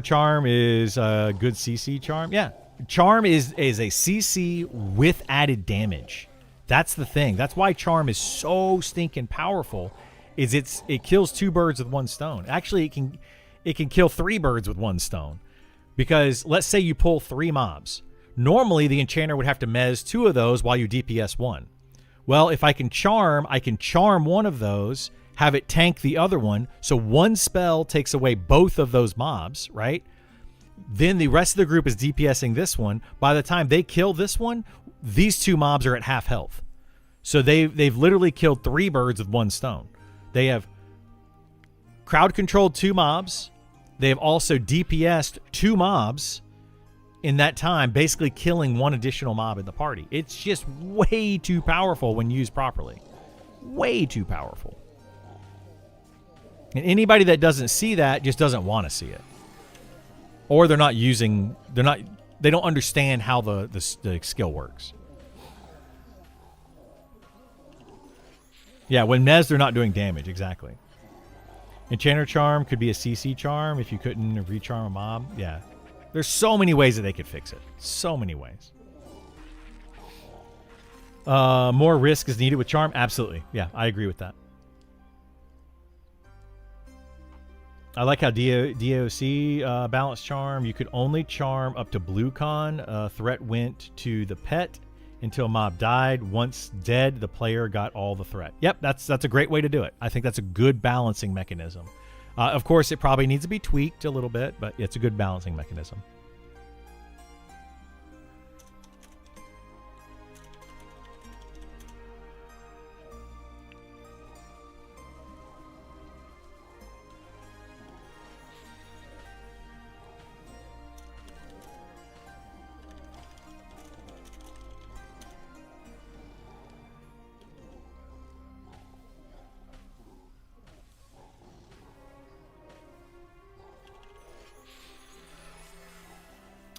charm is a good CC charm. Yeah. Charm is a CC with added damage. That's the thing. That's why charm is so stinking powerful. It kills 2 birds with 1 stone. Actually, it can kill 3 birds with 1 stone. Because let's say you pull 3 mobs. Normally the enchanter would have to mez 2 of those while you DPS 1. Well, if I can charm one of those, have it tank the other one, so 1 spell takes away both of those mobs, right? Then the rest of the group is DPSing this one. By the time they kill this one, these 2 mobs are at half health. So they've literally killed 3 birds with 1 stone. They have crowd controlled 2 mobs. they have also DPS'd 2 mobs in that time, basically killing 1 additional mob in the party. It's just way too powerful when used properly. Way too powerful. And anybody that doesn't see that just doesn't want to see it. Or they don't understand how the skill works. Yeah, when Mez, they're not doing damage, exactly. Enchanter Charm could be a CC charm if you couldn't recharm a mob. Yeah. There's so many ways that they could fix it. So many ways. More risk is needed with charm? Absolutely. Yeah, I agree with that. I like how DOC balanced charm. You could only charm up to blue con. Threat went to the pet until mob died. Once dead, the player got all the threat. Yep, that's a great way to do it. I think that's a good balancing mechanism. Of course, it probably needs to be tweaked a little bit, but it's a good balancing mechanism.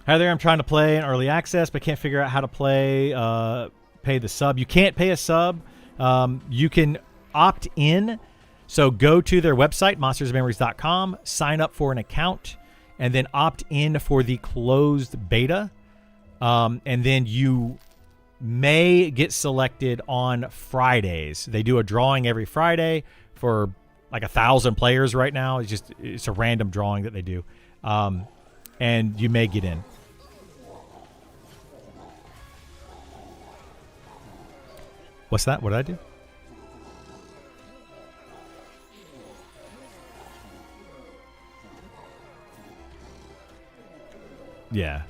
Hi there, I'm trying to play in early access, but can't figure out how to play, pay the sub. You can't pay a sub. You can opt in. So go to their website, monstersofmemories.com, sign up for an account, and then opt in for the closed beta. And then you may get selected on Fridays. They do a drawing every Friday for like 1,000 players right now. It's a random drawing that they do. And you may get in. What's that? What did I do? Yeah.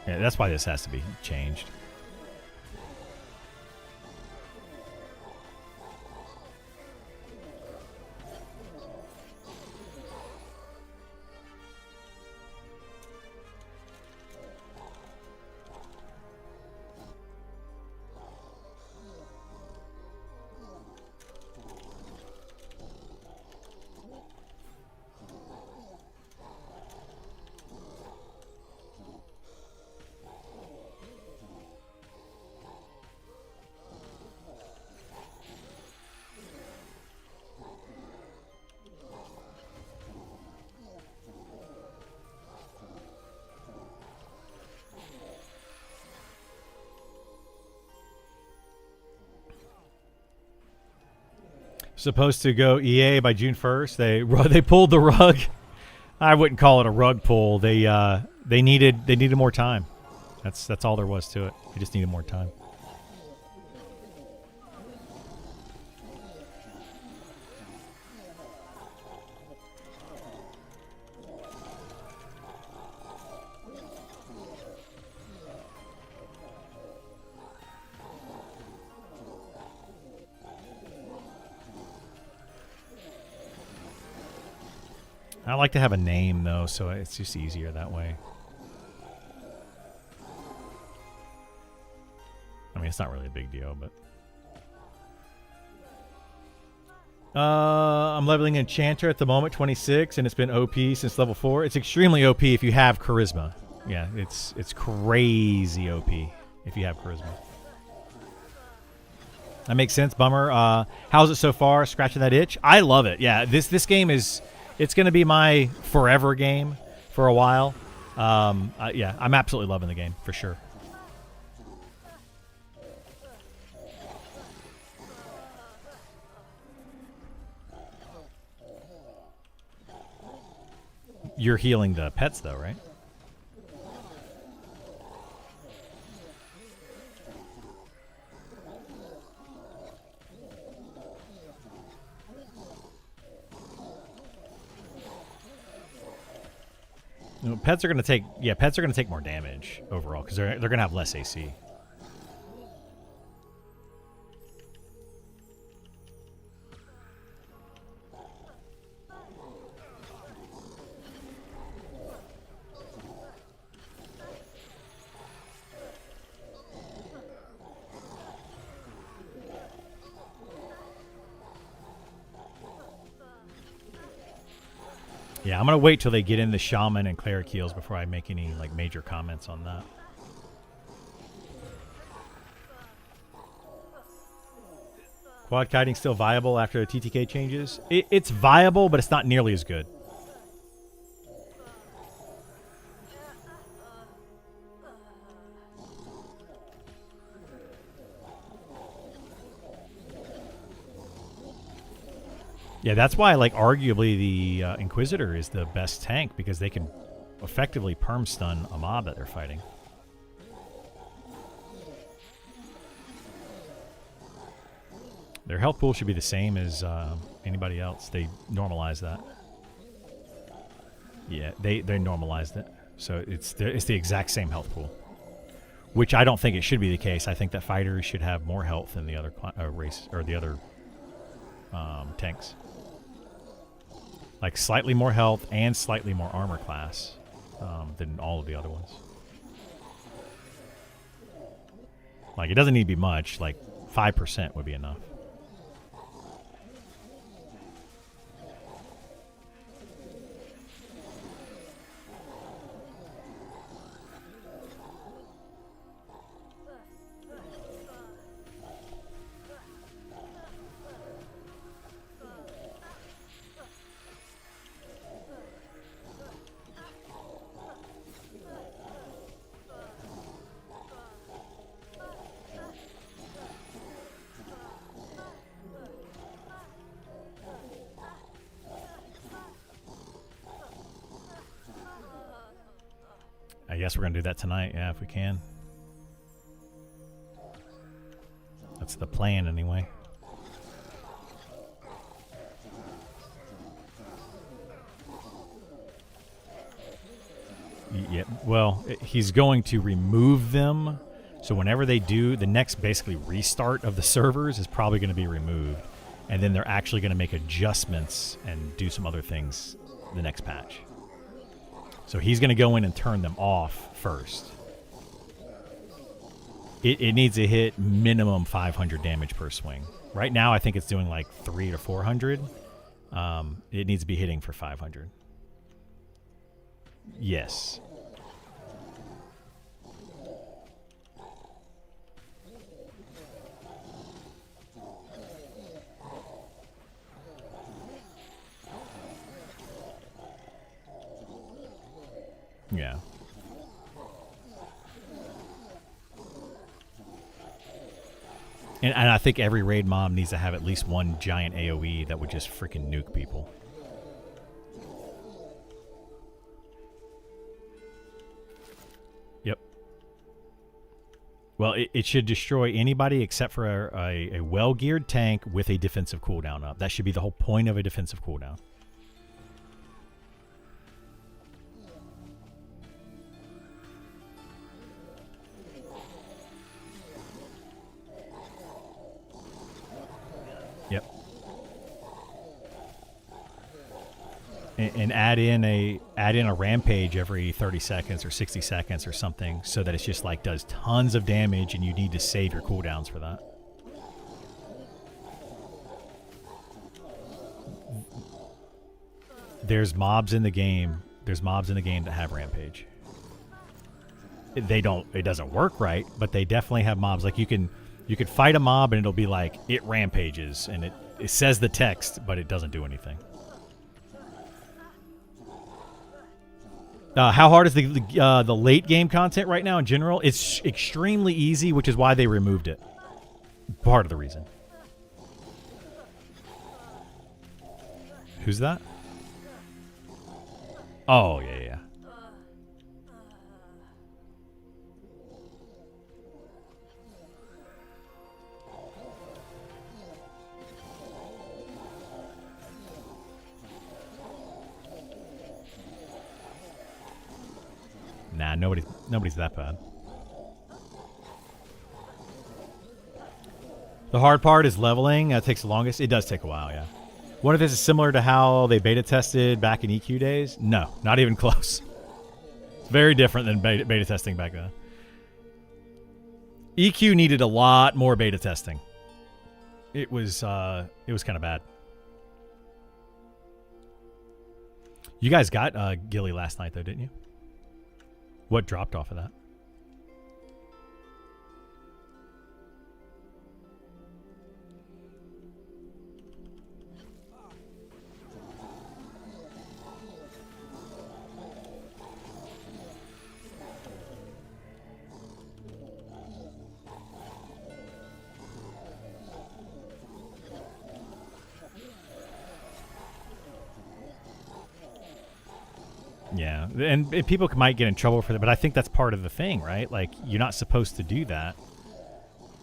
Yeah, that's why this has to be changed. Supposed to go EA by June 1st. They pulled the rug. I wouldn't call it a rug pull. They needed more time. That's all there was to it. They just needed more time. I like to have a name, though, so it's just easier that way. I mean, it's not really a big deal, but... I'm leveling Enchanter at the moment, 26, and it's been OP since level 4. It's extremely OP if you have Charisma. Yeah, it's crazy OP if you have Charisma. That makes sense, Bummer. How's it so far? Scratching that itch? I love it. Yeah, this game is... It's going to be my forever game for a while. Yeah, I'm absolutely loving the game, for sure. You're healing the pets, though, right? No, pets are going to take more damage overall because they're going to have less AC. Yeah, I'm gonna wait till they get in the shaman and cleric heals before I make any like major comments on that. Quad kiting still viable after the TTK changes? It's viable, but it's not nearly as good. Yeah, that's why, like, arguably the Inquisitor is the best tank, because they can effectively perm stun a mob that they're fighting. Their health pool should be the same as anybody else. They normalized that. Yeah, they normalized it, so it's the exact same health pool, which I don't think it should be the case. I think that fighters should have more health than the other race or the other tanks. Like slightly more health and slightly more armor class than all of the other ones. Like, it doesn't need to be much. Like 5% would be enough. I guess we're going to do that tonight, yeah, if we can. That's the plan, anyway. Yeah, well, he's going to remove them. So whenever they do, the next basically restart of the servers is probably going to be removed. And then they're actually going to make adjustments and do some other things the next patch. So he's going to go in and turn them off first. It needs to hit minimum 500 damage per swing. Right now, I think it's doing like 300 to 400. It needs to be hitting for 500. Yes. Yeah. And I think every raid mob needs to have at least one giant AoE that would just freaking nuke people. Yep. Well, it should destroy anybody except for a well-geared tank with a defensive cooldown up. That should be the whole point of a defensive cooldown. Yep. And add in a rampage every 30 seconds or 60 seconds or something, so that it's just like does tons of damage and you need to save your cooldowns for that. There's mobs in the game. There's mobs in the game that have rampage. It doesn't work right, but they definitely have mobs. Like you could fight a mob and it'll be like, it rampages, and it says the text, but it doesn't do anything. How hard is the late game content right now in general? It's extremely easy, which is why they removed it. Part of the reason. Who's that? Oh, yeah, yeah. Nah, nobody's that bad. The hard part is leveling. That takes the longest. It does take a while, yeah. What if this is similar to how they beta tested back in EQ days? No, not even close. It's very different than beta testing back then. EQ needed a lot more beta testing. It was kind of bad. You guys got Gilly last night, though, didn't you? What dropped off of that? Yeah, and people might get in trouble for that, but I think that's part of the thing, right? Like, you're not supposed to do that.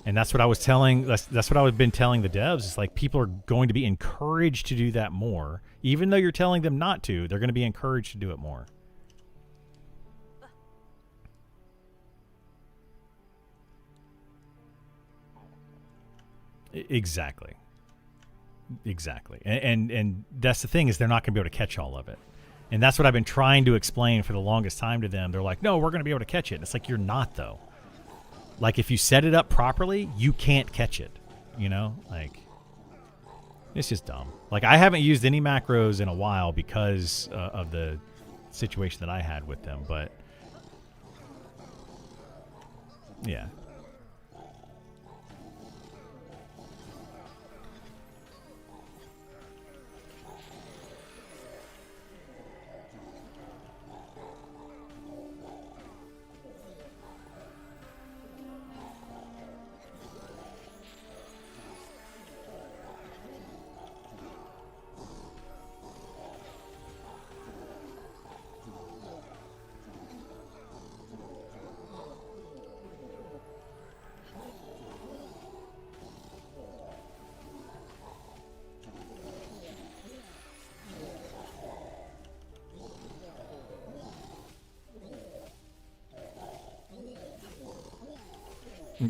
And that's what I was telling, that's what I've been telling the devs. It's like people are going to be encouraged to do that more. Even though you're telling them not to, they're going to be encouraged to do it more. Exactly. Exactly. And that's the thing, is they're not going to be able to catch all of it. And that's what I've been trying to explain for the longest time to them. They're like, no, we're going to be able to catch it. And it's like, you're not, though. Like, if you set it up properly, you can't catch it. You know? Like, it's just dumb. Like, I haven't used any macros in a while because of the situation that I had with them. But, yeah.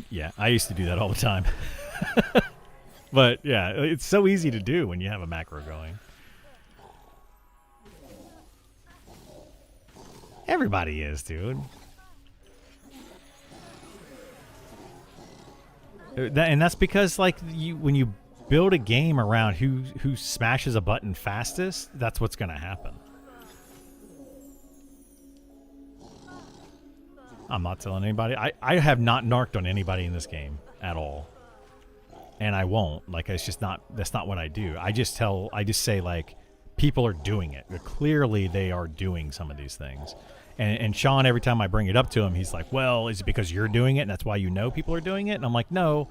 Yeah, I used to do that all the time. But, yeah, it's so easy to do when you have a macro going. Everybody is, dude. And that's because, like, when you build a game around who smashes a button fastest, that's what's going to happen. I'm not telling anybody. I have not narked on anybody in this game at all. And I won't. Like, it's just not, that's not what I do. I just say, like, people are doing it. Clearly, they are doing some of these things. And Sean, every time I bring it up to him, he's like, well, is it because you're doing it and that's why you know people are doing it? And I'm like, no,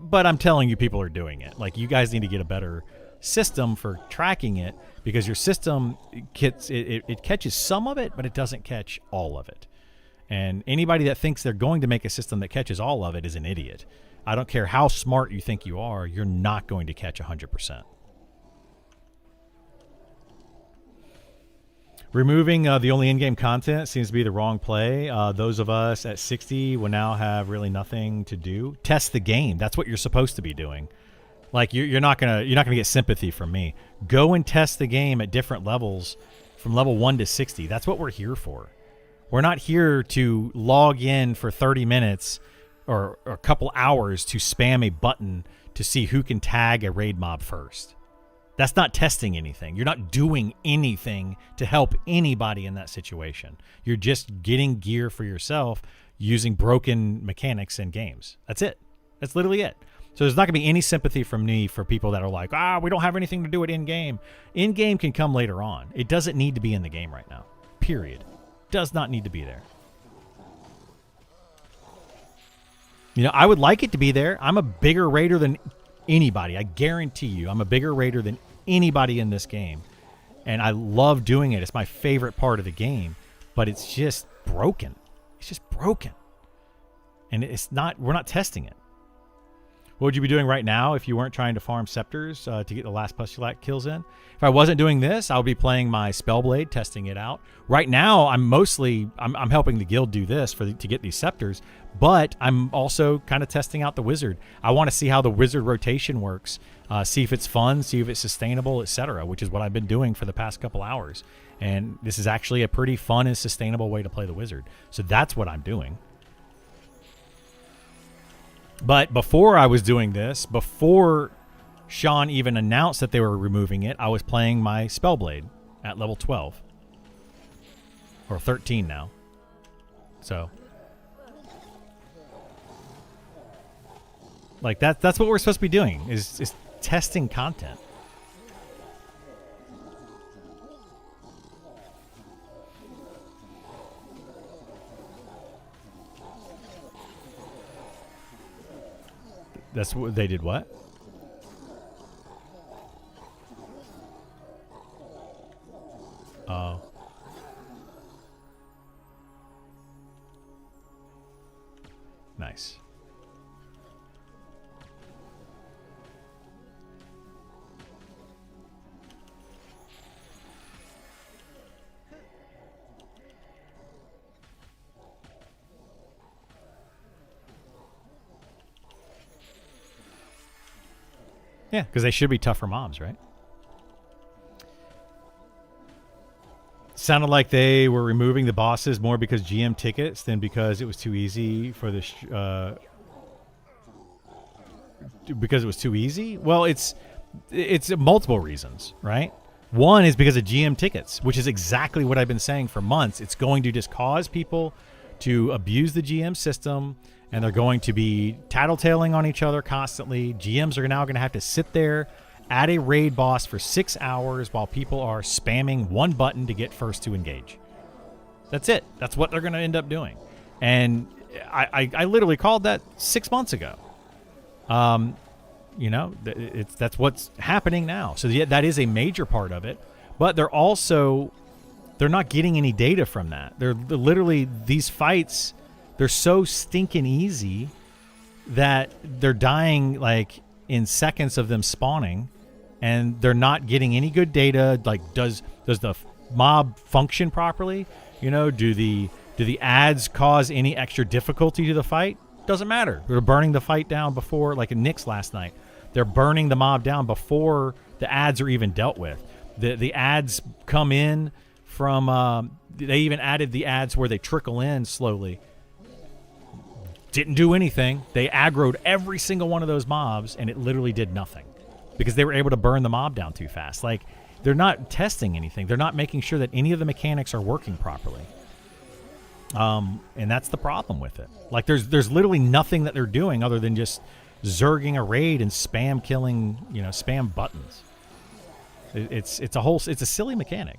but I'm telling you people are doing it. Like, you guys need to get a better system for tracking it, because your system it catches some of it, but it doesn't catch all of it. And anybody that thinks they're going to make a system that catches all of it is an idiot. I don't care how smart you think you are, you're not going to catch 100%. Removing the only in-game content seems to be the wrong play. Those of us at 60 will now have really nothing to do. Test the game. That's what you're supposed to be doing. Like, you're not gonna get sympathy from me. Go and test the game at different levels, from level 1 to 60. That's what we're here for. We're not here to log in for 30 minutes or a couple hours to spam a button to see who can tag a raid mob first. That's not testing anything. You're not doing anything to help anybody in that situation. You're just getting gear for yourself using broken mechanics in games. That's it. That's literally it. So there's not going to be any sympathy from me for people that are like, we don't have anything to do with in-game. In-game can come later on. It doesn't need to be in the game right now. Period. Does not need to be there. You know, I would like it to be there. I'm a bigger raider than anybody. I guarantee you, I'm a bigger raider than anybody in this game. And I love doing it. It's my favorite part of the game. But it's just broken. It's just broken. And we're not testing it. What would you be doing right now if you weren't trying to farm scepters to get the last Pustulat kills in? If I wasn't doing this, I would be playing my Spellblade, testing it out. Right now, I'm helping the guild do this to get these scepters, but I'm also kind of testing out the wizard. I want to see how the wizard rotation works, see if it's fun, see if it's sustainable, etc., which is what I've been doing for the past couple hours. And this is actually a pretty fun and sustainable way to play the wizard. So that's what I'm doing. But before I was doing this, before Sean even announced that they were removing it, I was playing my Spellblade. at level 12. Or 13 now. So. Like, that's what we're supposed to be doing, is testing content. That's what they did. What? Oh. Nice. Yeah, because they should be tougher mobs, right? Sounded like they were removing the bosses more because GM tickets than because it was too easy for the because it was too easy. Well, it's multiple reasons, right? One is because of GM tickets, which is exactly what I've been saying for months. It's going to just cause people to abuse the GM system, and they're going to be tattletaling on each other constantly. GMs are now going to have to sit there at a raid boss for 6 hours while people are spamming one button to get first to engage. That's it. That's what they're going to end up doing. And I literally called that 6 months ago. You know, that's what's happening now. So yeah, that is a major part of it. But they're not getting any data from that. They're literally, these fights, they're so stinking easy that they're dying like in seconds of them spawning, and they're not getting any good data. Like, does the mob function properly? You know, do the ads cause any extra difficulty to the fight? Doesn't matter. They're burning the fight down before, like in Nyx last night. They're burning the mob down before the ads are even dealt with. The ads come in from, they even added the ads where they trickle in slowly. Didn't do anything. They aggroed every single one of those mobs, and it literally did nothing because they were able to burn the mob down too fast. Like, they're not testing anything. They're not making sure that any of the mechanics are working properly. And that's the problem with it. Like, there's literally nothing that they're doing other than just zerging a raid and spam killing, you know, spam buttons. It's a silly mechanic.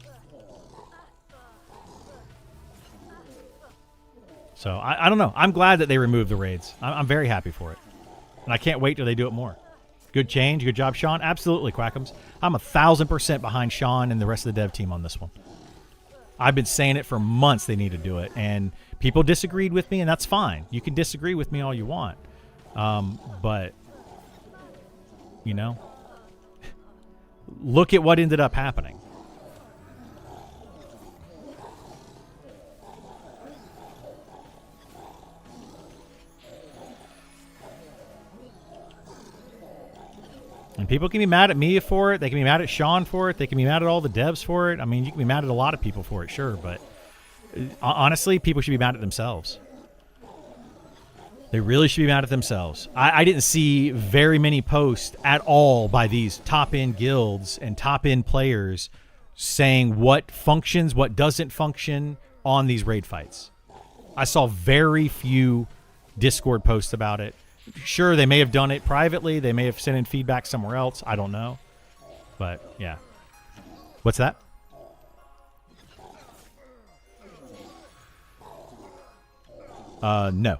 So I don't know. I'm glad that they removed the raids. I'm very happy for it, and I can't wait till they do it more. Good change. Good job, Sean. Absolutely, Quackums. I'm 1,000% behind Sean and the rest of the dev team on this one. I've been saying it for months they need to do it, and people disagreed with me, and that's fine. You can disagree with me all you want. But, you know, look at what ended up happening. And people can be mad at me for it. They can be mad at Sean for it. They can be mad at all the devs for it. I mean, you can be mad at a lot of people for it, sure. But honestly, people should be mad at themselves. They really should be mad at themselves. I didn't see very many posts at all by these top-end guilds and top-end players saying what functions, what doesn't function on these raid fights. I saw very few Discord posts about it. Sure, they may have done it privately. They may have sent in feedback somewhere else. I don't know. But, yeah. What's that? No.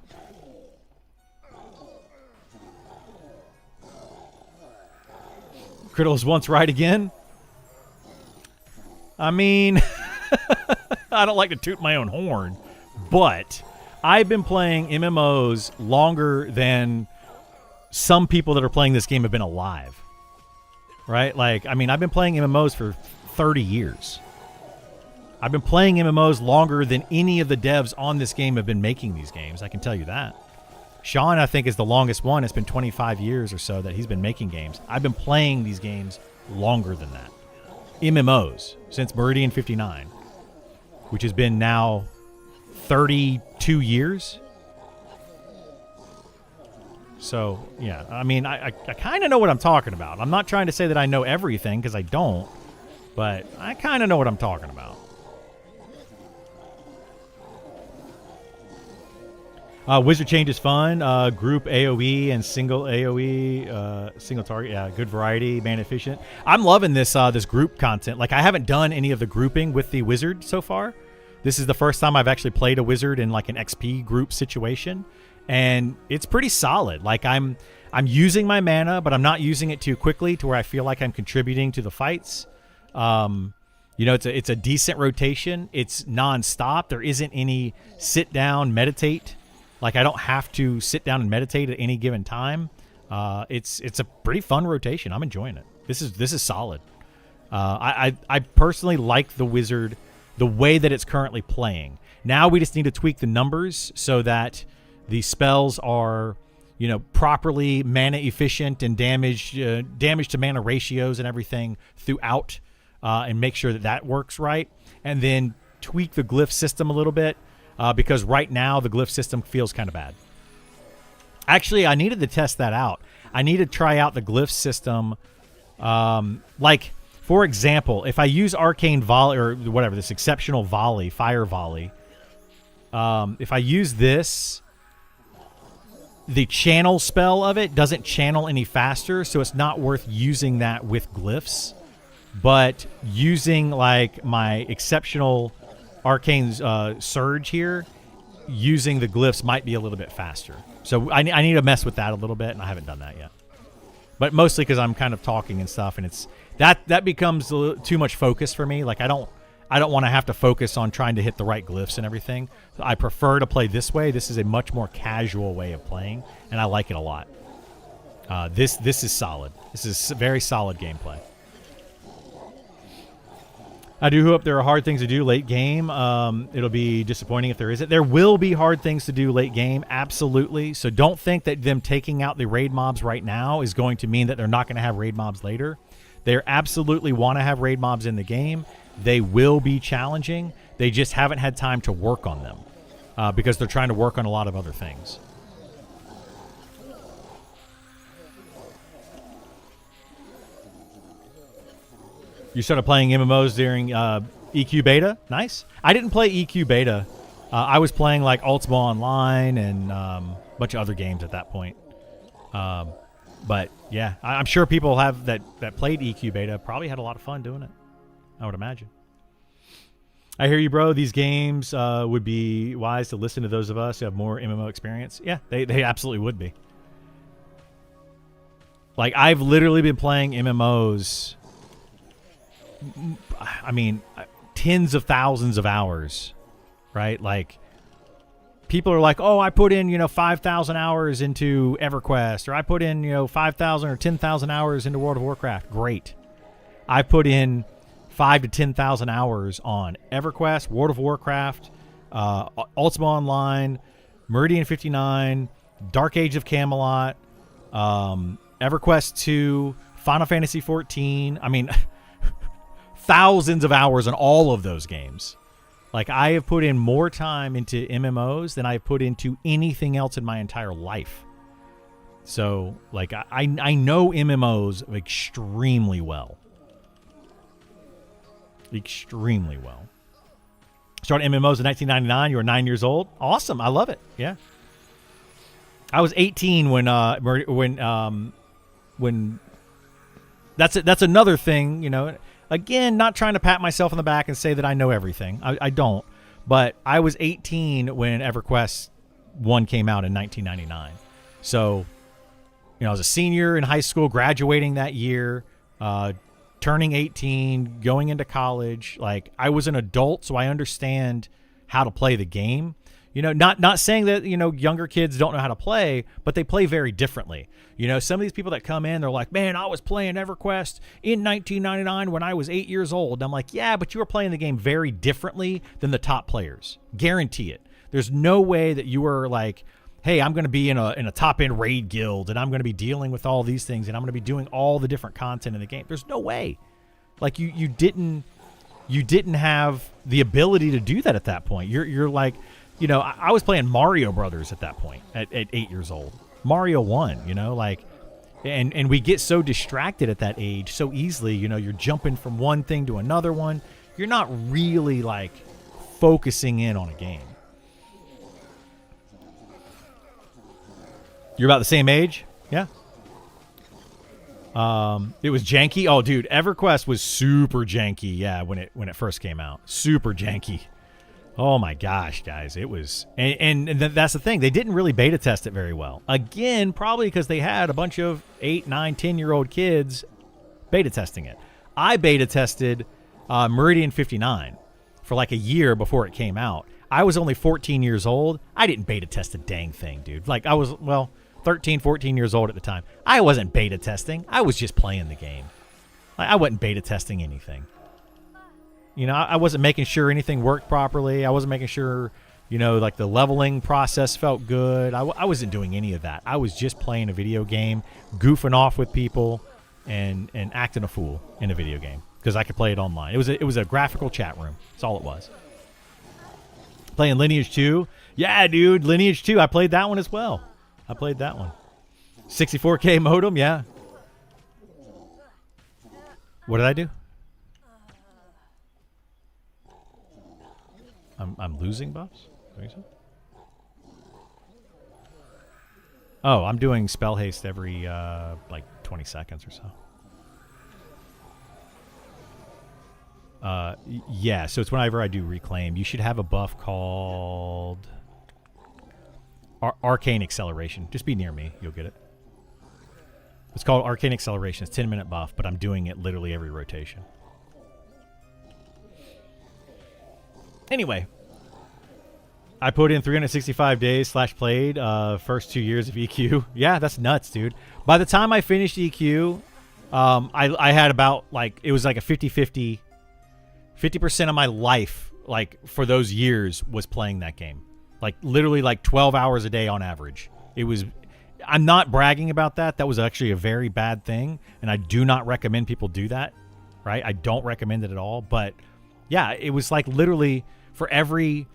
Criddle's once right again? I mean, I don't like to toot my own horn, but I've been playing MMOs longer than some people that are playing this game have been alive. Right? Like, I mean, I've been playing MMOs for 30 years. I've been playing MMOs longer than any of the devs on this game have been making these games. I can tell you that. Sean, I think, is the longest one. It's been 25 years or so that he's been making games. I've been playing these games longer than that. MMOs, since Meridian 59, which has been now 32 years. So, yeah, I mean, I kind of know what I'm talking about. I'm not trying to say that I know everything, because I don't. but I kind of know what I'm talking about. Wizard change is fun. Group AoE and single AoE, single target. Yeah, good variety, man efficient. I'm loving this this group content. Like, I haven't done any of the grouping with the wizard so far. This is the first time I've actually played a wizard in like an XP group situation, and it's pretty solid. Like, I'm using my mana, but I'm not using it too quickly to where I feel like I'm contributing to the fights. You know, it's a decent rotation. It's nonstop. There isn't any sit down, meditate. Like, I don't have to sit down and meditate at any given time. It's a pretty fun rotation. I'm enjoying it. This is solid. I personally like the wizard the way that it's currently playing. Now we just need to tweak the numbers so that the spells are, you know, properly mana efficient and damage to mana ratios and everything throughout, and make sure that that works right. And then tweak the glyph system a little bit. Because right now the glyph system feels kind of bad. Actually, I needed to test that out. I need to try out the glyph system. Like, for example, if I use arcane volley or whatever, this exceptional volley, fire volley. If I use this, the channel spell of it doesn't channel any faster, so it's not worth using that with glyphs. But using like my exceptional Arcane's surge here, using the glyphs might be a little bit faster. So I need to mess with that a little bit, and I haven't done that yet. But mostly because I'm kind of talking and stuff, and it's that becomes a little too much focus for me. Like, I don't want to have to focus on trying to hit the right glyphs and everything. So I prefer to play this way. This is a much more casual way of playing, and I like it a lot. This is solid. This is very solid gameplay. I do hope there are hard things to do late game. It'll be disappointing if there isn't. There will be hard things to do late game, absolutely. So don't think that them taking out the raid mobs right now is going to mean that they're not going to have raid mobs later. They absolutely want to have raid mobs in the game. They will be challenging. They just haven't had time to work on them because they're trying to work on a lot of other things. You started playing MMOs during EQ beta? Nice. I didn't play EQ beta. I was playing like Ultima Online and a bunch of other games at that point. But yeah, I'm sure people have that played EQ beta probably had a lot of fun doing it, I would imagine. I hear you, bro. These games would be wise to listen to those of us who have more MMO experience. Yeah, they absolutely would be. Like, I've literally been playing MMOs, I mean, tens of thousands of hours, right? Like, people are like, oh, I put in, 5,000 hours into EverQuest, or I put in, 5,000 or 10,000 hours into World of Warcraft. Great. I put in 5,000 to 10,000 hours on EverQuest, World of Warcraft, Ultima Online, Meridian 59, Dark Age of Camelot, EverQuest 2, Final Fantasy 14. I mean, thousands of hours on all of those games. Like, I have put in more time into MMOs than I've put into anything else in my entire life. So, like, I know MMOs extremely well. Extremely well. Started MMOs in 1999. You were 9 years old. Awesome. I love it. Yeah. I was 18 when that's another thing, Again, not trying to pat myself on the back and say that I know everything. I don't. But I was 18 when EverQuest 1 came out in 1999. So, I was a senior in high school, graduating that year, turning 18, going into college. Like, I was an adult, so I understand how to play the game. Not saying that, younger kids don't know how to play, but they play very differently. Some of these people that come in, they're like, man, I was playing EverQuest in 1999 when I was 8 years old. And I'm like, yeah, but you were playing the game very differently than the top players. Guarantee it. There's no way that you were like, hey, I'm going to be in a top-end raid guild, and I'm going to be dealing with all these things, and I'm going to be doing all the different content in the game. There's no way. Like, you didn't have the ability to do that at that point. You're like, I was playing Mario Brothers at that point at 8 years old. Mario 1, like, And we get so distracted at that age so easily. You know, you're jumping from one thing to another one. You're not really like focusing in on a game. You're about the same age? Yeah. It was janky. Oh, dude, EverQuest was super janky. Yeah, when it first came out, super janky. Oh my gosh, guys, it was, and that's the thing. They didn't really beta test it very well. Again, probably because they had a bunch of 8, 9, 10-year-old kids beta testing it. I beta tested Meridian 59 for like a year before it came out. I was only 14 years old. I didn't beta test a dang thing, dude. Like I was, 13, 14 years old at the time. I wasn't beta testing. I was just playing the game. Like, I wasn't beta testing anything. You know, I wasn't making sure anything worked properly. I wasn't making sure, you know, like the leveling process felt good. I wasn't doing any of that. I was just playing a video game, goofing off with people, and acting a fool in a video game because I could play it online. It was a graphical chat room. That's all it was. Playing Lineage 2. Yeah, dude, Lineage 2. I played that one as well. I played that one. 64K modem, yeah. What did I do? I'm losing buffs? So? Oh, I'm doing spell haste every like 20 seconds or so. Yeah, so it's whenever I do reclaim. You should have a buff called Arcane Acceleration. Just be near me, you'll get it. It's called Arcane Acceleration. It's 10-minute buff, but I'm doing it literally every rotation. Anyway, I put in 365 days / played first 2 years of EQ. Yeah, that's nuts, dude. By the time I finished EQ, I had about like, it was like a 50-50. 50% of my life, like for those years, was playing that game. Like literally like 12 hours a day on average. It was, I'm not bragging about that. That was actually a very bad thing. And I do not recommend people do that, right? I don't recommend it at all. But yeah, it was like literally for every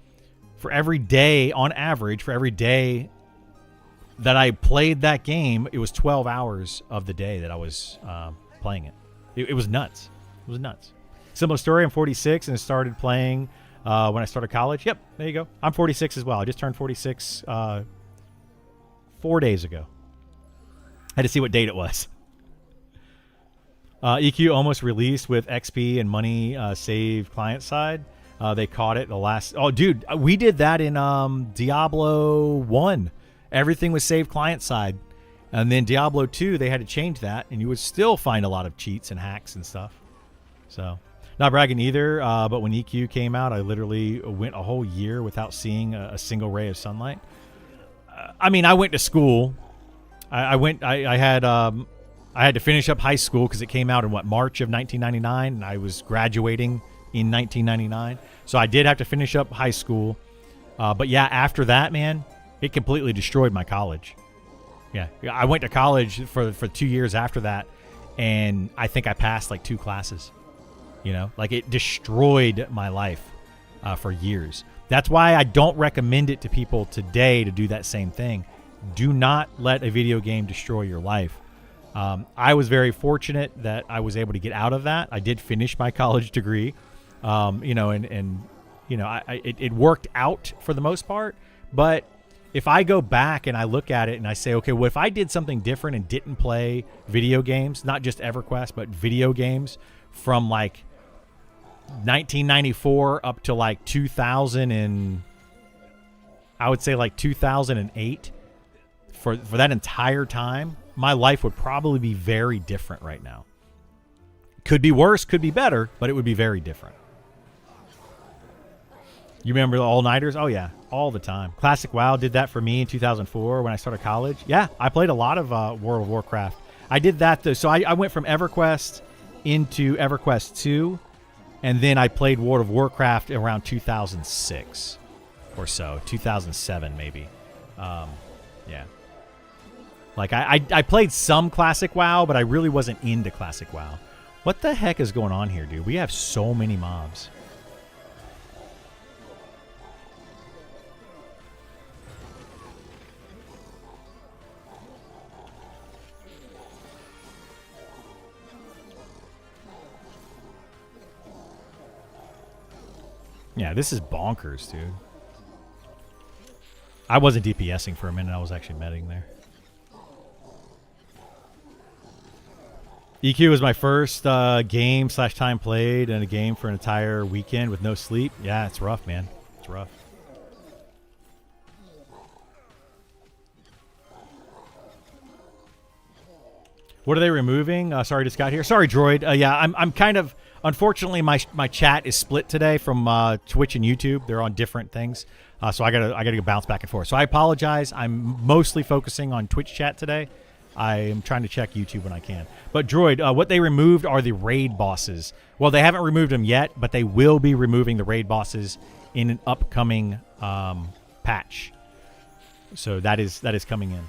day on average, for every day that I played that game, it was 12 hours of the day that I was playing it. It was nuts. It was nuts. Similar story. I'm 46 and started playing when I started college. Yep, there you go. I'm 46 as well. I just turned 46 4 days ago. I had to see what date it was. EQ almost released with XP and money saved client side. They caught it the last. Oh, dude, we did that in Diablo 1. Everything was saved client side. And then Diablo 2, they had to change that, and you would still find a lot of cheats and hacks and stuff. So, not bragging either, but when EQ came out, I literally went a whole year without seeing a single ray of sunlight. I mean, I went to school. I had to finish up high school because it came out in March of 1999, and I was graduating in 1999. So I did have to finish up high school. But yeah, after that, man, it completely destroyed my college. Yeah, I went to college for 2 years after that, and I think I passed like 2 classes. You know, like it destroyed my life for years. That's why I don't recommend it to people today to do that same thing. Do not let a video game destroy your life. I was very fortunate that I was able to get out of that. I did finish my college degree, you know, and you know, it worked out for the most part. But if I go back and I look at it and I say, okay, well, if I did something different and didn't play video games, not just EverQuest, but video games from like 1994 up to like 2000 and I would say like 2008, for that entire time, my life would probably be very different right now. Could be worse, could be better, but it would be very different. You remember the all-nighters? Oh, yeah, all the time. Classic WoW did that for me in 2004 when I started college. Yeah, I played a lot of World of Warcraft. I did that, though. So I went from EverQuest into EverQuest 2, and then I played World of Warcraft around 2006 or so, 2007 maybe. Yeah. Like, I played some Classic WoW, but I really wasn't into Classic WoW. What the heck is going on here, dude? We have so many mobs. Yeah, this is bonkers, dude. I wasn't DPSing for a minute. I was actually medding there. EQ was my first game / time played in a game for an entire weekend with no sleep. Yeah, it's rough, man. It's rough. What are they removing? Sorry, just got here. Sorry, Droid. Yeah, I'm kind of... Unfortunately, my chat is split today from Twitch and YouTube. They're on different things, so I gotta go bounce back and forth. So I apologize. I'm mostly focusing on Twitch chat today. I am trying to check YouTube when I can. But Droid, what they removed are the raid bosses. Well, they haven't removed them yet, but they will be removing the raid bosses in an upcoming patch. So that is coming in.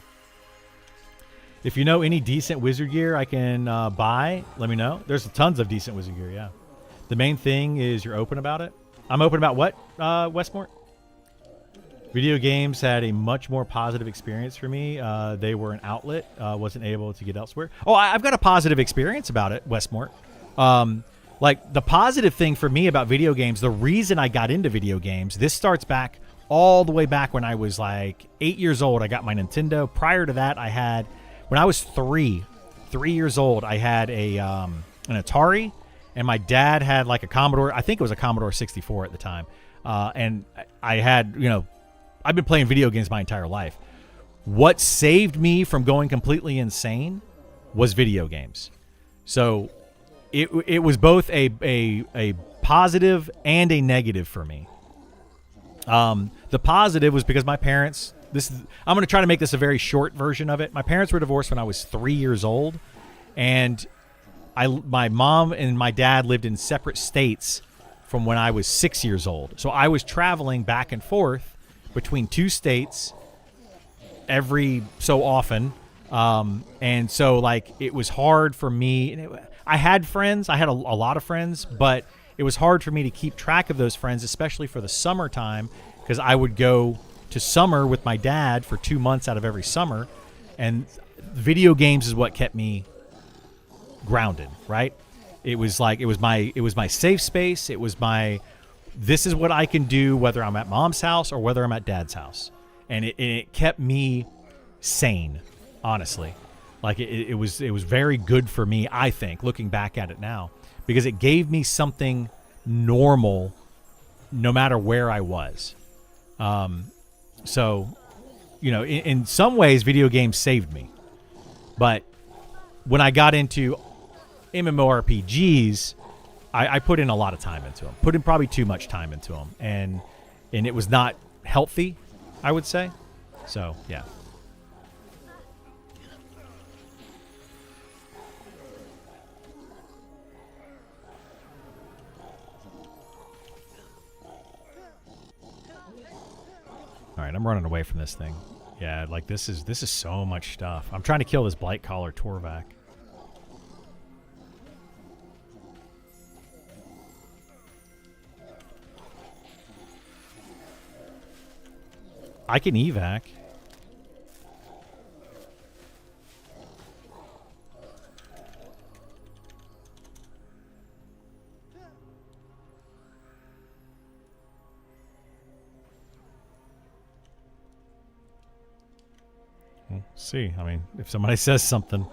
If you know any decent wizard gear I can buy, let me know. There's tons of decent wizard gear, yeah. The main thing is you're open about it. I'm open about what, Westmort? Video games had a much more positive experience for me. They were an outlet. Wasn't able to get elsewhere. Oh, I've got a positive experience about it, Westmort. Like, the positive thing for me about video games, the reason I got into video games, this starts back all the way back when I was like 8 years old. I got my Nintendo. Prior to that, I had... When I was 3 years old, I had an Atari, and my dad had like a Commodore. I think it was a Commodore 64 at the time. And I had, you know, I've been playing video games my entire life. What saved me from going completely insane was video games. So it was both a positive and a negative for me. The positive was because my parents... I'm going to try to make this a very short version of it. My parents were divorced when I was 3 years old, and my mom and my dad lived in separate states from when I was 6 years old. So I was traveling back and forth between 2 states every so often, and so like it was hard for me. I had friends. I had a lot of friends, but it was hard for me to keep track of those friends, especially for the summertime, because I would go to summer with my dad for 2 months out of every summer, and video games is what kept me grounded, right? It was like it was my safe space. It was this is what I can do whether I'm at mom's house or whether I'm at dad's house, and it kept me sane, honestly. Like it was very good for me, I think, looking back at it now, because it gave me something normal no matter where I was. So, you know, in some ways, video games saved me. But when I got into MMORPGs, I put in a lot of time into them. Put in probably too much time into them. And it was not healthy, I would say. So, yeah. All right, I'm running away from this thing. Yeah, like this is so much stuff. I'm trying to kill this Blight Collar Torvac. I can evac. We'll see. I mean, if somebody says something.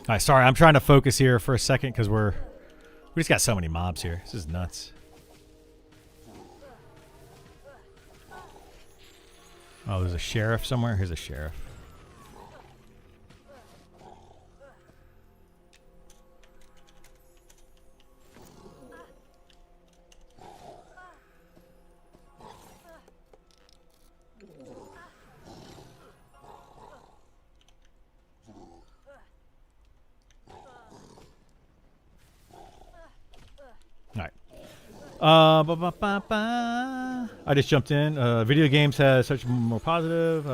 All right, sorry, I'm trying to focus here for a second because we just got so many mobs here. This is nuts. Oh, there's a sheriff somewhere. Here's a sheriff. All right. I just jumped in. Video games has such more positive.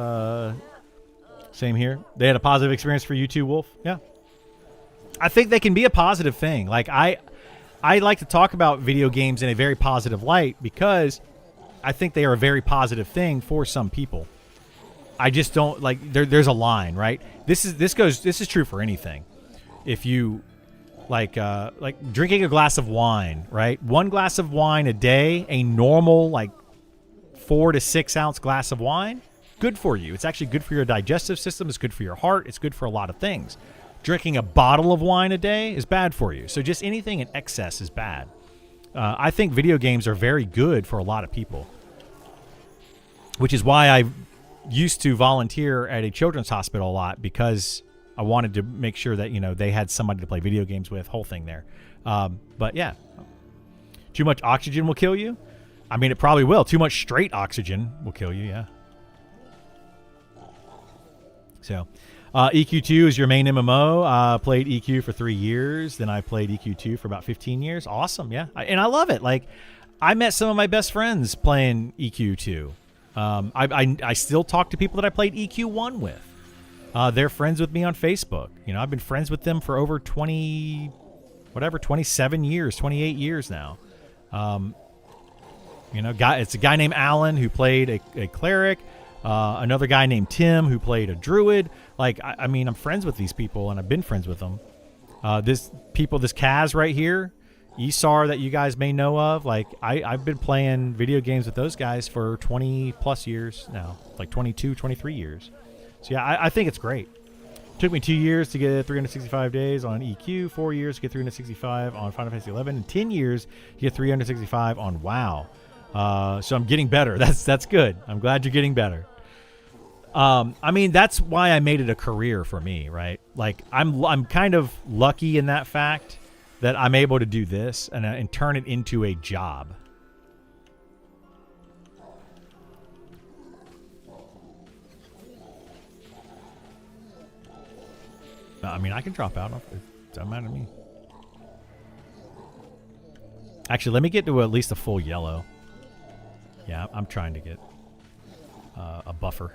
Same here. They had a positive experience for you too, Wolf. Yeah. I think they can be a positive thing. Like I like to talk about video games in a very positive light because I think they are a very positive thing for some people. I just don't like there's a line, right? This is true for anything. If you like drinking a glass of wine, right? 1 glass of wine a day, a normal like 4 to 6 ounce glass of wine, good for you. It's actually good for your digestive system. It's good for your heart. It's good for a lot of things. Drinking a bottle of wine a day is bad for you. So just anything in excess is bad. I think video games are very good for a lot of people, which is why I used to volunteer at a children's hospital a lot because I wanted to make sure that, you know, they had somebody to play video games with, whole thing there. But yeah, too much oxygen will kill you. I mean, it probably will. Too much straight oxygen will kill you. Yeah. So, EQ2 is your main MMO. Played EQ for 3 years. Then I played EQ2 for about 15 years. Awesome. Yeah. And I love it. Like, I met some of my best friends playing EQ2. I still talk to people that I played EQ1 with. They're friends with me on Facebook. You know, I've been friends with them for over 27 years, 28 years now. You know, it's a guy named Alan who played a cleric. Another guy named Tim who played a druid. Like, I mean, I'm friends with these people, and I've been friends with them. This Kaz right here, Esar that you guys may know of. Like, I've been playing video games with those guys for 20 plus years now, like 22, 23 years. So yeah, I think it's great. Took me 2 years to get 365 days on EQ, 4 years to get 365 on Final Fantasy 11, and 10 years to get 365 on WoW. So I'm getting better. That's good. I'm glad you're getting better. I mean, that's why I made it a career for me, right? Like, I'm kind of lucky in that fact that I'm able to do this and turn it into a job. I mean, I can drop out. It doesn't matter to me. Actually, let me get to at least a full yellow. Yeah, I'm trying to get a buffer.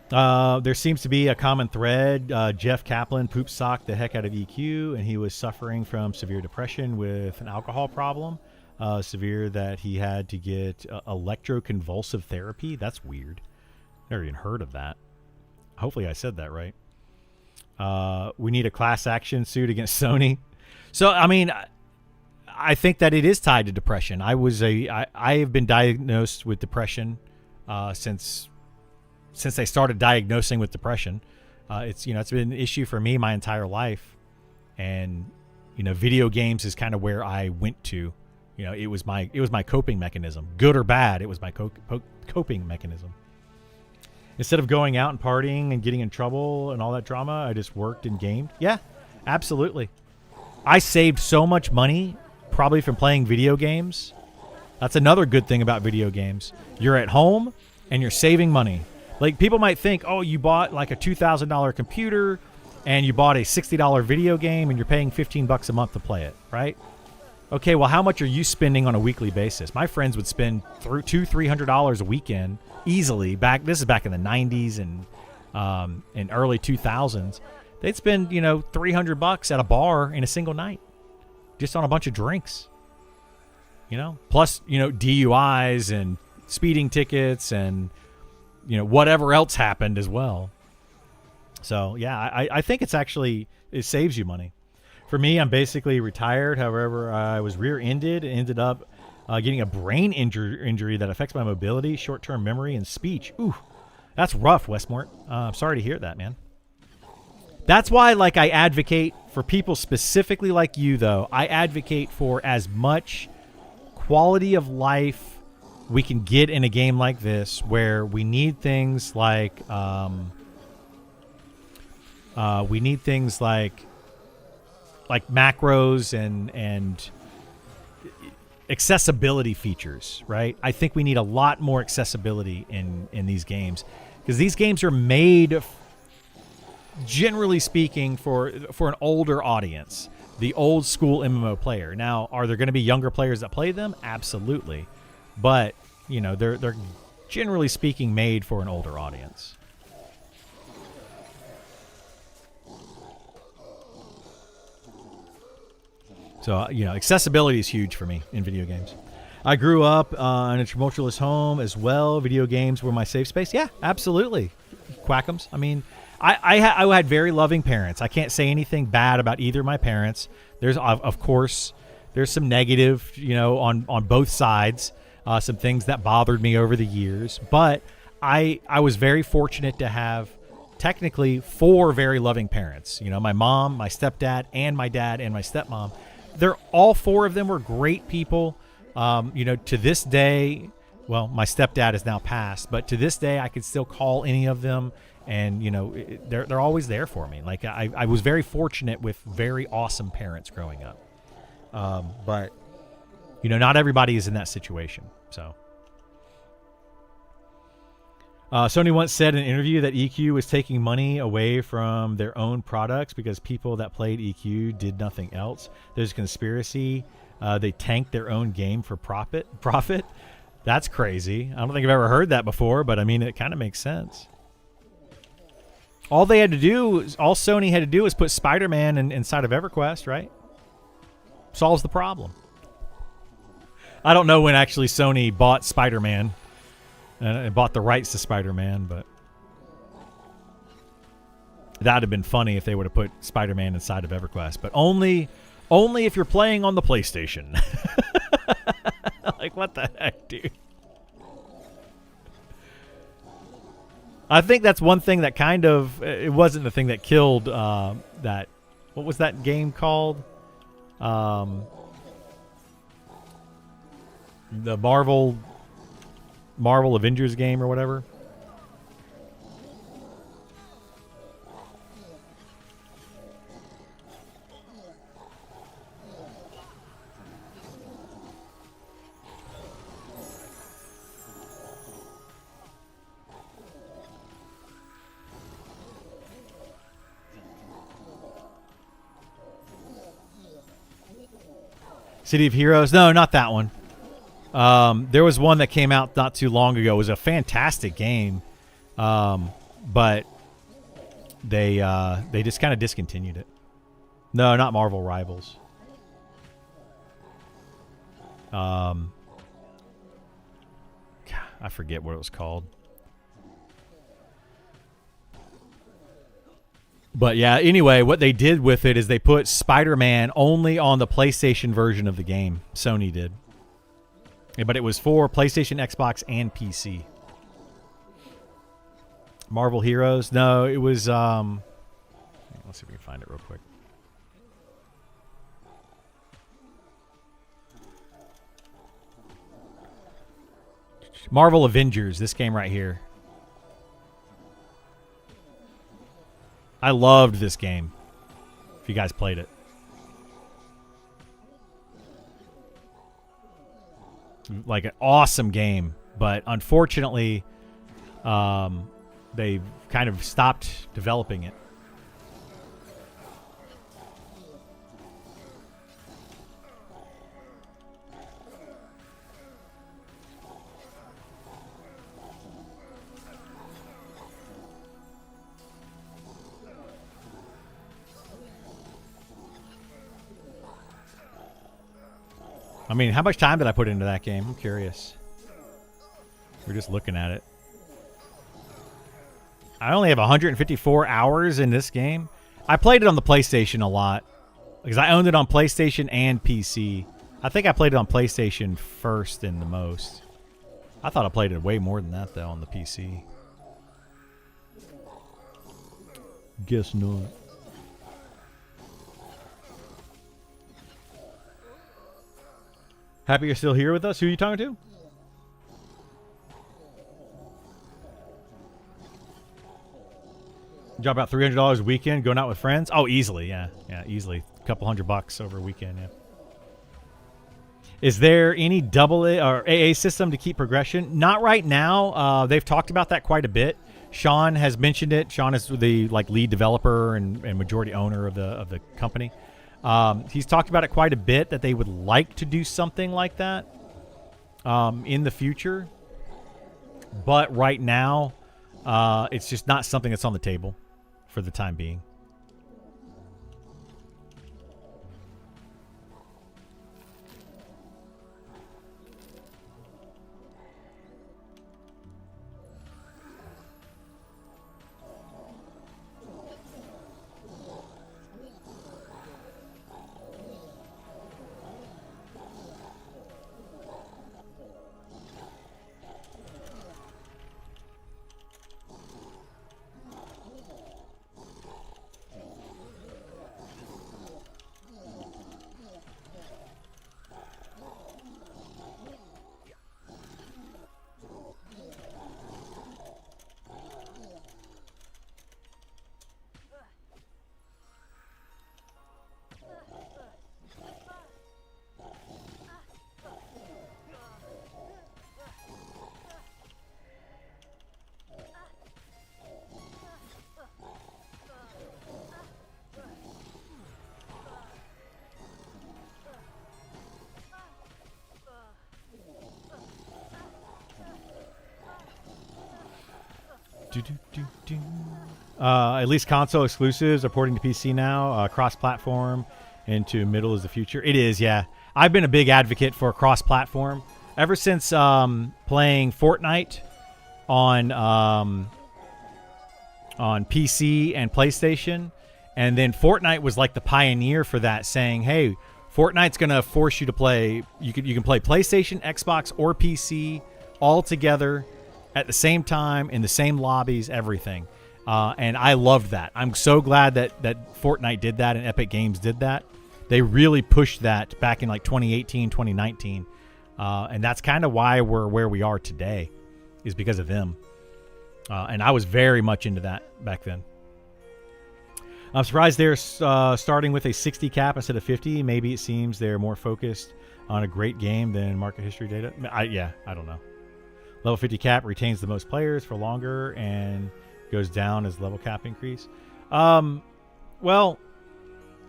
There seems to be a common thread. Jeff Kaplan poop socked the heck out of EQ, and he was suffering from severe depression with an alcohol problem. Severe that he had to get electroconvulsive therapy. That's weird. Never even heard of that. Hopefully I said that right. We need a class action suit against Sony. So, I mean, I think that it is tied to depression. I have been diagnosed with depression since they started diagnosing with depression. It's been an issue for me my entire life, and video games is kind of where I went to. It was my coping mechanism, good or bad. It was my coping mechanism. Instead of going out and partying and getting in trouble and all that drama, I just worked and gamed. Yeah, absolutely. I saved so much money probably from playing video games. That's another good thing about video games. You're at home and you're saving money. Like, people might think, oh, you bought like a $2,000 computer and you bought a $60 video game and you're paying $15 a month to play it, right? Okay, well, how much are you spending on a weekly basis? My friends would spend $200-$300 a weekend easily. This is back in the 90s and early 2000s. They'd spend $300 at a bar in a single night, just on a bunch of drinks. Plus DUIs and speeding tickets and whatever else happened as well. So yeah, I think it saves you money. For me, I'm basically retired. However, I was rear-ended and ended up getting a brain injury that affects my mobility, short-term memory, and speech. Ooh, that's rough, Westmort. I'm sorry to hear that, man. That's why, I advocate for people specifically like you, though. I advocate for as much quality of life we can get in a game like this, where we need things like macros and accessibility features, right? I think we need a lot more accessibility in these games, because these games are made, generally speaking, for an older audience, the old school MMO player. Now, are there going to be younger players that play them? Absolutely, but you know, they're generally speaking made for an older audience. So, you know, accessibility is huge for me in video games. I grew up in a tumultuous home as well. Video games were my safe space. Yeah, absolutely. Quackums. I mean, I had very loving parents. I can't say anything bad about either of my parents. There's, of course, there's some negative, you know, on both sides. Some things that bothered me over the years. But I was very fortunate to have technically 4 very loving parents. You know, my mom, my stepdad, and my dad, and my stepmom. They're all 4 of them were great people. You know, to this day, well, my stepdad is now passed, but to this day, I could still call any of them, and you know, they're always there for me. Like I was very fortunate with very awesome parents growing up. But you know, not everybody is in that situation. So, Sony once said in an interview that EQ was taking money away from their own products because people that played EQ did nothing else. There's a conspiracy. They tanked their own game for profit. That's crazy. I don't think I've ever heard that before, but I mean, it kind of makes sense. All Sony had to do was put Spider-Man inside of EverQuest, right? Solves the problem. I don't know when actually Sony bought Spider-Man and bought the rights to Spider-Man, but that'd have been funny if they would have put Spider-Man inside of EverQuest, but only if you're playing on the PlayStation. Like, what the heck, dude? I think that's one thing that kind of, it wasn't the thing that killed that, what was that game called? The Marvel Avengers game or whatever. City of Heroes? No, not that one. There was one that came out not too long ago. It was a fantastic game, but they just kind of discontinued it. No, not Marvel Rivals. God, I forget what it was called. But yeah, anyway, what they did with it is they put Spider-Man only on the PlayStation version of the game. Sony did. Yeah, but it was for PlayStation, Xbox, and PC. Marvel Heroes? No, it was... let's see if we can find it real quick. Marvel Avengers, this game right here. I loved this game, if you guys played it. Like an awesome game, but unfortunately, they kind of stopped developing it. I mean, how much time did I put into that game? I'm curious. We're just looking at it. I only have 154 hours in this game. I played it on the PlayStation a lot because I owned it on PlayStation and PC. I think I played it on PlayStation first and the most. I thought I played it way more than that, though, on the PC. Guess not. Happy you're still here with us. Who are you talking to? Drop about $300 a weekend, going out with friends. Oh, easily, yeah, easily, a couple $100 over a weekend. Yeah. Is there any double A or AA system to keep progression? Not right now. They've talked about that quite a bit. Sean has mentioned it. Sean is the lead developer and majority owner of the company. He's talked about it quite a bit, that they would like to do something like that in the future. But right now, it's just not something that's on the table for the time being. At least console exclusives are porting to PC now. Cross-platform into middle is the future. It is, yeah. I've been a big advocate for cross-platform ever since playing Fortnite on PC and PlayStation, and then Fortnite was like the pioneer for that, saying, "Hey, Fortnite's gonna force you to play. You can play PlayStation, Xbox, or PC all together at the same time in the same lobbies, everything." And I loved that. I'm so glad that Fortnite did that and Epic Games did that. They really pushed that back in like 2018, 2019. And that's kind of why we're where we are today, is because of them. And I was very much into that back then. I'm surprised they're starting with a 60 cap instead of 50. Maybe it seems they're more focused on a great game than market history data. I don't know. Level 50 cap retains the most players for longer and goes down as level cap increase. Well,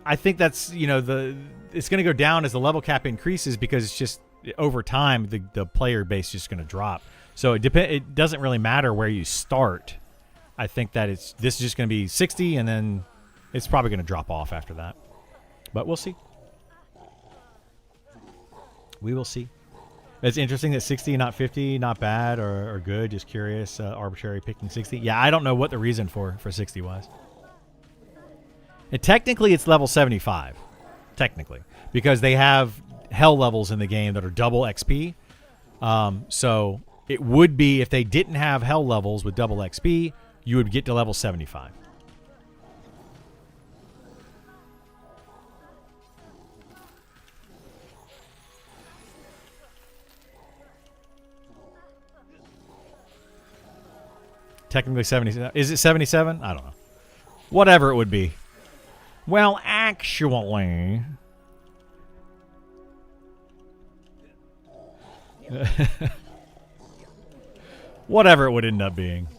I think that's, it's going to go down as the level cap increases, because it's just over time the player base is just going to drop. So it doesn't really matter where you start. I think that this is just going to be 60, and then it's probably going to drop off after that. But we'll see. We will see. It's interesting that 60, not 50, not bad or good. Just curious, arbitrary picking 60. Yeah, I don't know what the reason for 60 was. And technically, it's level 75. Technically. Because they have hell levels in the game that are double XP. So it would be, if they didn't have hell levels with double XP, you would get to level 75. Technically 77. Is it 77? I don't know. Whatever it would be. Well, actually... whatever it would end up being.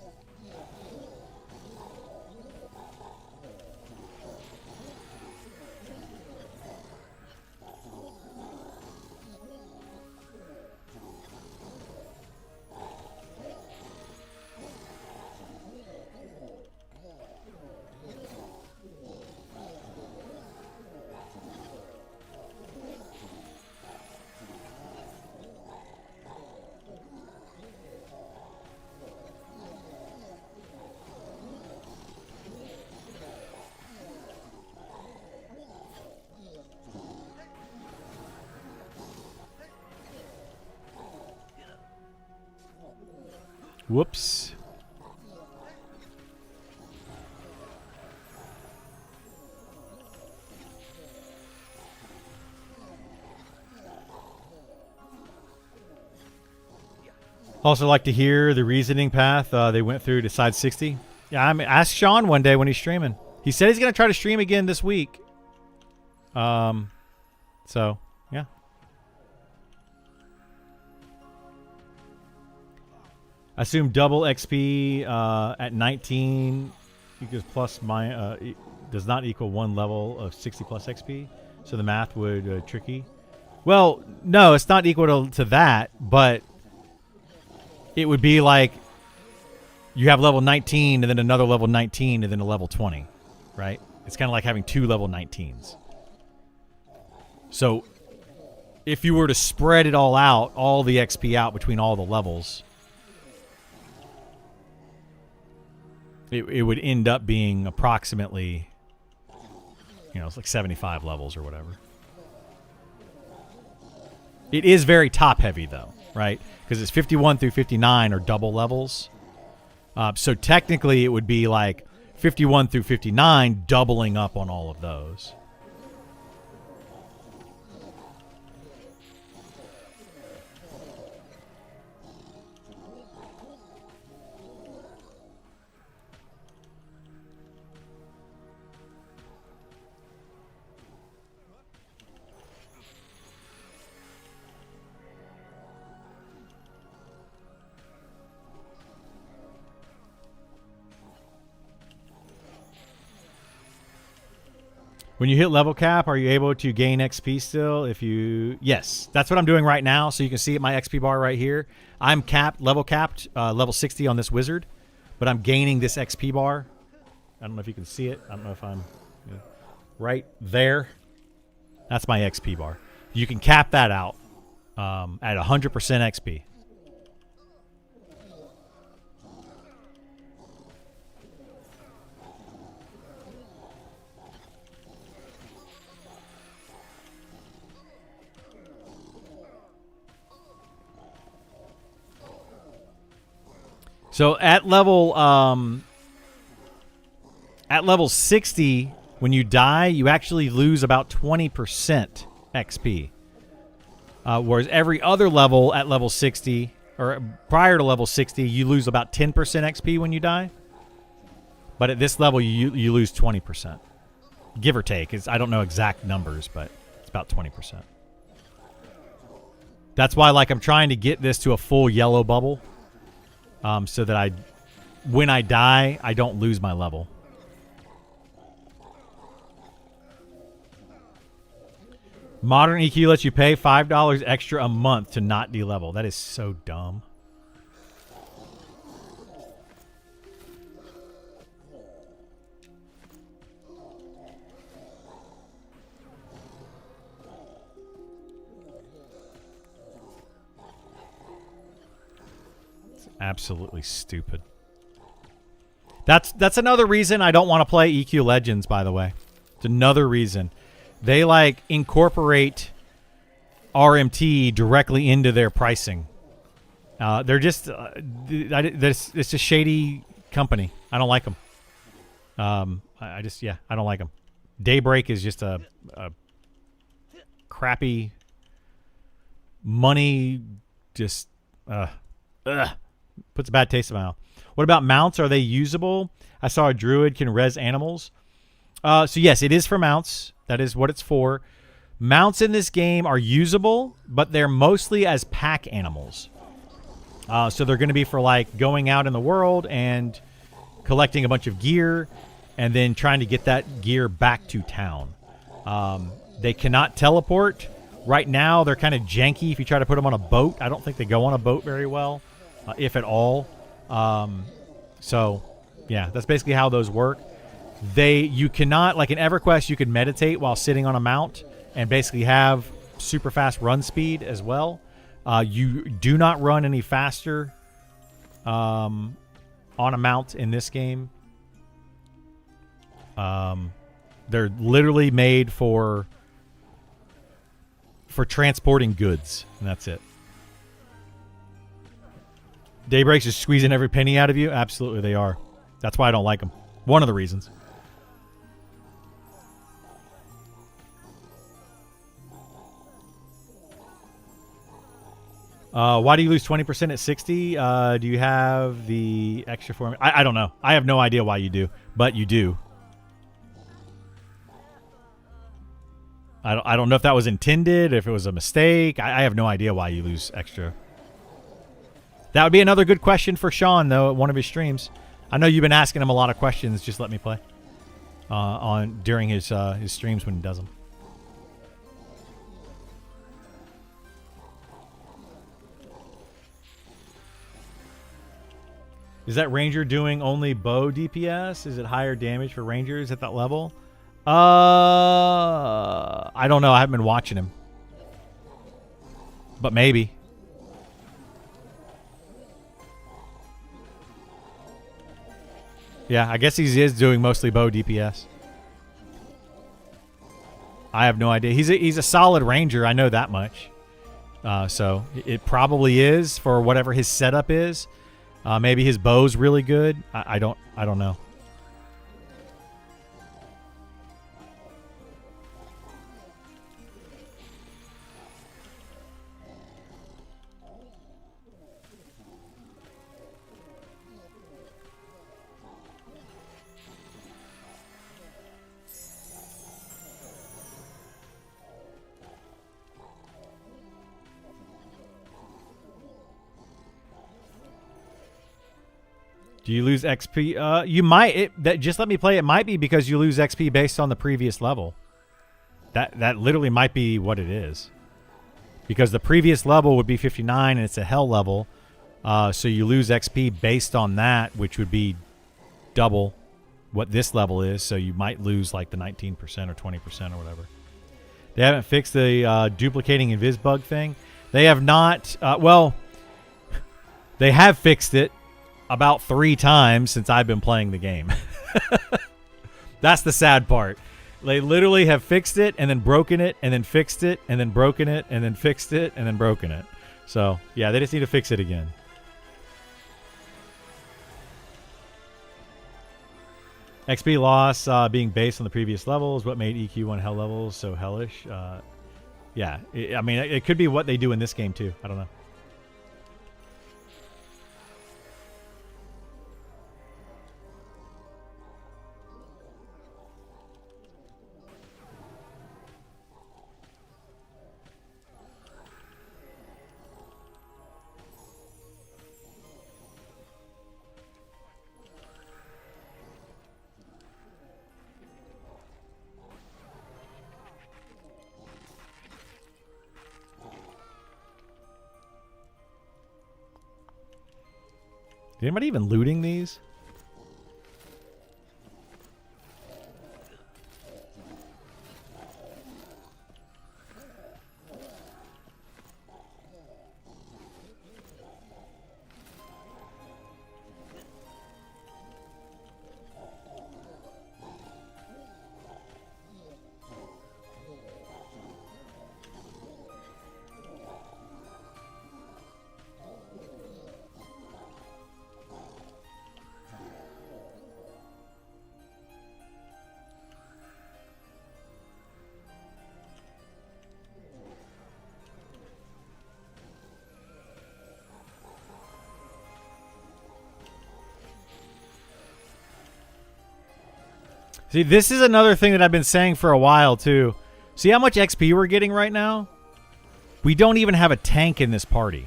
Whoops. Also like to hear the reasoning path they went through to side 60. Yeah, I mean, ask Sean one day when he's streaming. He said he's going to try to stream again this week. So, yeah. I assume double XP at 19 equals plus does not equal one level of 60 plus XP. So the math would tricky. Well, no, it's not equal to that, but it would be like you have level 19 and then another level 19 and then a level 20, right? It's kind of like having two level 19s. So if you were to spread it all out, all the XP out between all the levels, it would end up being approximately, it's like 75 levels or whatever. It is very top heavy though, right? Because it's 51 through 59 are double levels. So technically it would be like 51 through 59 doubling up on all of those. When you hit level cap, are you able to gain XP still? Yes, that's what I'm doing right now. So you can see at my XP bar right here. I'm level capped, level 60 on this wizard, but I'm gaining this XP bar. I don't know if you can see it. I don't know if I'm right there. That's my XP bar. You can cap that out at 100% XP. So at level 60, when you die, you actually lose about 20% XP. Whereas every other level at level 60, or prior to level 60, you lose about 10% XP when you die. But at this level, you lose 20%. Give or take. I don't know exact numbers, but it's about 20%. That's why I'm trying to get this to a full yellow bubble. So that when I die, I don't lose my level. Modern EQ lets you pay $5 extra a month to not de-level. That is so dumb. Absolutely stupid. That's another reason I don't want to play EQ Legends, by the way. It's another reason. They incorporate RMT directly into their pricing. They're just it's a shady company. I don't like them. I don't like them. Daybreak is just a crappy money just puts a bad taste in my mouth. What about mounts? Are they usable? I saw a druid can res animals. So yes, it is for mounts. That is what it's for. Mounts in this game are usable, but they're mostly as pack animals. So they're going to be for going out in the world and collecting a bunch of gear and then trying to get that gear back to town. They cannot teleport. Right now, they're kind of janky if you try to put them on a boat. I don't think they go on a boat very well, if at all. So, yeah, that's basically how those work. You cannot, like in EverQuest, you can meditate while sitting on a mount and basically have super fast run speed as well. You do not run any faster on a mount in this game. They're literally made for transporting goods, and that's it. Daybreaks is squeezing every penny out of you? Absolutely they are. That's why I don't like them. One of the reasons. Why do you lose 20% at 60? Do you have the extra form? I don't know. I have no idea why you do, but you do. I don't know if that was intended, if it was a mistake. I have no idea why you lose extra. That would be another good question for Sean, though, at one of his streams. I know you've been asking him a lot of questions. Just let me play during his streams when he does them. Is that Ranger doing only bow DPS? Is it higher damage for Rangers at that level? I don't know. I haven't been watching him. But maybe. Yeah, I guess he is doing mostly bow DPS. I have no idea. He's a solid Ranger. I know that much. So it probably is for whatever his setup is. Maybe his bow's really good. I don't know. Do you lose XP? You might. Just let me play. It might be because you lose XP based on the previous level. That literally might be what it is. Because the previous level would be 59 and it's a hell level. So you lose XP based on that, which would be double what this level is. So you might lose like the 19% or 20% or whatever. They haven't fixed the duplicating invis bug thing. They have not. Well, they have fixed it about 3 times since I've been playing the game. That's the sad part. They literally have fixed it and then broken it and then fixed it and then broken it and then fixed it and then broken it. So, yeah, they just need to fix it again. XP loss being based on the previous levels. What made EQ1 hell levels so hellish? Yeah, I mean, it could be what they do in this game, too. I don't know. Is anybody even looting these? See, this is another thing that I've been saying for a while, too. See how much XP we're getting right now? We don't even have a tank in this party.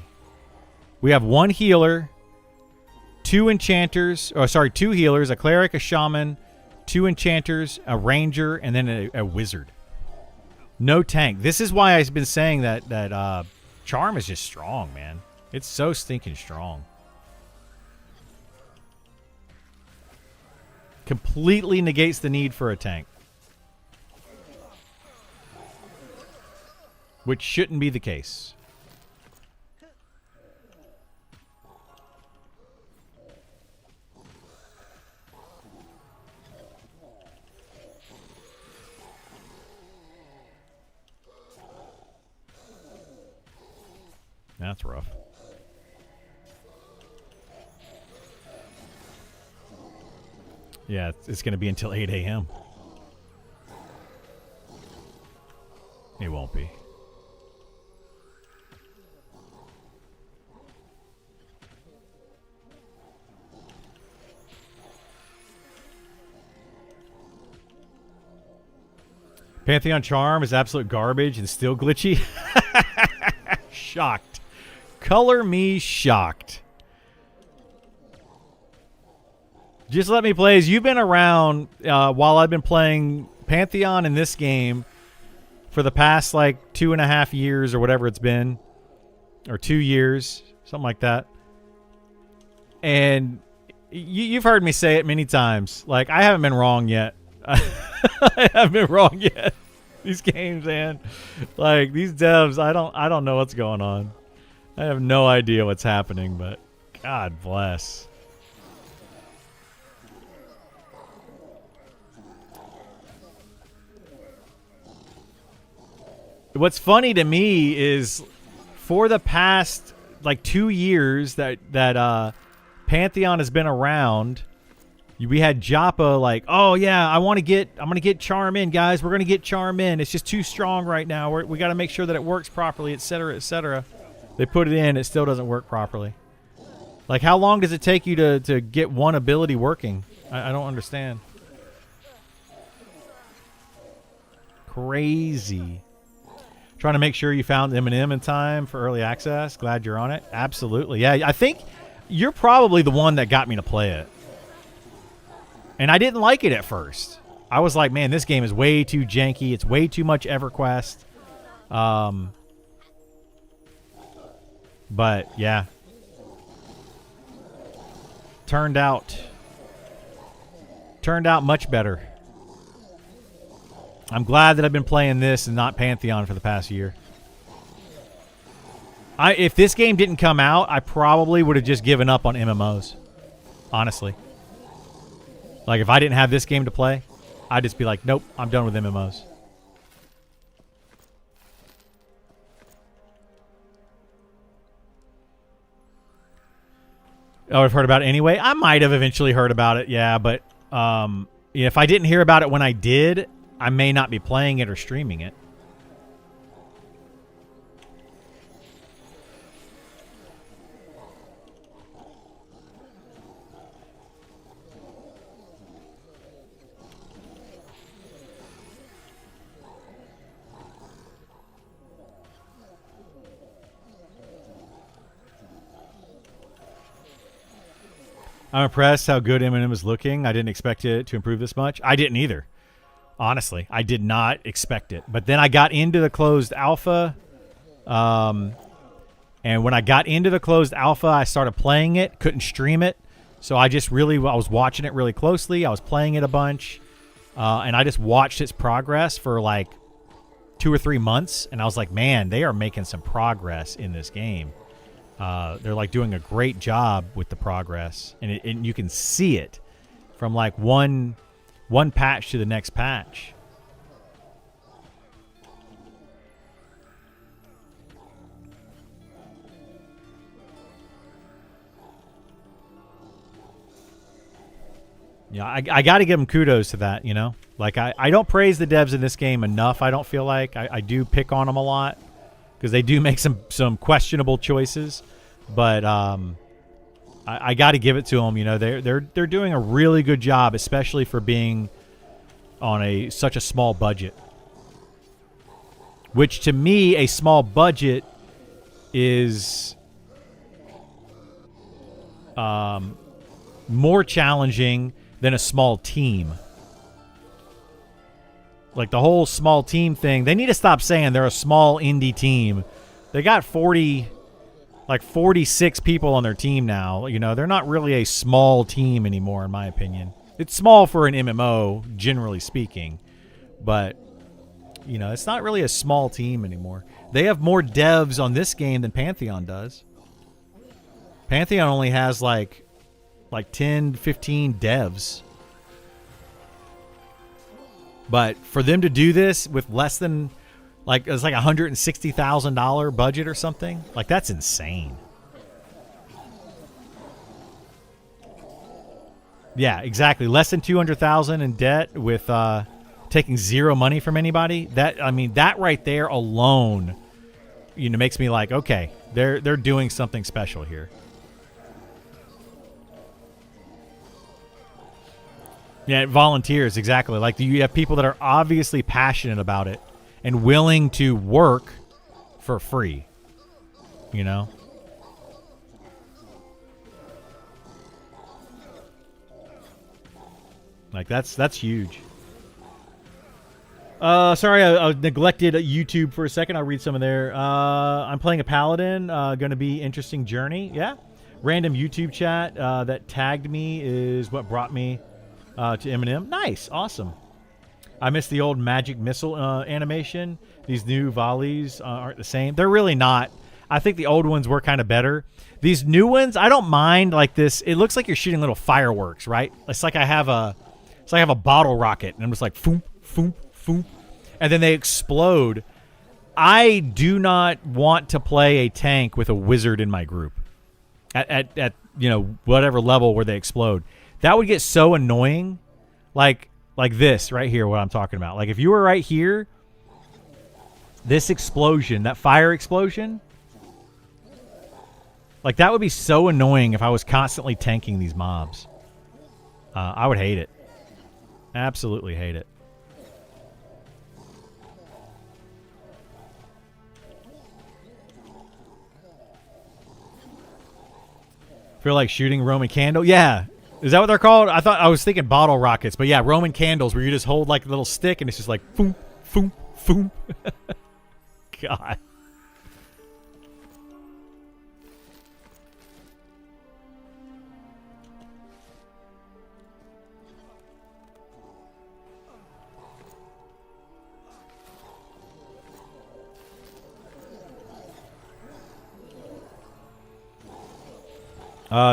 We have 1 healer, 2 enchanters, or sorry, 2 healers, a cleric, a shaman, 2 enchanters, a ranger, and then a wizard. No tank. This is why I've been saying that charm is just strong, man. It's so stinking strong. Completely negates the need for a tank. Which shouldn't be the case. That's rough. Yeah, it's going to be until 8 a.m. It won't be. Pantheon Charm is absolute garbage and still glitchy. Shocked. Color me shocked. Just let me play. As you've been around while I've been playing Pantheon in this game for the past like 2.5 years or whatever it's been, or 2 years, something like that. And you've heard me say it many times. Like, I haven't been wrong yet. I haven't been wrong yet. These games, man. Like, these devs, I don't know what's going on. I have no idea what's happening, but God bless. What's funny to me is for the past like 2 years that Pantheon has been around, we had Joppa like, oh yeah, I'm gonna get Charm in, guys. We're gonna get Charm in. It's just too strong right now. We got to make sure that it works properly, etc., etc. They put it in, it still doesn't work properly. Like, how long does it take you to get one ability working? I don't understand. Crazy. Trying to make sure you found MnM in time for early access. Glad you're on it. Absolutely. Yeah, I think you're probably the one that got me to play it. And I didn't like it at first. I was like, man, this game is way too janky. It's way too much EverQuest. But, yeah. Turned out much better. I'm glad that I've been playing this and not Pantheon for the past year. If this game didn't come out, I probably would have just given up on MMOs. Honestly. Like, if I didn't have this game to play, I'd just be like, nope, I'm done with MMOs. Oh, I've heard about it anyway. I might have eventually heard about it, yeah, but if I didn't hear about it when I did, I may not be playing it or streaming it. I'm impressed how good MnM is looking. I didn't expect it to improve this much. I didn't either. Honestly, I did not expect it. But then I got into the closed alpha. And when I got into the closed alpha, I started playing it. Couldn't stream it. So I was watching it really closely. I was playing it a bunch. And I just watched its progress for like 2 or 3 months. And I was like, man, they are making some progress in this game. They're like doing a great job with the progress. And you can see it from like one patch to the next patch. Yeah, I got to give them kudos to that, you know? Like, I don't praise the devs in this game enough, I don't feel like. I do pick on them a lot because they do make some questionable choices. But I got to give it to them, you know? They're doing a really good job, especially for being on such a small budget. Which, to me, a small budget is more challenging than a small team. Like, the whole small team thing, they need to stop saying they're a small indie team. They got 46 people on their team now. You know, they're not really a small team anymore, in my opinion. It's small for an MMO, generally speaking. But, you know, it's not really a small team anymore. They have more devs on this game than Pantheon does. Pantheon only has like 10, 15 devs. But for them to do this with less than, like, it's like $160,000 budget or something, like, that's insane. Yeah, exactly. Less than $200,000 in debt with taking zero money from anybody. That right there alone, you know, makes me like, okay, they're doing something special here. Yeah, volunteers, exactly. Like you have people that are obviously passionate about it and willing to work for free. You know? Like that's huge. Sorry, I neglected YouTube for a second. I'll read some of there. I'm playing a paladin. Going to be interesting journey. Yeah. Random YouTube chat that tagged me is what brought me to MnM. Nice, awesome. I miss the old magic missile animation. These new volleys aren't the same. They're really not. I think the old ones were kind of better. These new ones, I don't mind like this. It looks like you're shooting little fireworks, right? It's like I have a bottle rocket, and I'm just like, foom, foom, foom, and then they explode. I do not want to play a tank with a wizard in my group at you know, whatever level where they explode. That would get so annoying. Like this right here, what I'm talking about. Like if you were right here, this explosion, that fire explosion, like that would be so annoying if I was constantly tanking these mobs. I would hate it. Absolutely hate it. Feel like shooting Roman candle? Yeah. Is that what they're called? I was thinking bottle rockets, but yeah, Roman candles where you just hold like a little stick and it's just like foom, foom, foom. God.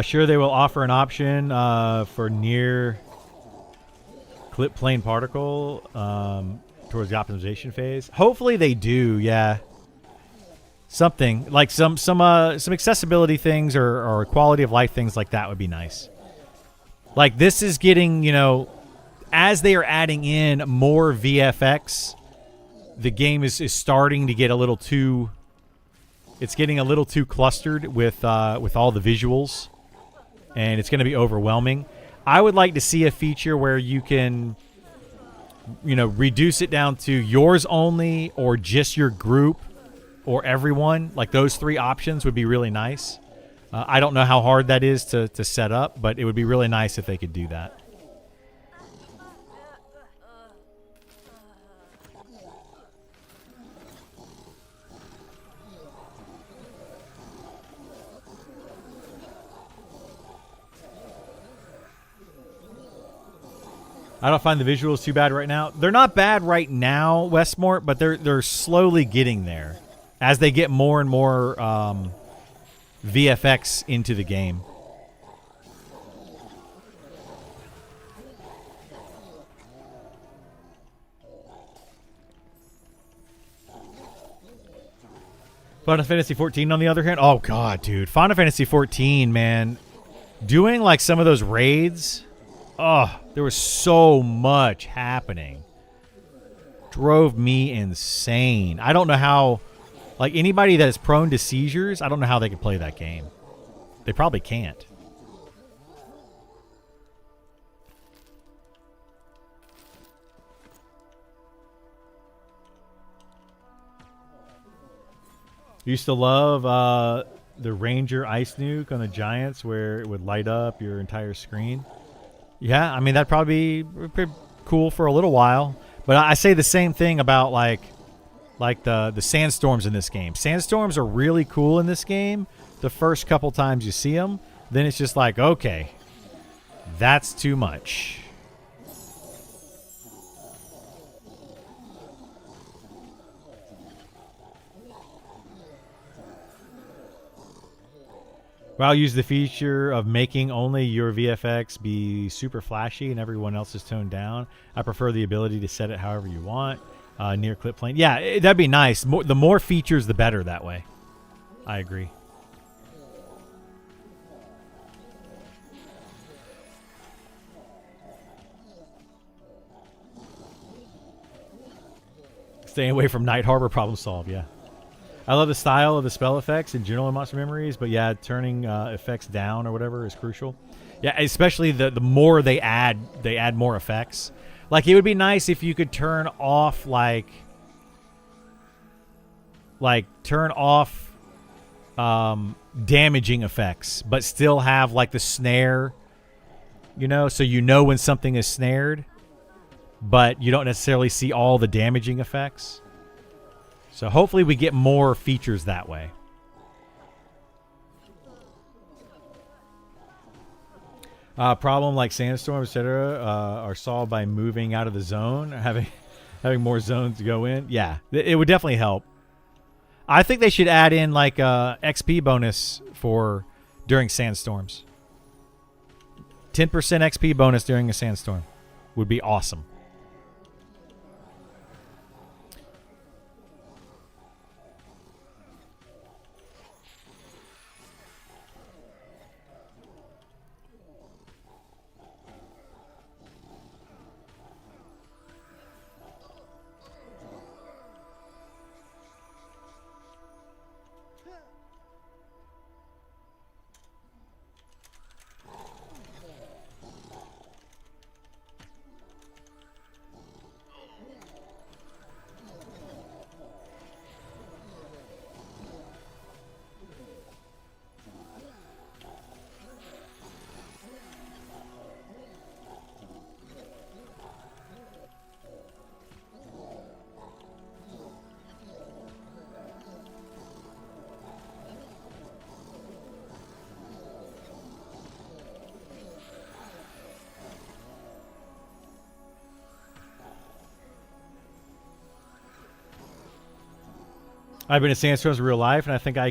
Sure, they will offer an option for near clip plane particle towards the optimization phase. Hopefully they do, yeah. Something like some accessibility things or quality of life things like that would be nice. Like this is getting, you know, as they are adding in more VFX, the game is starting to get a little too. It's getting a little too clustered with all the visuals, and it's going to be overwhelming. I would like to see a feature where you can, you know, reduce it down to yours only or just your group or everyone. Like those three options would be really nice. I don't know how hard that is to set up, but it would be really nice if they could do that. I don't find the visuals too bad right now. They're not bad right now, Westmort, but they're slowly getting there as they get more and more VFX into the game. Final Fantasy 14, on the other hand, oh god, dude, Final Fantasy 14, man, doing like some of those raids. Oh, there was so much happening. Drove me insane. I don't know how, like anybody that is prone to seizures, I don't know how they could play that game. They probably can't. Used to love the Ranger Ice Nuke on the Giants where it would light up your entire screen. Yeah, I mean, that'd probably be pretty cool for a little while. But I say the same thing about like the sandstorms in this game. Sandstorms are really cool in this game the first couple times you see them. Then it's just like, okay, that's too much. Well, I'll use the feature of making only your VFX be super flashy and everyone else is toned down. I prefer the ability to set it however you want. Near clip plane. Yeah, that'd be nice. The more features, the better that way. I agree. Staying away from Night Harbor, problem solved, yeah. I love the style of the spell effects in general in Monster Memories, but yeah, turning effects down or whatever is crucial. Yeah, especially the more they add more effects. Like it would be nice if you could turn off turn off damaging effects, but still have like the snare, you know, so you know when something is snared, but you don't necessarily see all the damaging effects. So hopefully we get more features that way. Problem like sandstorms, etc., are solved by moving out of the zone, having more zones to go in. Yeah, it would definitely help. I think they should add in like a XP bonus for during sandstorms. 10% XP bonus during a sandstorm would be awesome. I've been in sandstorms in real life, and I think I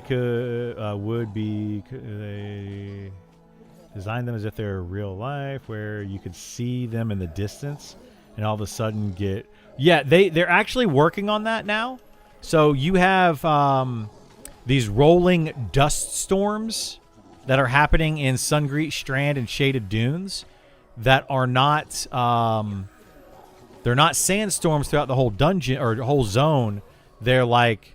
would be. They design them as if they're real life, where you could see them in the distance, and all of a sudden get. Yeah, they're actually working on that now. So you have these rolling dust storms that are happening in Sungreet Strand and Shaded Dunes that are not. They're not sandstorms throughout the whole dungeon or the whole zone. They're like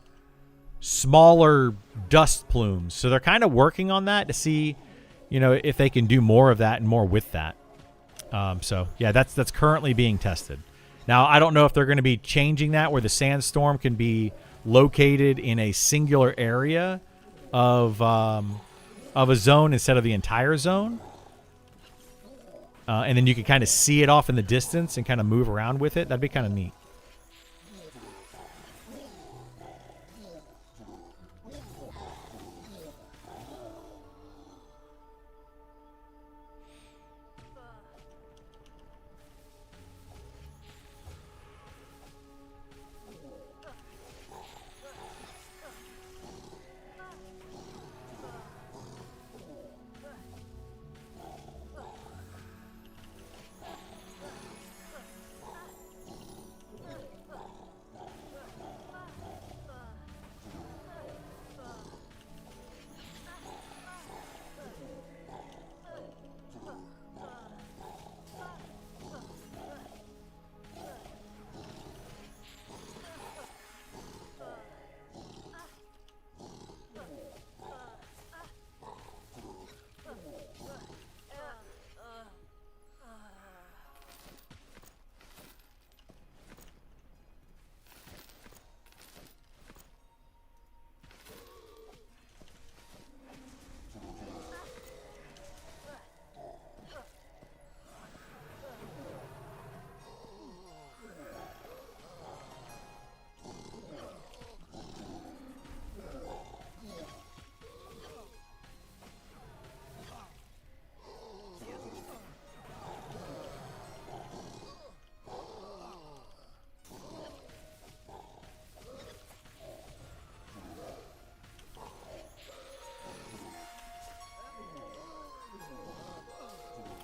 smaller dust plumes. So they're kind of working on that to see, you know, if they can do more of that and more with that. So yeah, that's currently being tested. Now I don't know if they're going to be changing that where the sandstorm can be located in a singular area of a zone instead of the entire zone. And then you can kind of see it off in the distance and kind of move around with it. That'd be kind of neat.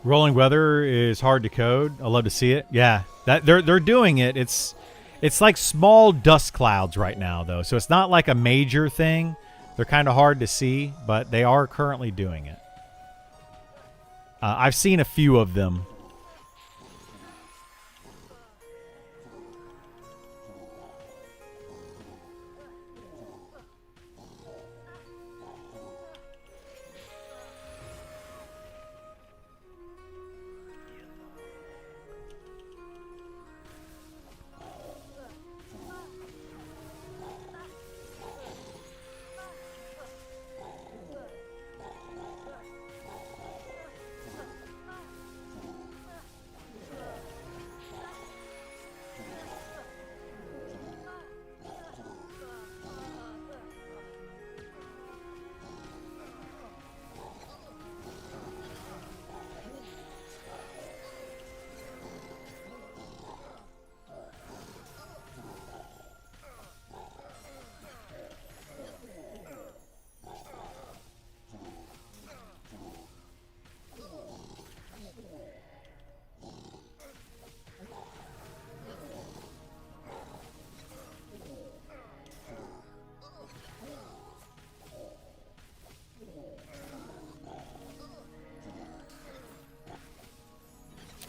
Rolling weather is hard to code. I love to see it. Yeah, that they're doing it. It's like small dust clouds right now though, so it's not like a major thing. They're kind of hard to see, but they are currently doing it. I've seen a few of them.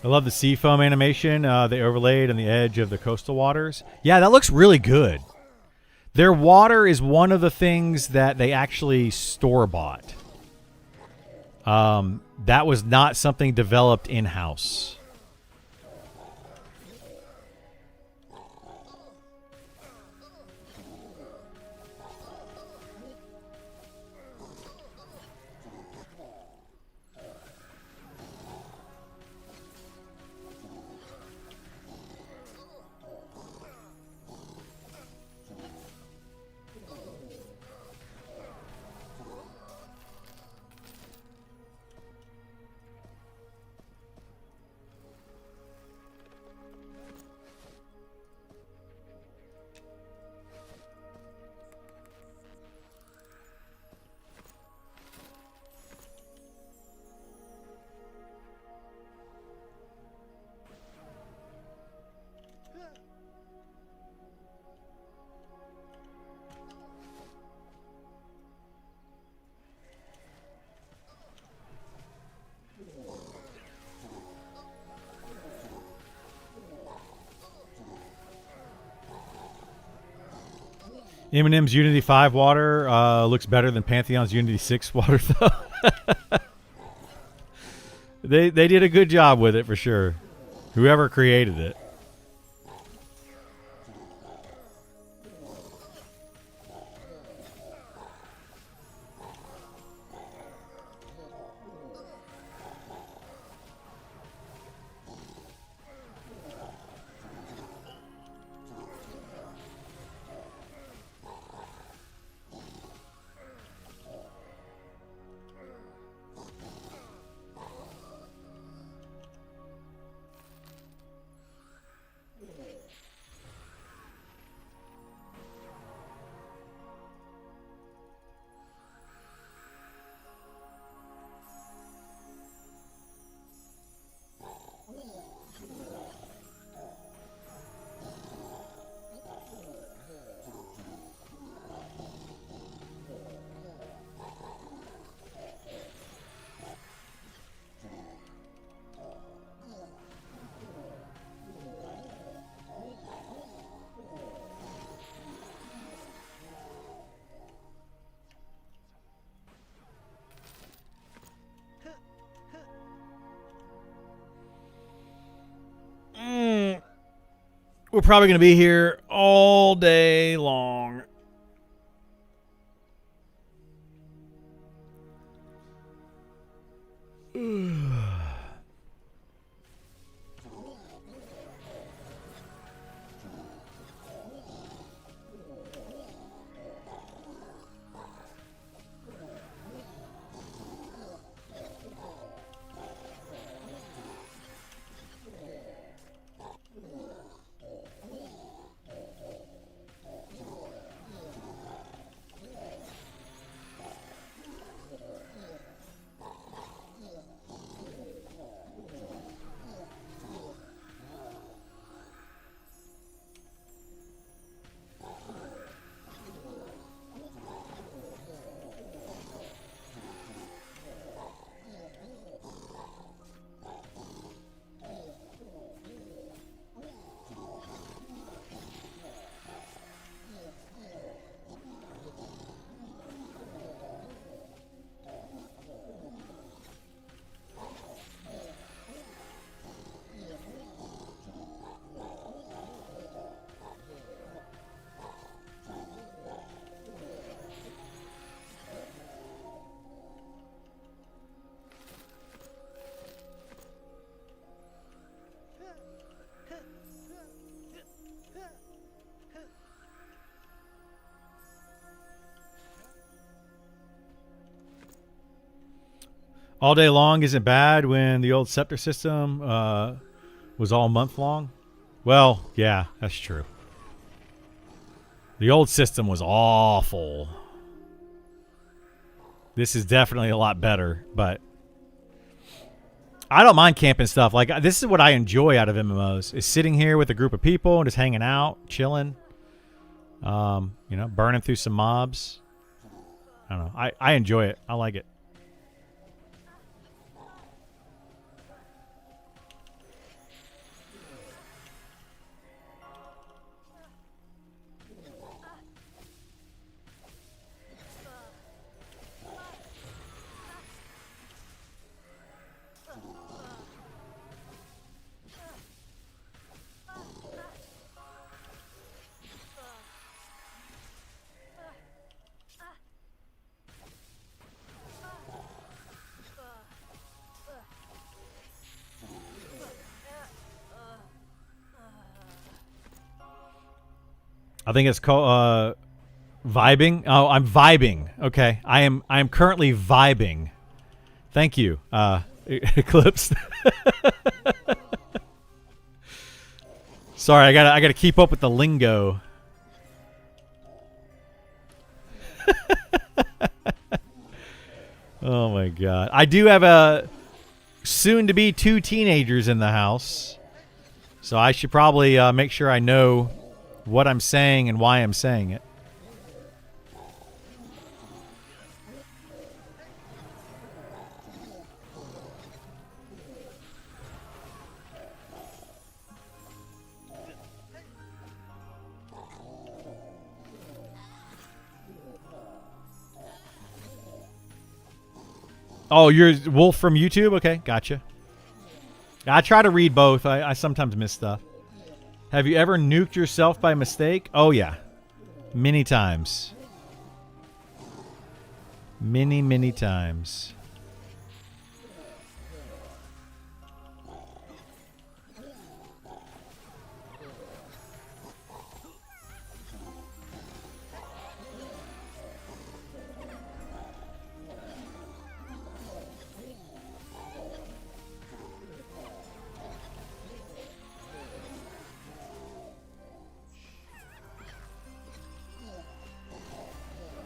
I love the sea foam animation they overlaid on the edge of the coastal waters. Yeah, that looks really good. Their water is one of the things that they actually store-bought. That was not something developed in-house. Eminem's Unity 5 water looks better than Pantheon's Unity 6 water, though. They did a good job with it for sure. Whoever created it. We're probably going to be here all day long. All day long isn't bad when the old scepter system was all month long. Well, yeah, that's true. The old system was awful. This is definitely a lot better, but I don't mind camping stuff. Like, this is what I enjoy out of MMOs, is sitting here with a group of people and just hanging out, chilling, you know, burning through some mobs. I don't know. I enjoy it. I like it. I think it's called vibing. Oh, I'm vibing. Okay, I am currently vibing. Thank you, Eclipse. Sorry, I gotta keep up with the lingo. Oh my god. I do have a soon-to-be 2 teenagers in the house. So I should probably make sure I know what I'm saying and why I'm saying it. Oh, you're Wolf from YouTube? Okay, gotcha. I try to read both. I sometimes miss stuff. Have you ever nuked yourself by mistake? Oh, yeah. Many times. Many, many times.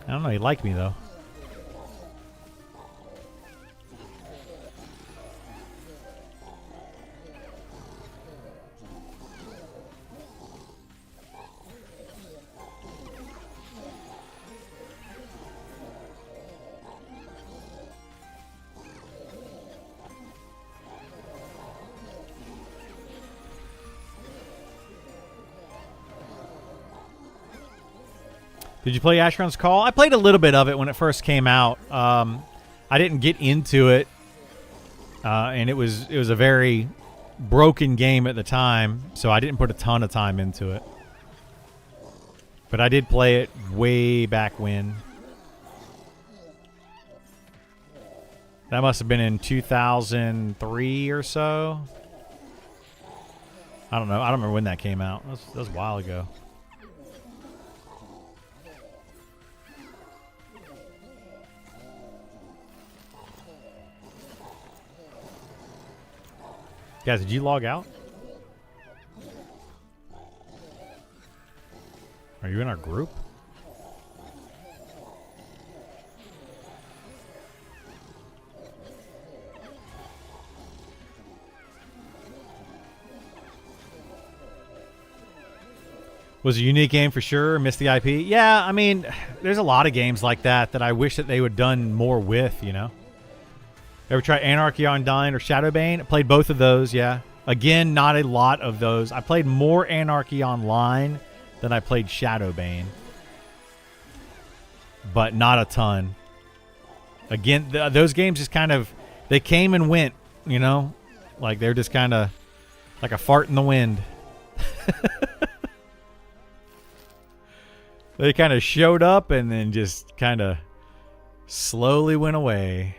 I don't know. He liked me, though. Did you play Asheron's Call? I played a little bit of it when it first came out. I didn't get into it, and it was a very broken game at the time, so I didn't put a ton of time into it. But I did play it way back when. That must have been in 2003 or so. I don't know. I don't remember when that came out. That was a while ago. Guys, did you log out? Are you in our group? Was a unique game for sure. Missed the IP. Yeah, I mean, there's a lot of games like that I wish that they would done more with, you know? Ever try Anarchy Online or Shadowbane? I played both of those, yeah. Again, not a lot of those. I played more Anarchy Online than I played Shadowbane. But not a ton. Again, those games just kind of, they came and went, you know? Like, they're just kind of like a fart in the wind. They kind of showed up and then just kind of slowly went away.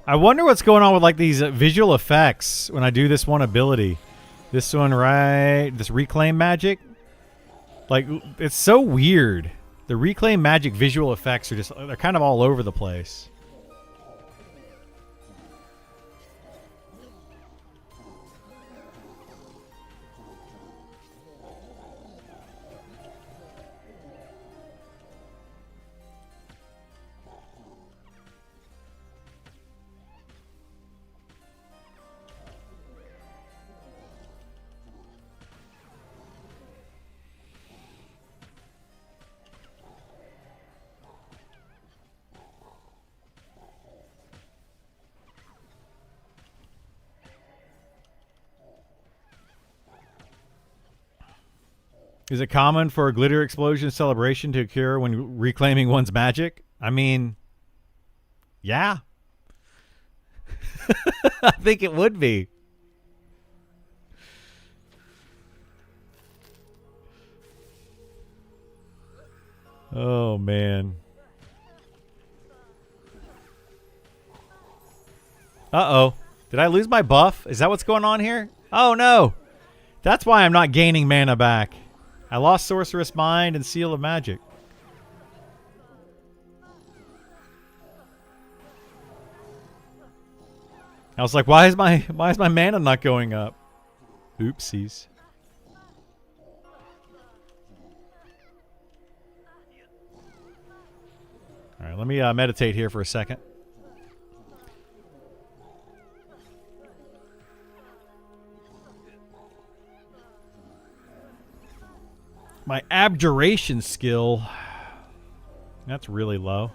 I wonder what's going on with like these visual effects when I do this one ability. This one, right? This reclaim magic. Like, it's so weird. The reclaim magic visual effects are just, they're kind of all over the place. Is it common for a glitter explosion celebration to occur when reclaiming one's magic? I mean, yeah. I think it would be. Oh, man. Uh-oh. Did I lose my buff? Is that what's going on here? Oh, no. That's why I'm not gaining mana back. I lost Sorcerous Mind and Seal of Magic. I was like, why is my mana not going up? Oopsies. All right, let me meditate here for a second. My abjuration skill, that's really low.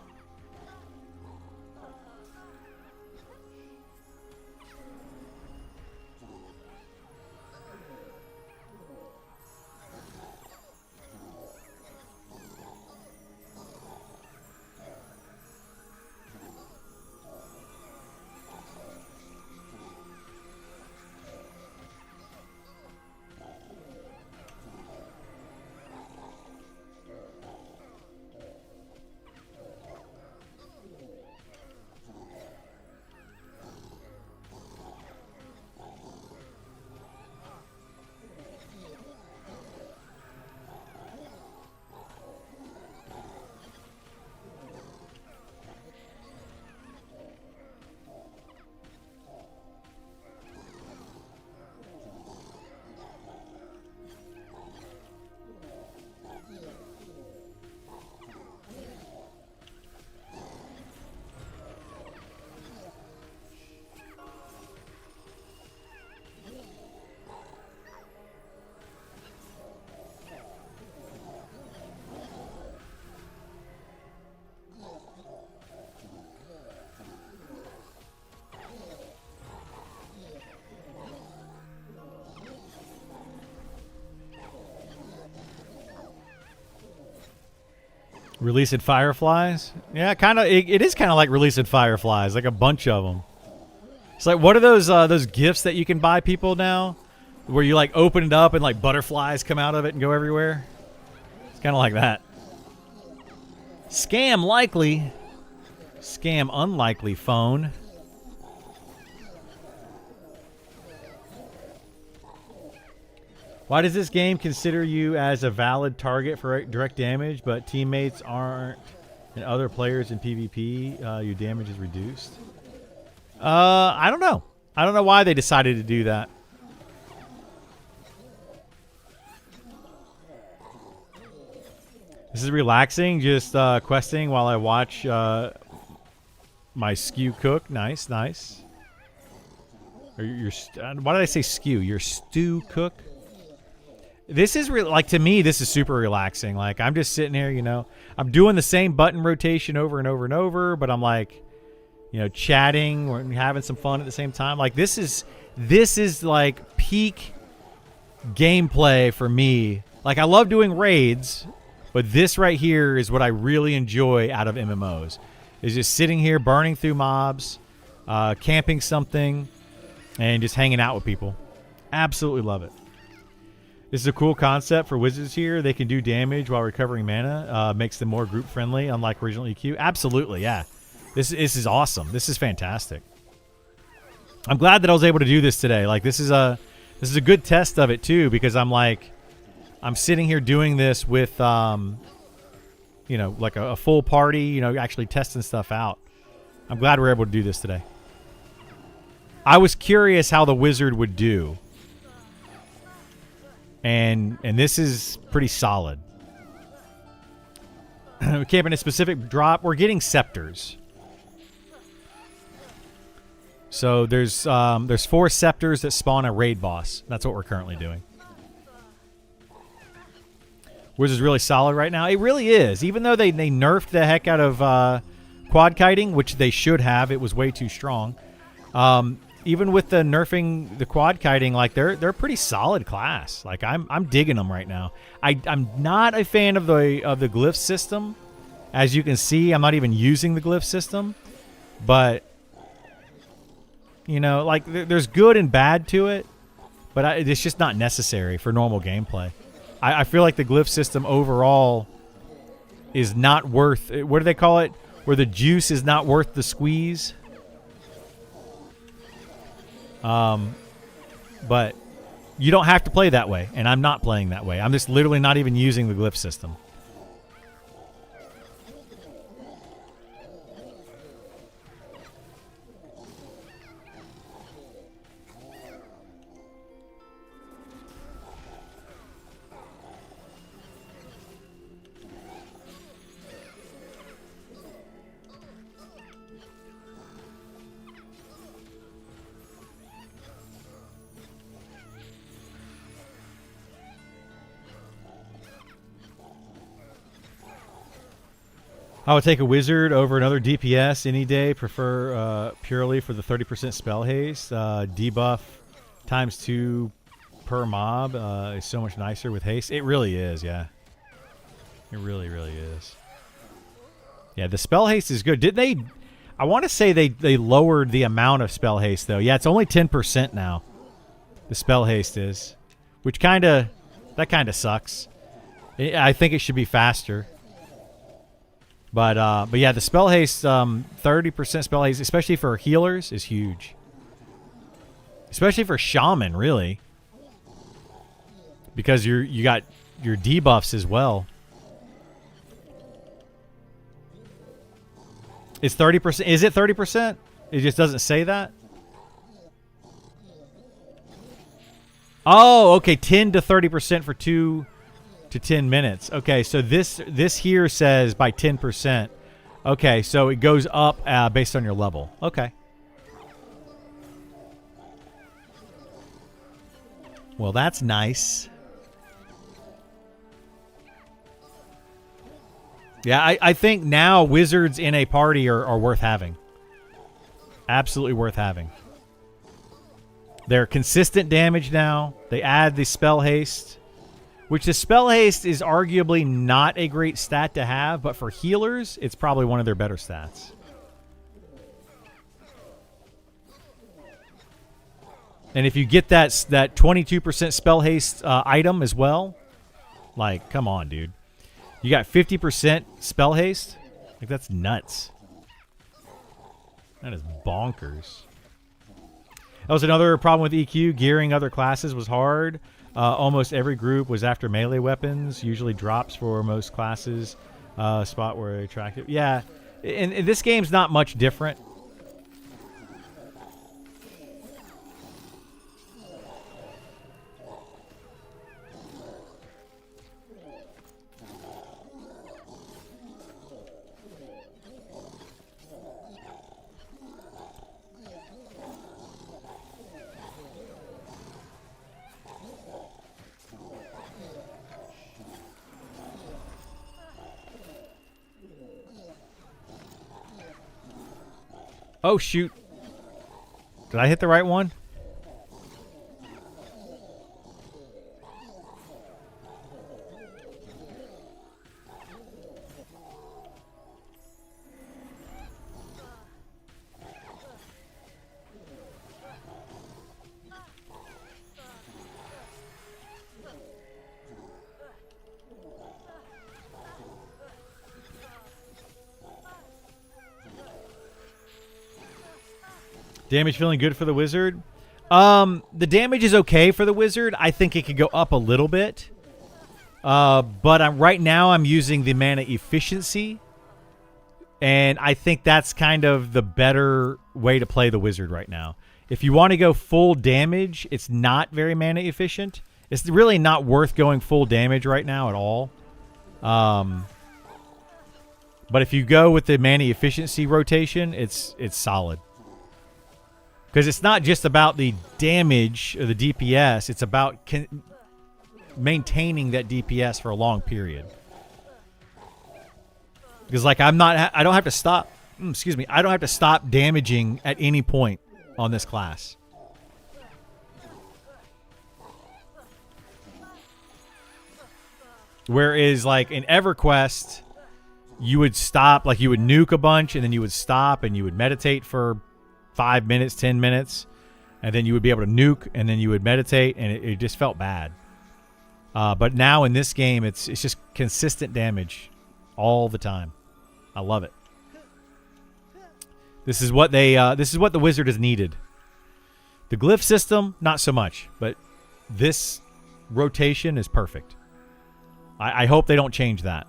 Releasing fireflies? Yeah, kind of. It is kind of like releasing fireflies, like a bunch of them. It's like, what are those gifts that you can buy people now, where you like open it up and like butterflies come out of it and go everywhere? It's kind of like that. Scam likely, scam unlikely. Phone. Why does this game consider you as a valid target for direct damage, but teammates aren't and other players in PvP, your damage is reduced? I don't know. I don't know why they decided to do that. This is relaxing, just questing while I watch my skew cook. Nice, nice. Or why did I say skew? Your stew cook? This is like, to me, this is super relaxing. Like, I'm just sitting here, you know, I'm doing the same button rotation over and over and over, but I'm like, you know, chatting or having some fun at the same time. Like, this is like peak gameplay for me. Like, I love doing raids, but this right here is what I really enjoy out of MMOs. Is just sitting here burning through mobs, camping something, and just hanging out with people. Absolutely love it. This is a cool concept for wizards here. They can do damage while recovering mana. Makes them more group friendly, unlike original EQ. Absolutely, yeah. This is awesome. This is fantastic. I'm glad that I was able to do this today. Like, this is a good test of it too, because I'm sitting here doing this with you know, like a full party, you know, actually testing stuff out. I'm glad we're able to do this today. I was curious how the wizard would do. And this is pretty solid. We're camping a specific drop. We're getting scepters. So there's 4 scepters that spawn a raid boss. That's what we're currently doing. Wizard's really solid right now. It really is. Even though they nerfed the heck out of quad kiting, which they should have. It was way too strong. even with the nerfing the quad kiting, like they're a pretty solid class. Like I'm digging them right now. I'm not a fan of the glyph system. As you can see, I'm not even using the glyph system, but you know, like there's good and bad to it, but it's just not necessary for normal gameplay. I feel like the glyph system overall is not worth. What do they call it? Where the juice is not worth the squeeze. But you don't have to play that way, and I'm not playing that way. I'm just literally not even using the glyph system. I would take a wizard over another DPS any day. Prefer purely for the 30% spell haste. Debuff ×2 per mob is so much nicer with haste. It really is, yeah. It really, really is. Yeah, the spell haste is good. Did they... I want to say they lowered the amount of spell haste, though. Yeah, it's only 10% now. The spell haste is. Which kind of... That kind of sucks. I think it should be faster. But yeah, the spell haste, 30% spell haste, especially for healers, is huge. Especially for shaman, really, because you got your debuffs as well. It's 30%. Is it 30%? It just doesn't say that. Oh, okay, 10 to 30% for 2 to 10 minutes. Okay, so this here says by 10%. Okay, so it goes up based on your level. Okay. Well, that's nice. Yeah, I think now wizards in a party are worth having. Absolutely worth having. They're consistent damage now. They add the spell haste. Which the spell haste is arguably not a great stat to have, but for healers, it's probably one of their better stats. And if you get that 22% spell haste item as well, like, come on, dude. You got 50% spell haste? Like, that's nuts. That is bonkers. That was another problem with EQ. Gearing other classes was hard. Almost every group was after melee weapons. Usually drops for most classes. Spot where attractive. Yeah, and this game's not much different. Oh, shoot. Did I hit the right one? Damage feeling good for the wizard. The damage is okay for the wizard. I think it could go up a little bit. But right now I'm using the mana efficiency. And I think that's kind of the better way to play the wizard right now. If you want to go full damage, it's not very mana efficient. It's really not worth going full damage right now at all. But if you go with the mana efficiency rotation, it's solid. Because it's not just about the damage or the DPS. It's about maintaining that DPS for a long period. Because, like, I don't have to stop. Excuse me. I don't have to stop damaging at any point on this class. Whereas, like, in EverQuest, you would stop, like, you would nuke a bunch, and then you would stop, and you would meditate for 5 minutes, 10 minutes, and then you would be able to nuke, and then you would meditate, and it just felt bad. But now in this game, it's just consistent damage all the time. I love it. This is what the wizard has needed. The glyph system, not so much, but this rotation is perfect. I hope they don't change that.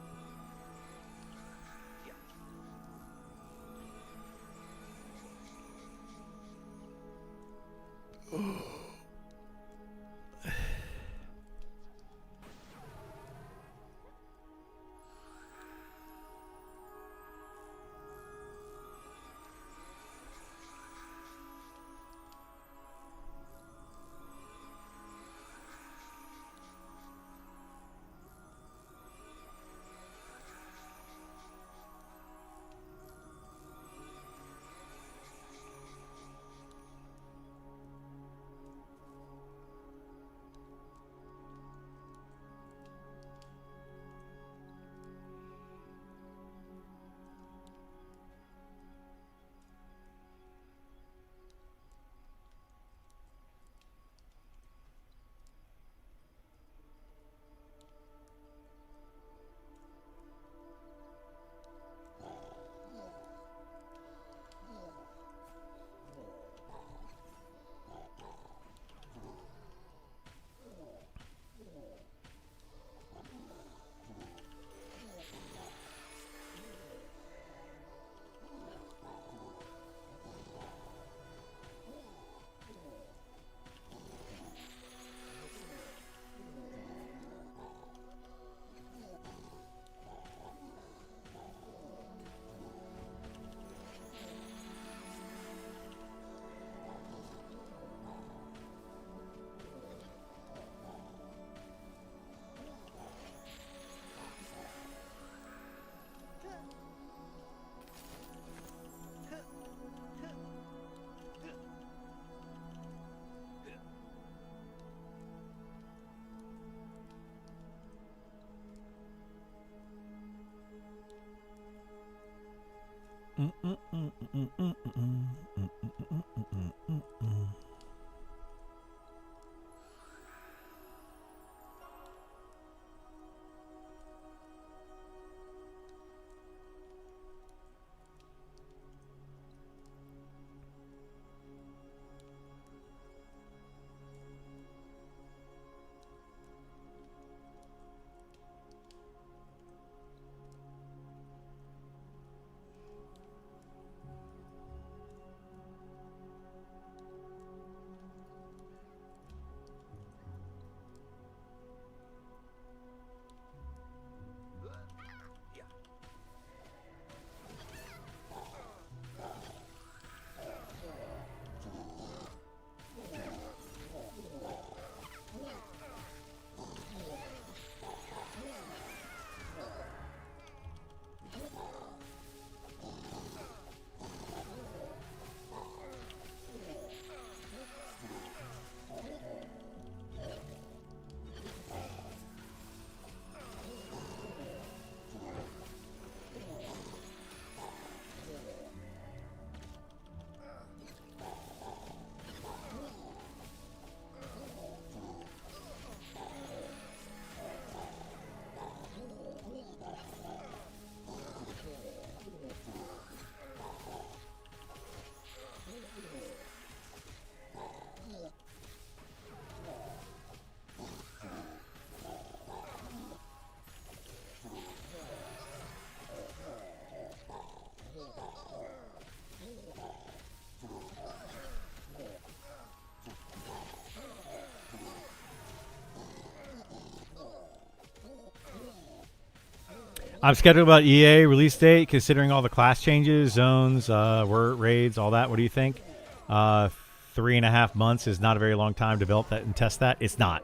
I'm skeptical about EA release date, considering all the class changes, zones, word raids, all that. What do you think? 3.5 months is not a very long time to develop that and test that. It's not.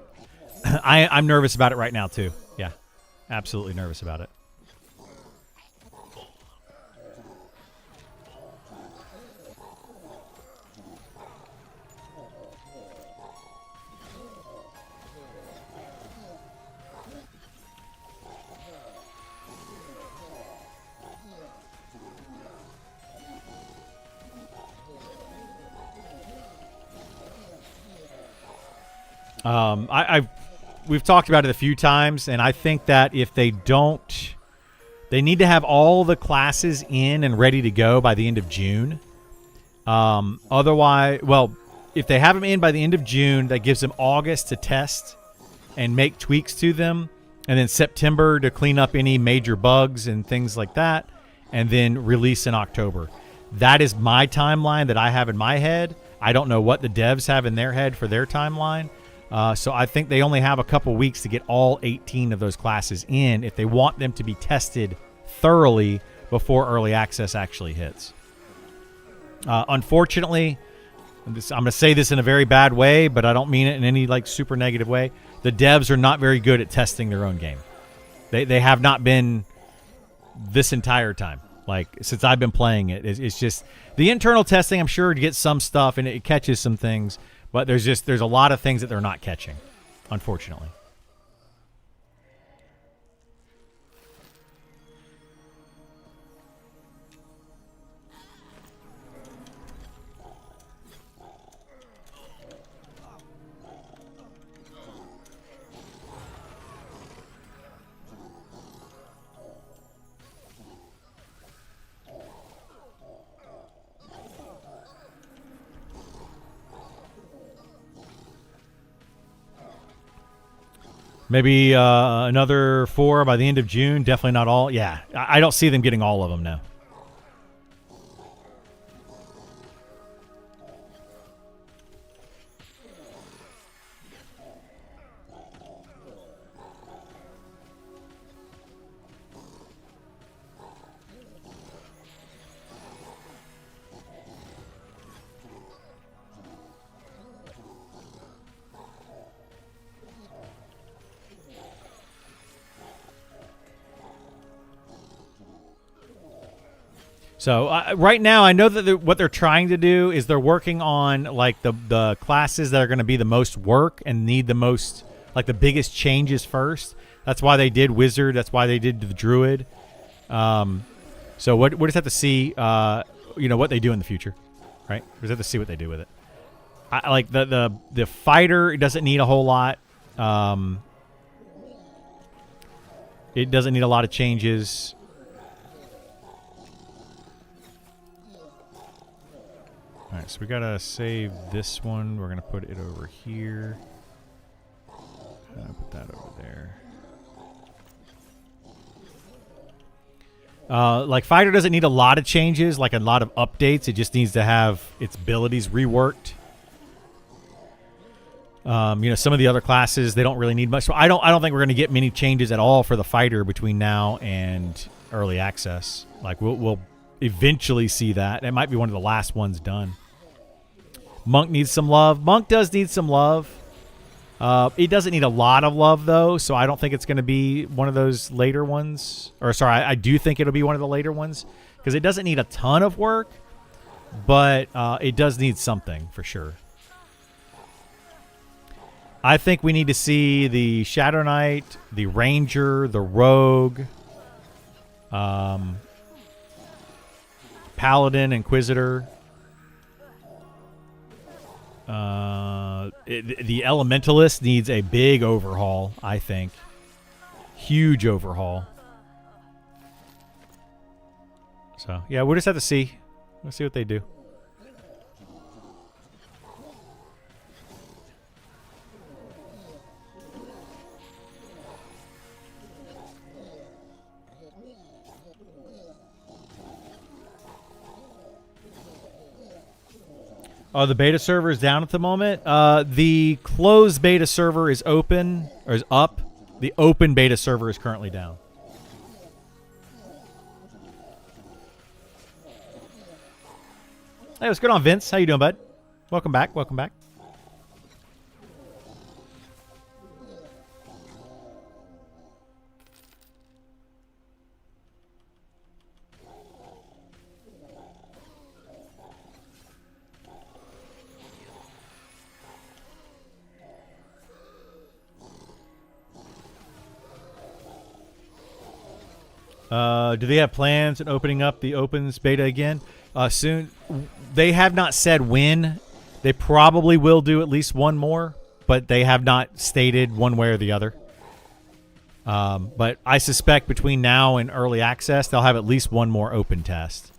I'm nervous about it right now too. Yeah, absolutely nervous about it. We've talked about it a few times, and I think that if they don't, they need to have all the classes in and ready to go by the end of June. Otherwise, well, if they have them in by the end of June, that gives them August to test and make tweaks to them, and then September to clean up any major bugs and things like that, and then release in October. That is my timeline that I have in my head. I don't know what the devs have in their head for their timeline. So I think they only have a couple weeks to get all 18 of those classes in if they want them to be tested thoroughly before early access actually hits. Unfortunately, I'm going to say this in a very bad way, but I don't mean it in any like super negative way. The devs are not very good at testing their own game. They have not been this entire time. Like, since I've been playing it, it's just the internal testing. I'm sure to get some stuff and it catches some things, but there's a lot of things that they're not catching, unfortunately. Maybe another 4 by the end of June. Definitely not all. Yeah, I don't see them getting all of them now. So right now, I know that what they're trying to do is they're working on like the classes that are going to be the most work and need the most, like the biggest changes first. That's why they did Wizard. That's why they did the Druid. So we'll just have to see, what they do in the future, right? We just have to see what they do with it. I like the fighter. It doesn't need a whole lot. It doesn't need a lot of changes. All right, so we gotta save this one. We're gonna put it over here. Put that over there. Like fighter doesn't need a lot of changes, like a lot of updates. It just needs to have its abilities reworked. Some of the other classes they don't really need much. So I don't think we're gonna get many changes at all for the fighter between now and early access. Like we'll eventually see that. It might be one of the last ones done. Monk needs some love. Monk does need some love. It doesn't need a lot of love, though, so I don't think it's going to be one of those later ones. Or, sorry, I do think it'll be one of the later ones because it doesn't need a ton of work, but it does need something for sure. I think we need to see the Shadow Knight, the Ranger, the Rogue, Paladin, Inquisitor. The Elementalist needs a big overhaul, I think. Huge overhaul. So, yeah, we'll just have to see. We'll see what they do. Oh, the beta server is down at the moment. The closed beta server is open, or is up. The open beta server is currently down. Hey, what's going on, Vince? How you doing, bud? Welcome back. Welcome back. Do they have plans on opening up the opens beta again soon? They have not said when. They probably will do at least one more. but they have not stated one way or the other. But I suspect between now and early access, they'll have at least one more open test.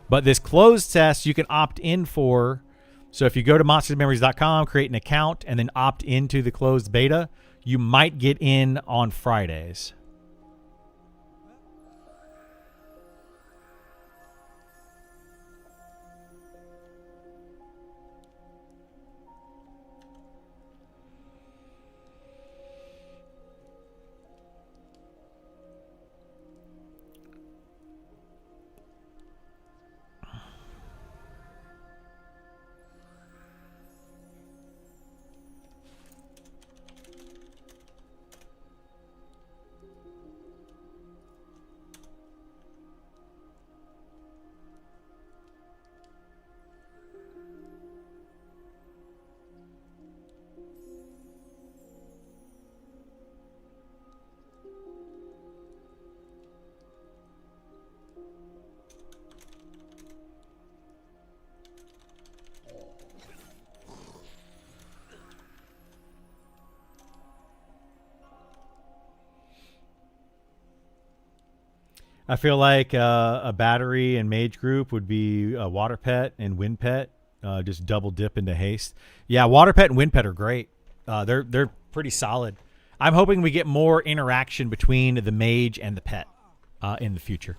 But this closed test, you can opt in for. So if you go to monstersmemories.com, create an account, and then opt into the closed beta, you might get in on Fridays. I feel like a battery and mage group would be a water pet and wind pet. Just double dip into haste. Yeah, water pet and wind pet are great. They're pretty solid. I'm hoping we get more interaction between the mage and the pet in the future.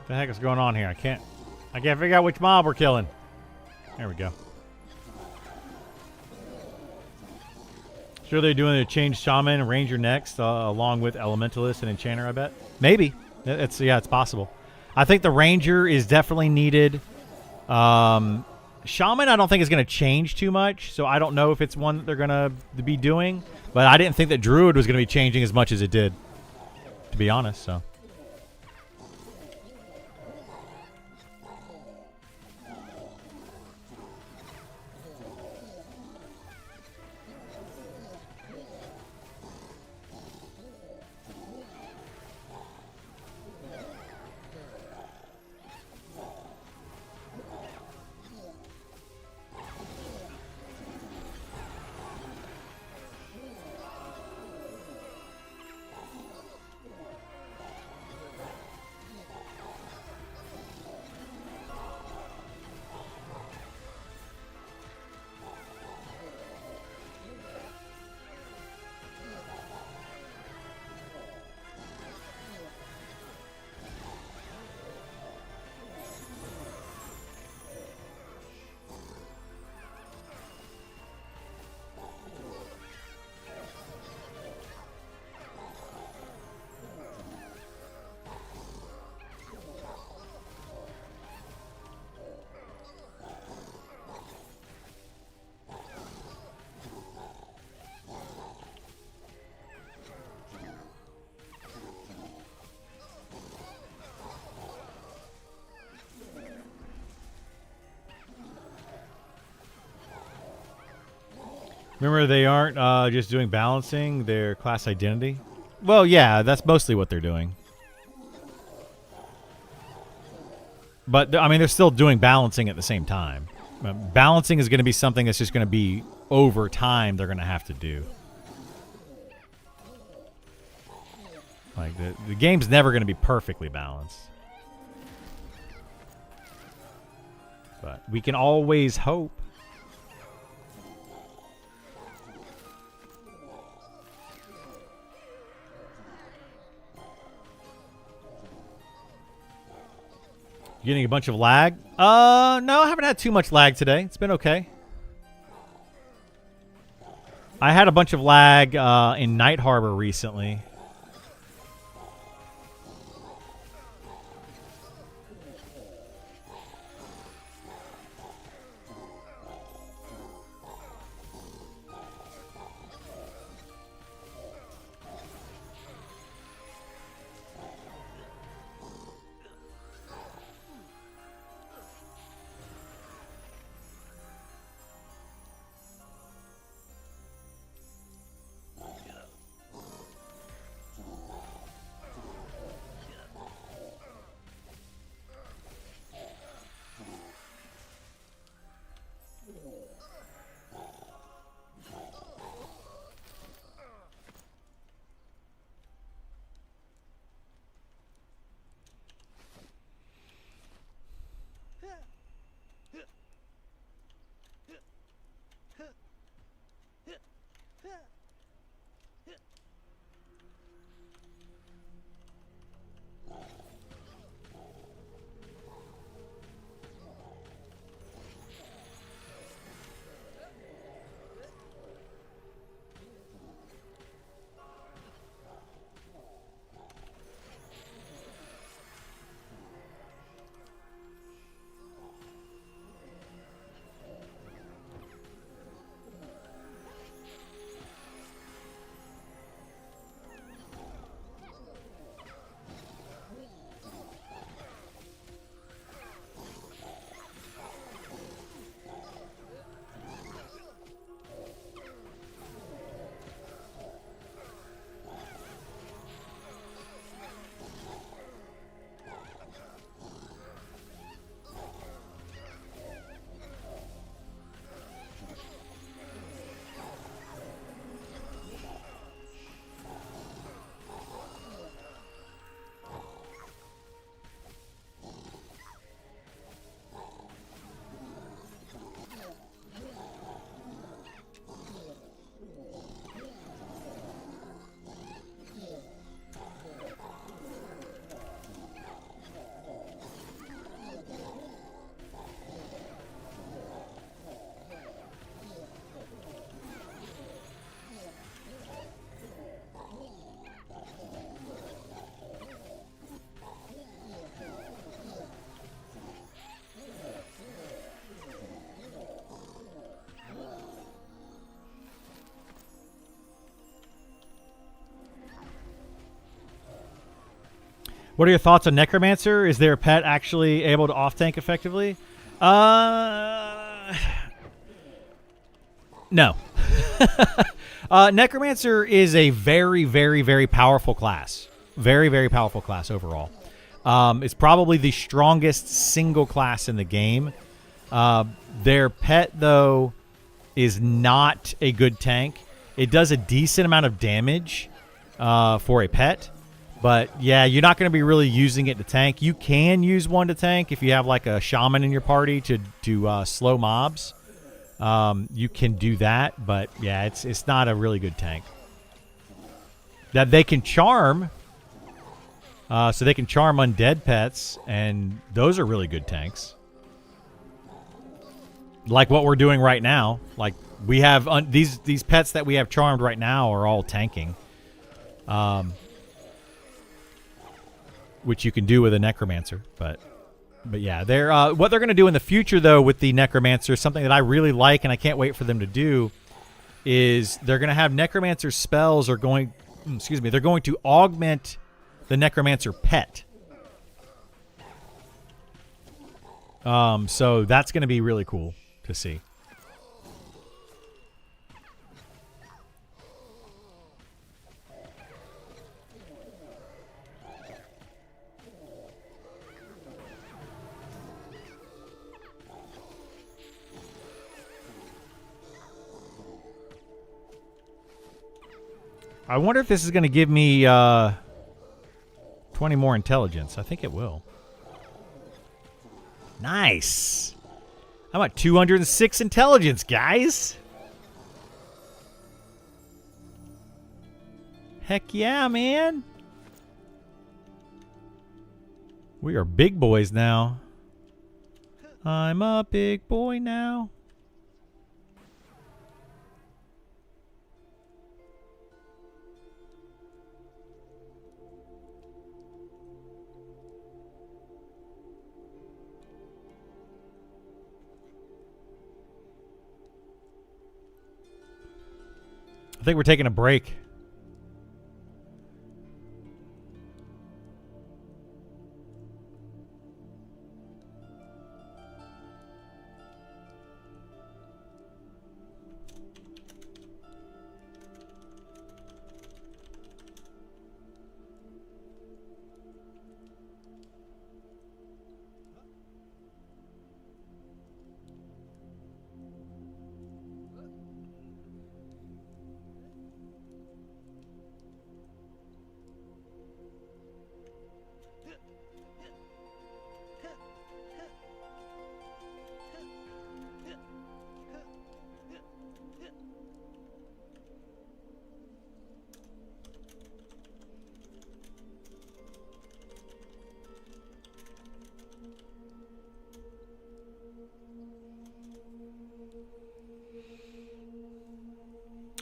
What the heck is going on here? I can't figure out which mob we're killing. There we go. Sure they're doing a change shaman and ranger next, along with elementalist and enchanter, I bet. Maybe. It's possible. I think the ranger is definitely needed. Shaman I don't think is going to change too much, so I don't know if it's one that they're going to be doing. But I didn't think that druid was going to be changing as much as it did, to be honest, so. Remember, they aren't just doing balancing their class identity. Well, yeah, that's mostly what they're doing. But, I mean, they're still doing balancing at the same time. Balancing is going to be something that's just going to be over time they're going to have to do. Like, the game's never going to be perfectly balanced. But we can always hope. Getting a bunch of lag? No, I haven't had too much lag today. It's been okay. I had a bunch of lag in Night Harbor recently. What are your thoughts on Necromancer? Is their pet actually able to off-tank effectively? No. Necromancer is a very, very, very powerful class. Very, very powerful class overall. It's probably the strongest single class in the game. Their pet, though, is not a good tank. It does a decent amount of damage for a pet. But, yeah, you're not going to be really using it to tank. You can use one to tank if you have, like, a shaman in your party to slow mobs. You can do that, but, yeah, it's not a really good tank. That they can charm, so they can charm undead pets, and those are really good tanks. Like what we're doing right now. Like, we have these pets that we have charmed right now are all tanking. Which you can do with a Necromancer, but yeah, they're what they're going to do in the future though with the Necromancer, something that I really like and I can't wait for them to do, is they're going to have Necromancer spells they're going to augment the Necromancer pet. So that's going to be really cool to see. I wonder if this is going to give me 20 more intelligence. I think it will. Nice. I'm at 206 intelligence, guys. Heck yeah, man. We are big boys now. I'm a big boy now. I think we're taking a break.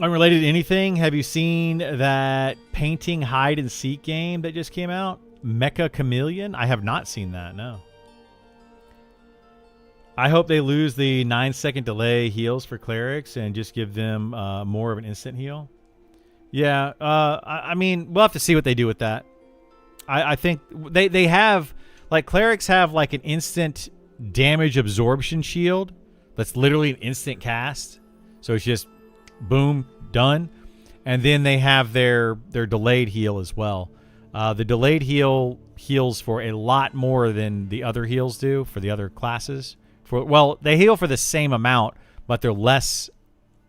Unrelated to anything, have you seen that painting hide and seek game that just came out? Mecha Chameleon? I have not seen that, no. I hope they lose the 9-second delay heals for clerics and just give them more of an instant heal. Yeah, I mean, we'll have to see what they do with that. I think they have, like, clerics have like an instant damage absorption shield that's literally an instant cast. So it's just boom, done. And then they have their delayed heal as well. The delayed heal heals for a lot more than the other heals do for the other classes. Well, they heal for the same amount, but they're less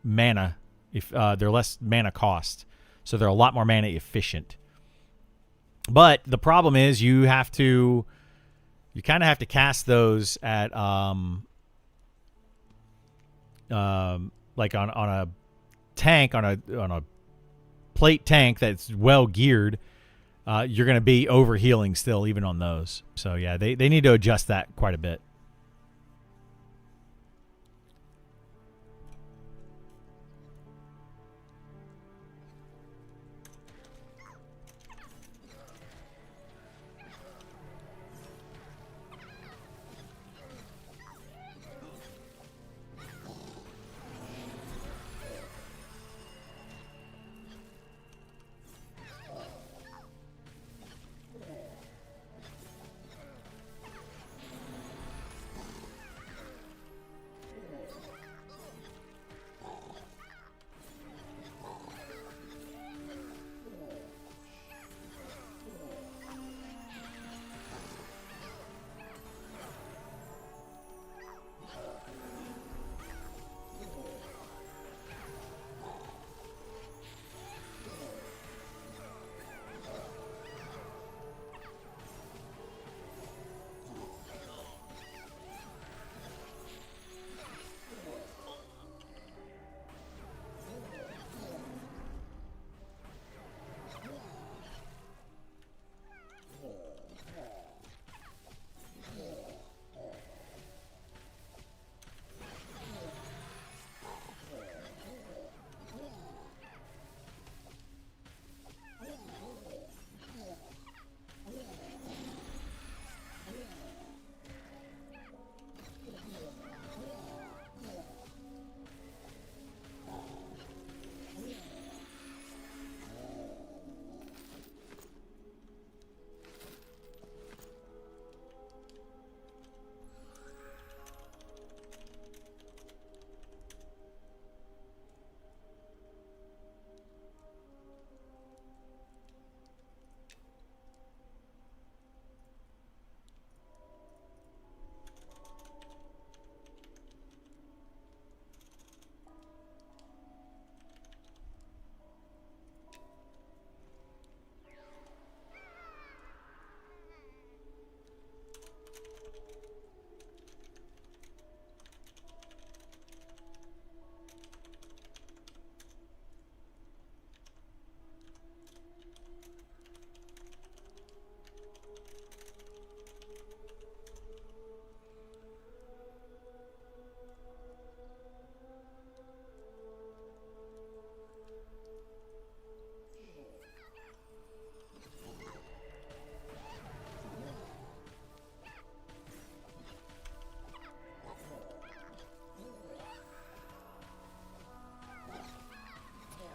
mana. They're less mana cost, so they're a lot more mana efficient. But the problem is you kind of have to cast those at like on a tank, on a plate tank that's well geared. You're going to be over healing still even on those. So yeah, they need to adjust that quite a bit.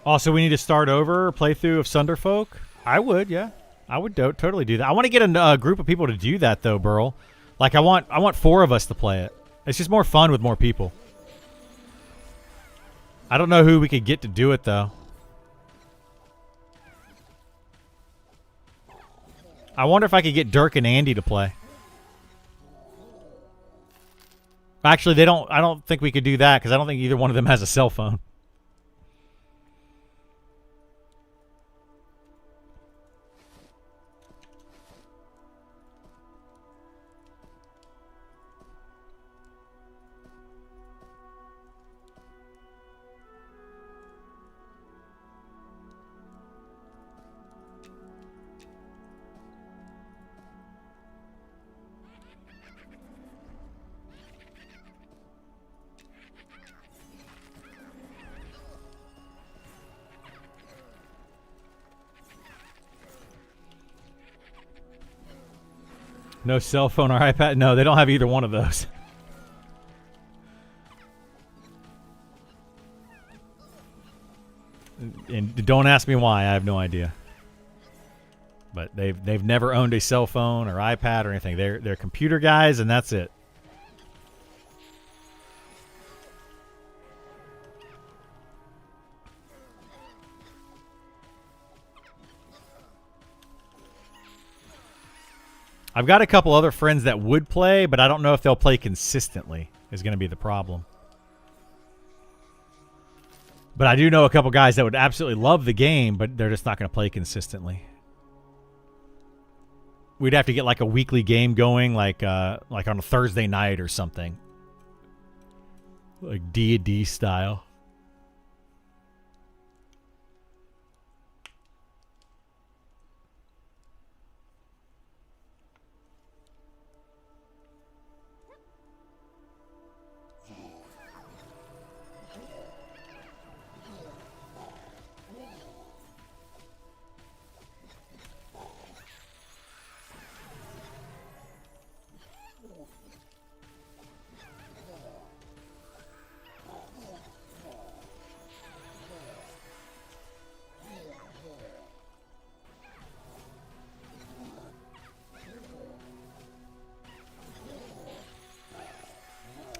Also, we need to start over playthrough of Sunderfolk. I would, yeah. I would totally do that. I want to get a group of people to do that though, Burl. Like I want 4 of us to play it. It's just more fun with more people. I don't know who we could get to do it though. I wonder if I could get Dirk and Andy to play. Actually, I don't think we could do that because I don't think either one of them has a cell phone. No cell phone or iPad? No, they don't have either one of those. And don't ask me why. I have no idea. But they've never owned a cell phone or iPad or anything. They're computer guys, and that's it. I've got a couple other friends that would play, but I don't know if they'll play consistently is going to be the problem. But I do know a couple guys that would absolutely love the game, but they're just not going to play consistently. We'd have to get like a weekly game going, like on a Thursday night or something. Like D&D style.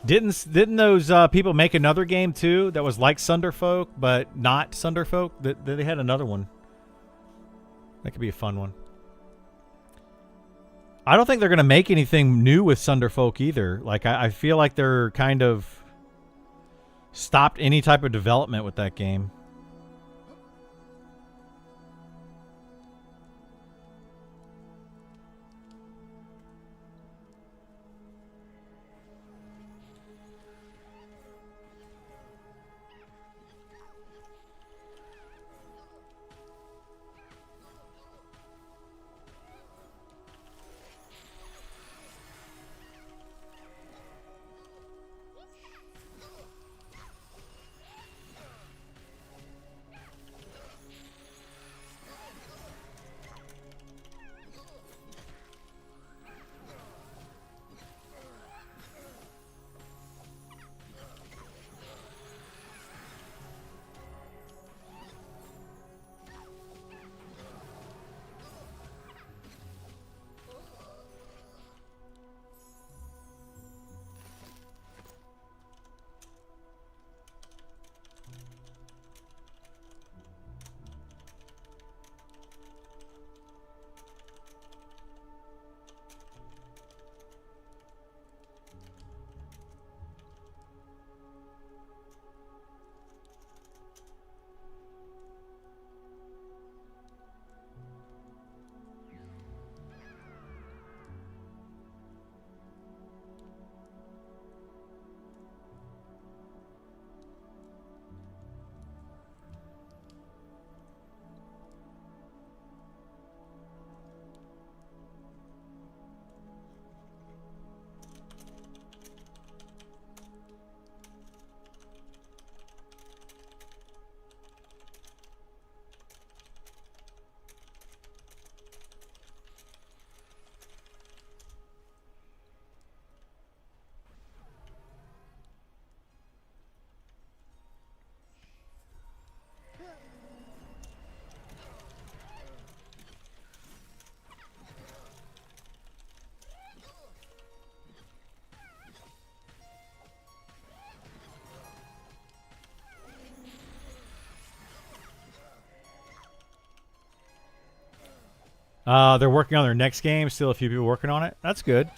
Didn't those people make another game too that was like Sunderfolk but not Sunderfolk? That they had another one. That could be a fun one. I don't think they're going to make anything new with Sunderfolk either. Like I feel like they're kind of stopped any type of development with that game. They're working on their next game. Still a few people working on it. That's good.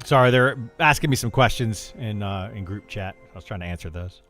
Sorry, they're asking me some questions in group chat. I was trying to answer those.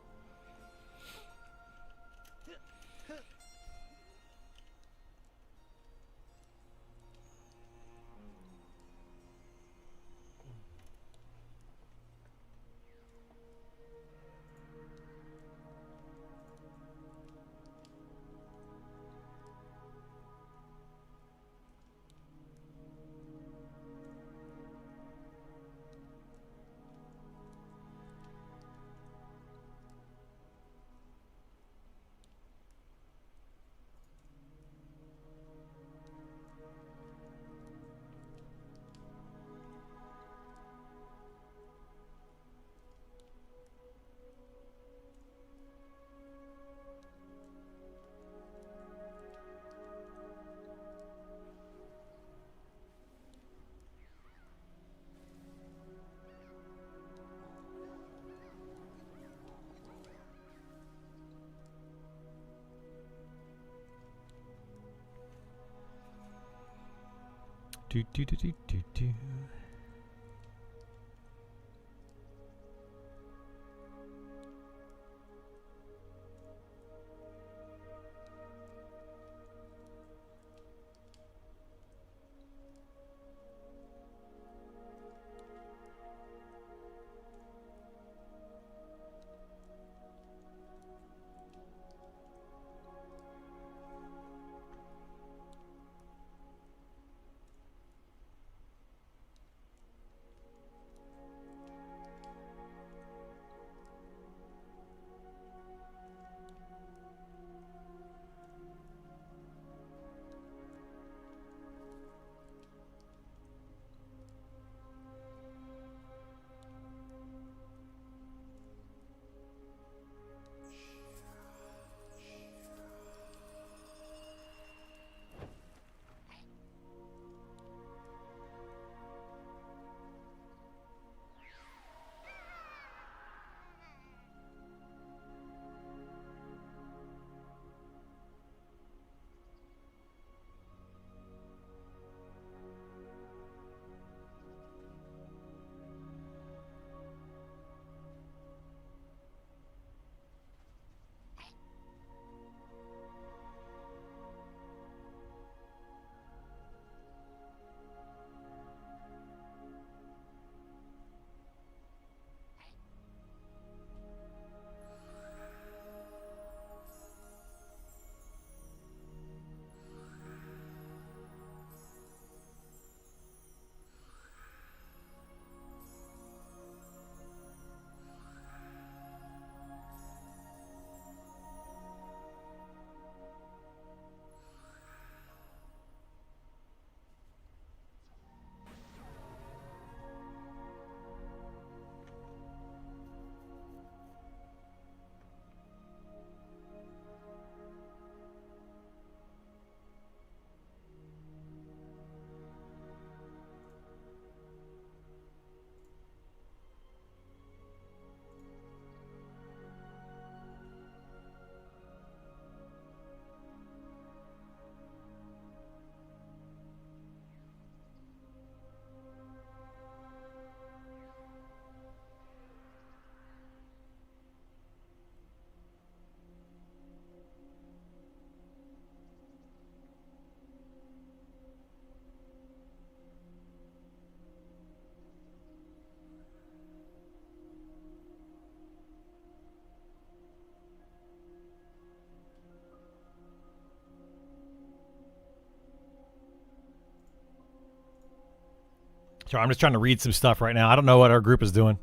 Do, do, do, do, do, do. So I'm just trying to read some stuff right now. I don't know what our group is doing.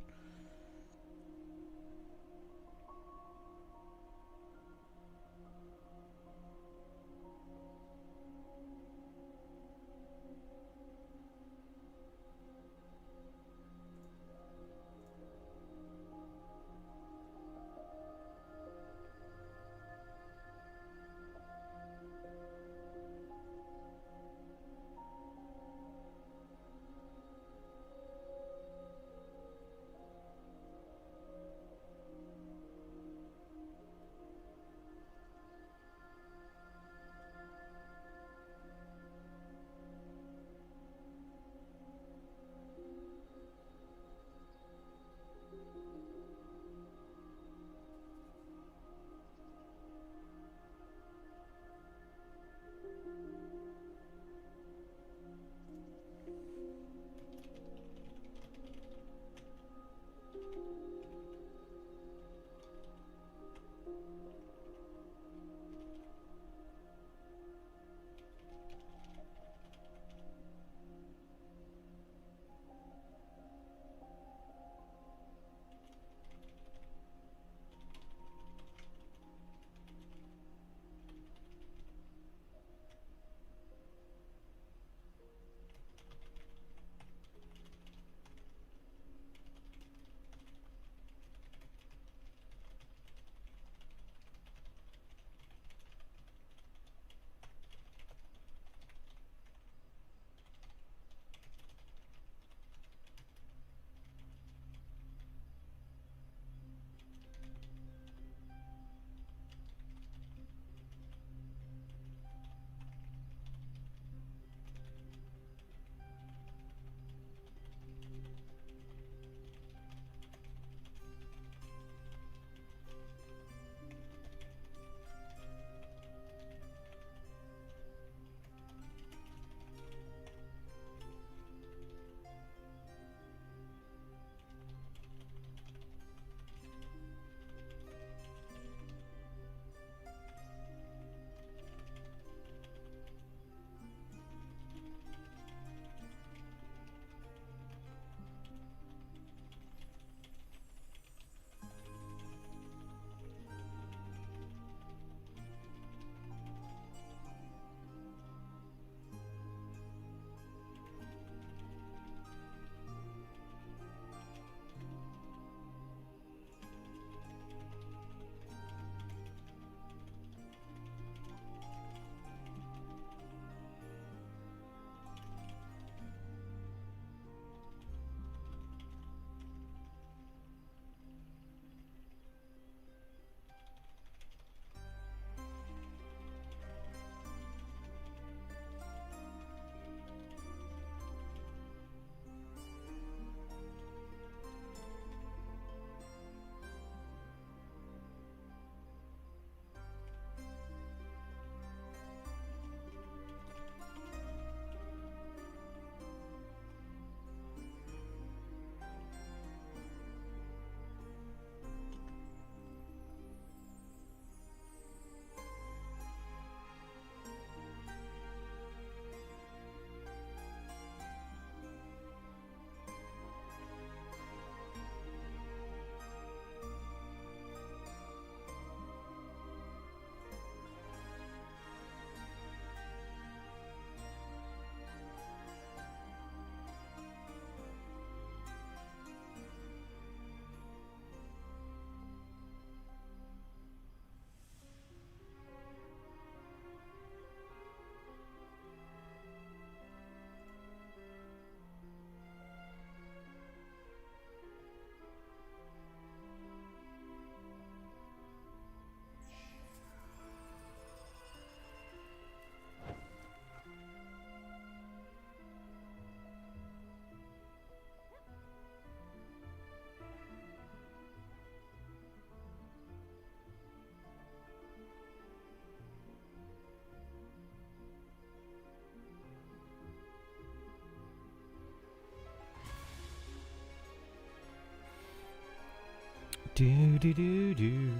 Do do do do.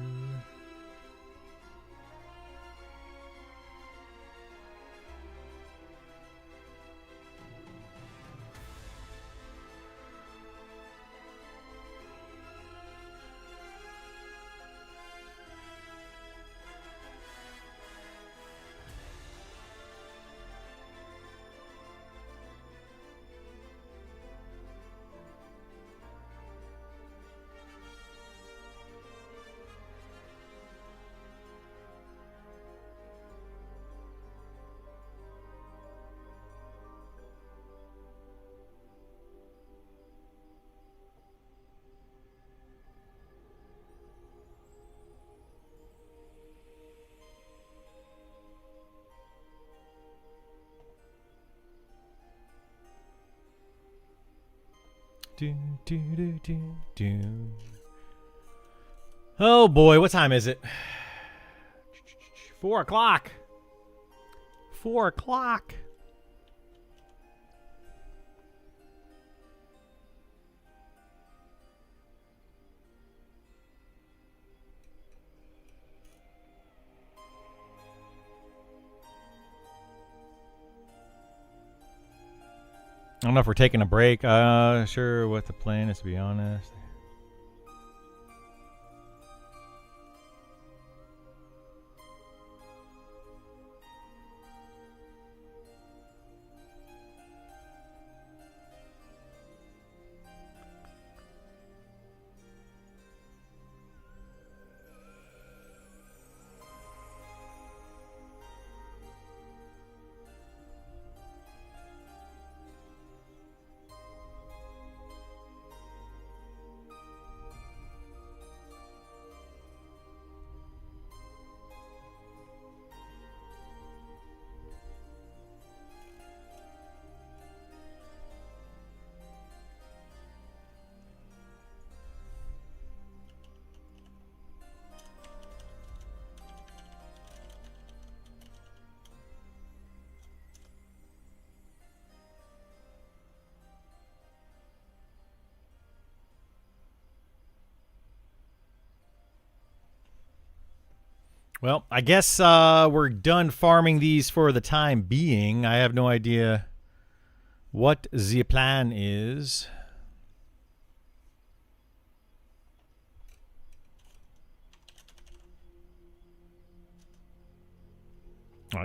Oh boy, what time is it? 4 o'clock. 4 o'clock. I don't know if we're taking a break. Sure what the plan is, to be honest. Well, I guess we're done farming these for the time being. I have no idea what the plan is.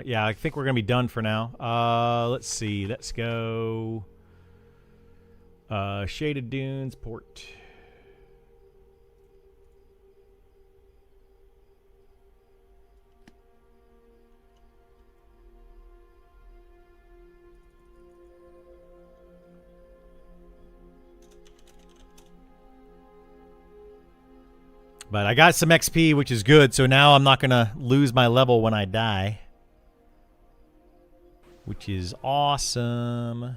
Yeah, I think we're going to be done for now. Let's see. Let's go. Shaded Dunes, Port. But I got some XP, which is good, so now I'm not going to lose my level when I die. Which is awesome.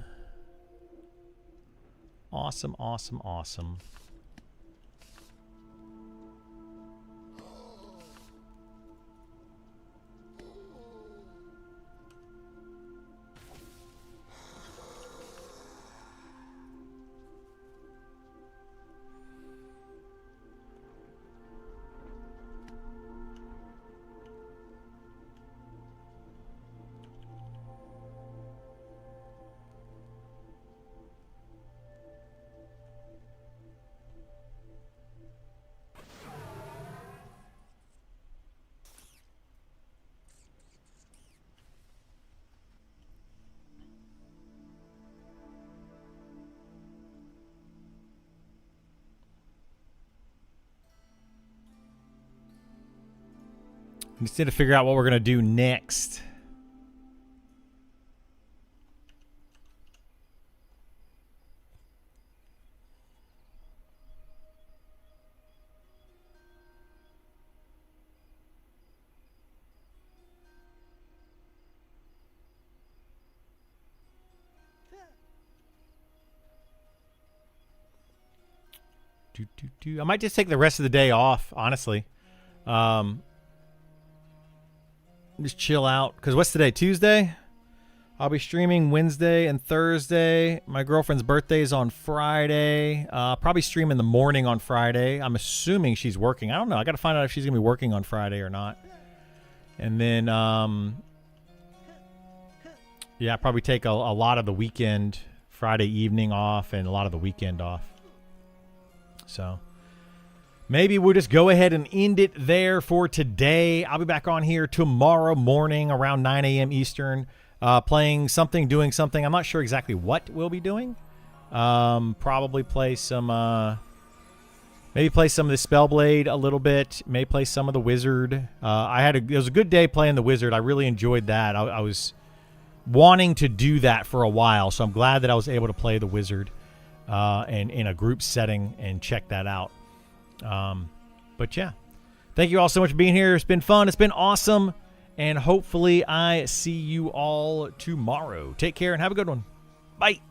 Awesome, awesome, awesome. We just need to figure out what we're going to do next. I might just take the rest of the day off, honestly. Just chill out. Because what's today? Tuesday? I'll be streaming Wednesday and Thursday. My girlfriend's birthday is on Friday. Probably stream in the morning on Friday. I'm assuming she's working. I don't know. I got to find out if she's going to be working on Friday or not. And then, yeah, probably take a lot of the weekend, Friday evening off, and a lot of the weekend off. So maybe we'll just go ahead and end it there for today. I'll be back on here tomorrow morning around 9 a.m. Eastern, playing something, doing something. I'm not sure exactly what we'll be doing. Probably play some, maybe play some of the Spellblade a little bit. May play some of the Wizard. It was a good day playing the Wizard. I really enjoyed that. I was wanting to do that for a while, so I'm glad that I was able to play the Wizard. And in a group setting and check that out. But yeah, thank you all so much for being here. It's been fun. It's been awesome. And hopefully I see you all tomorrow. Take care and have a good one. Bye.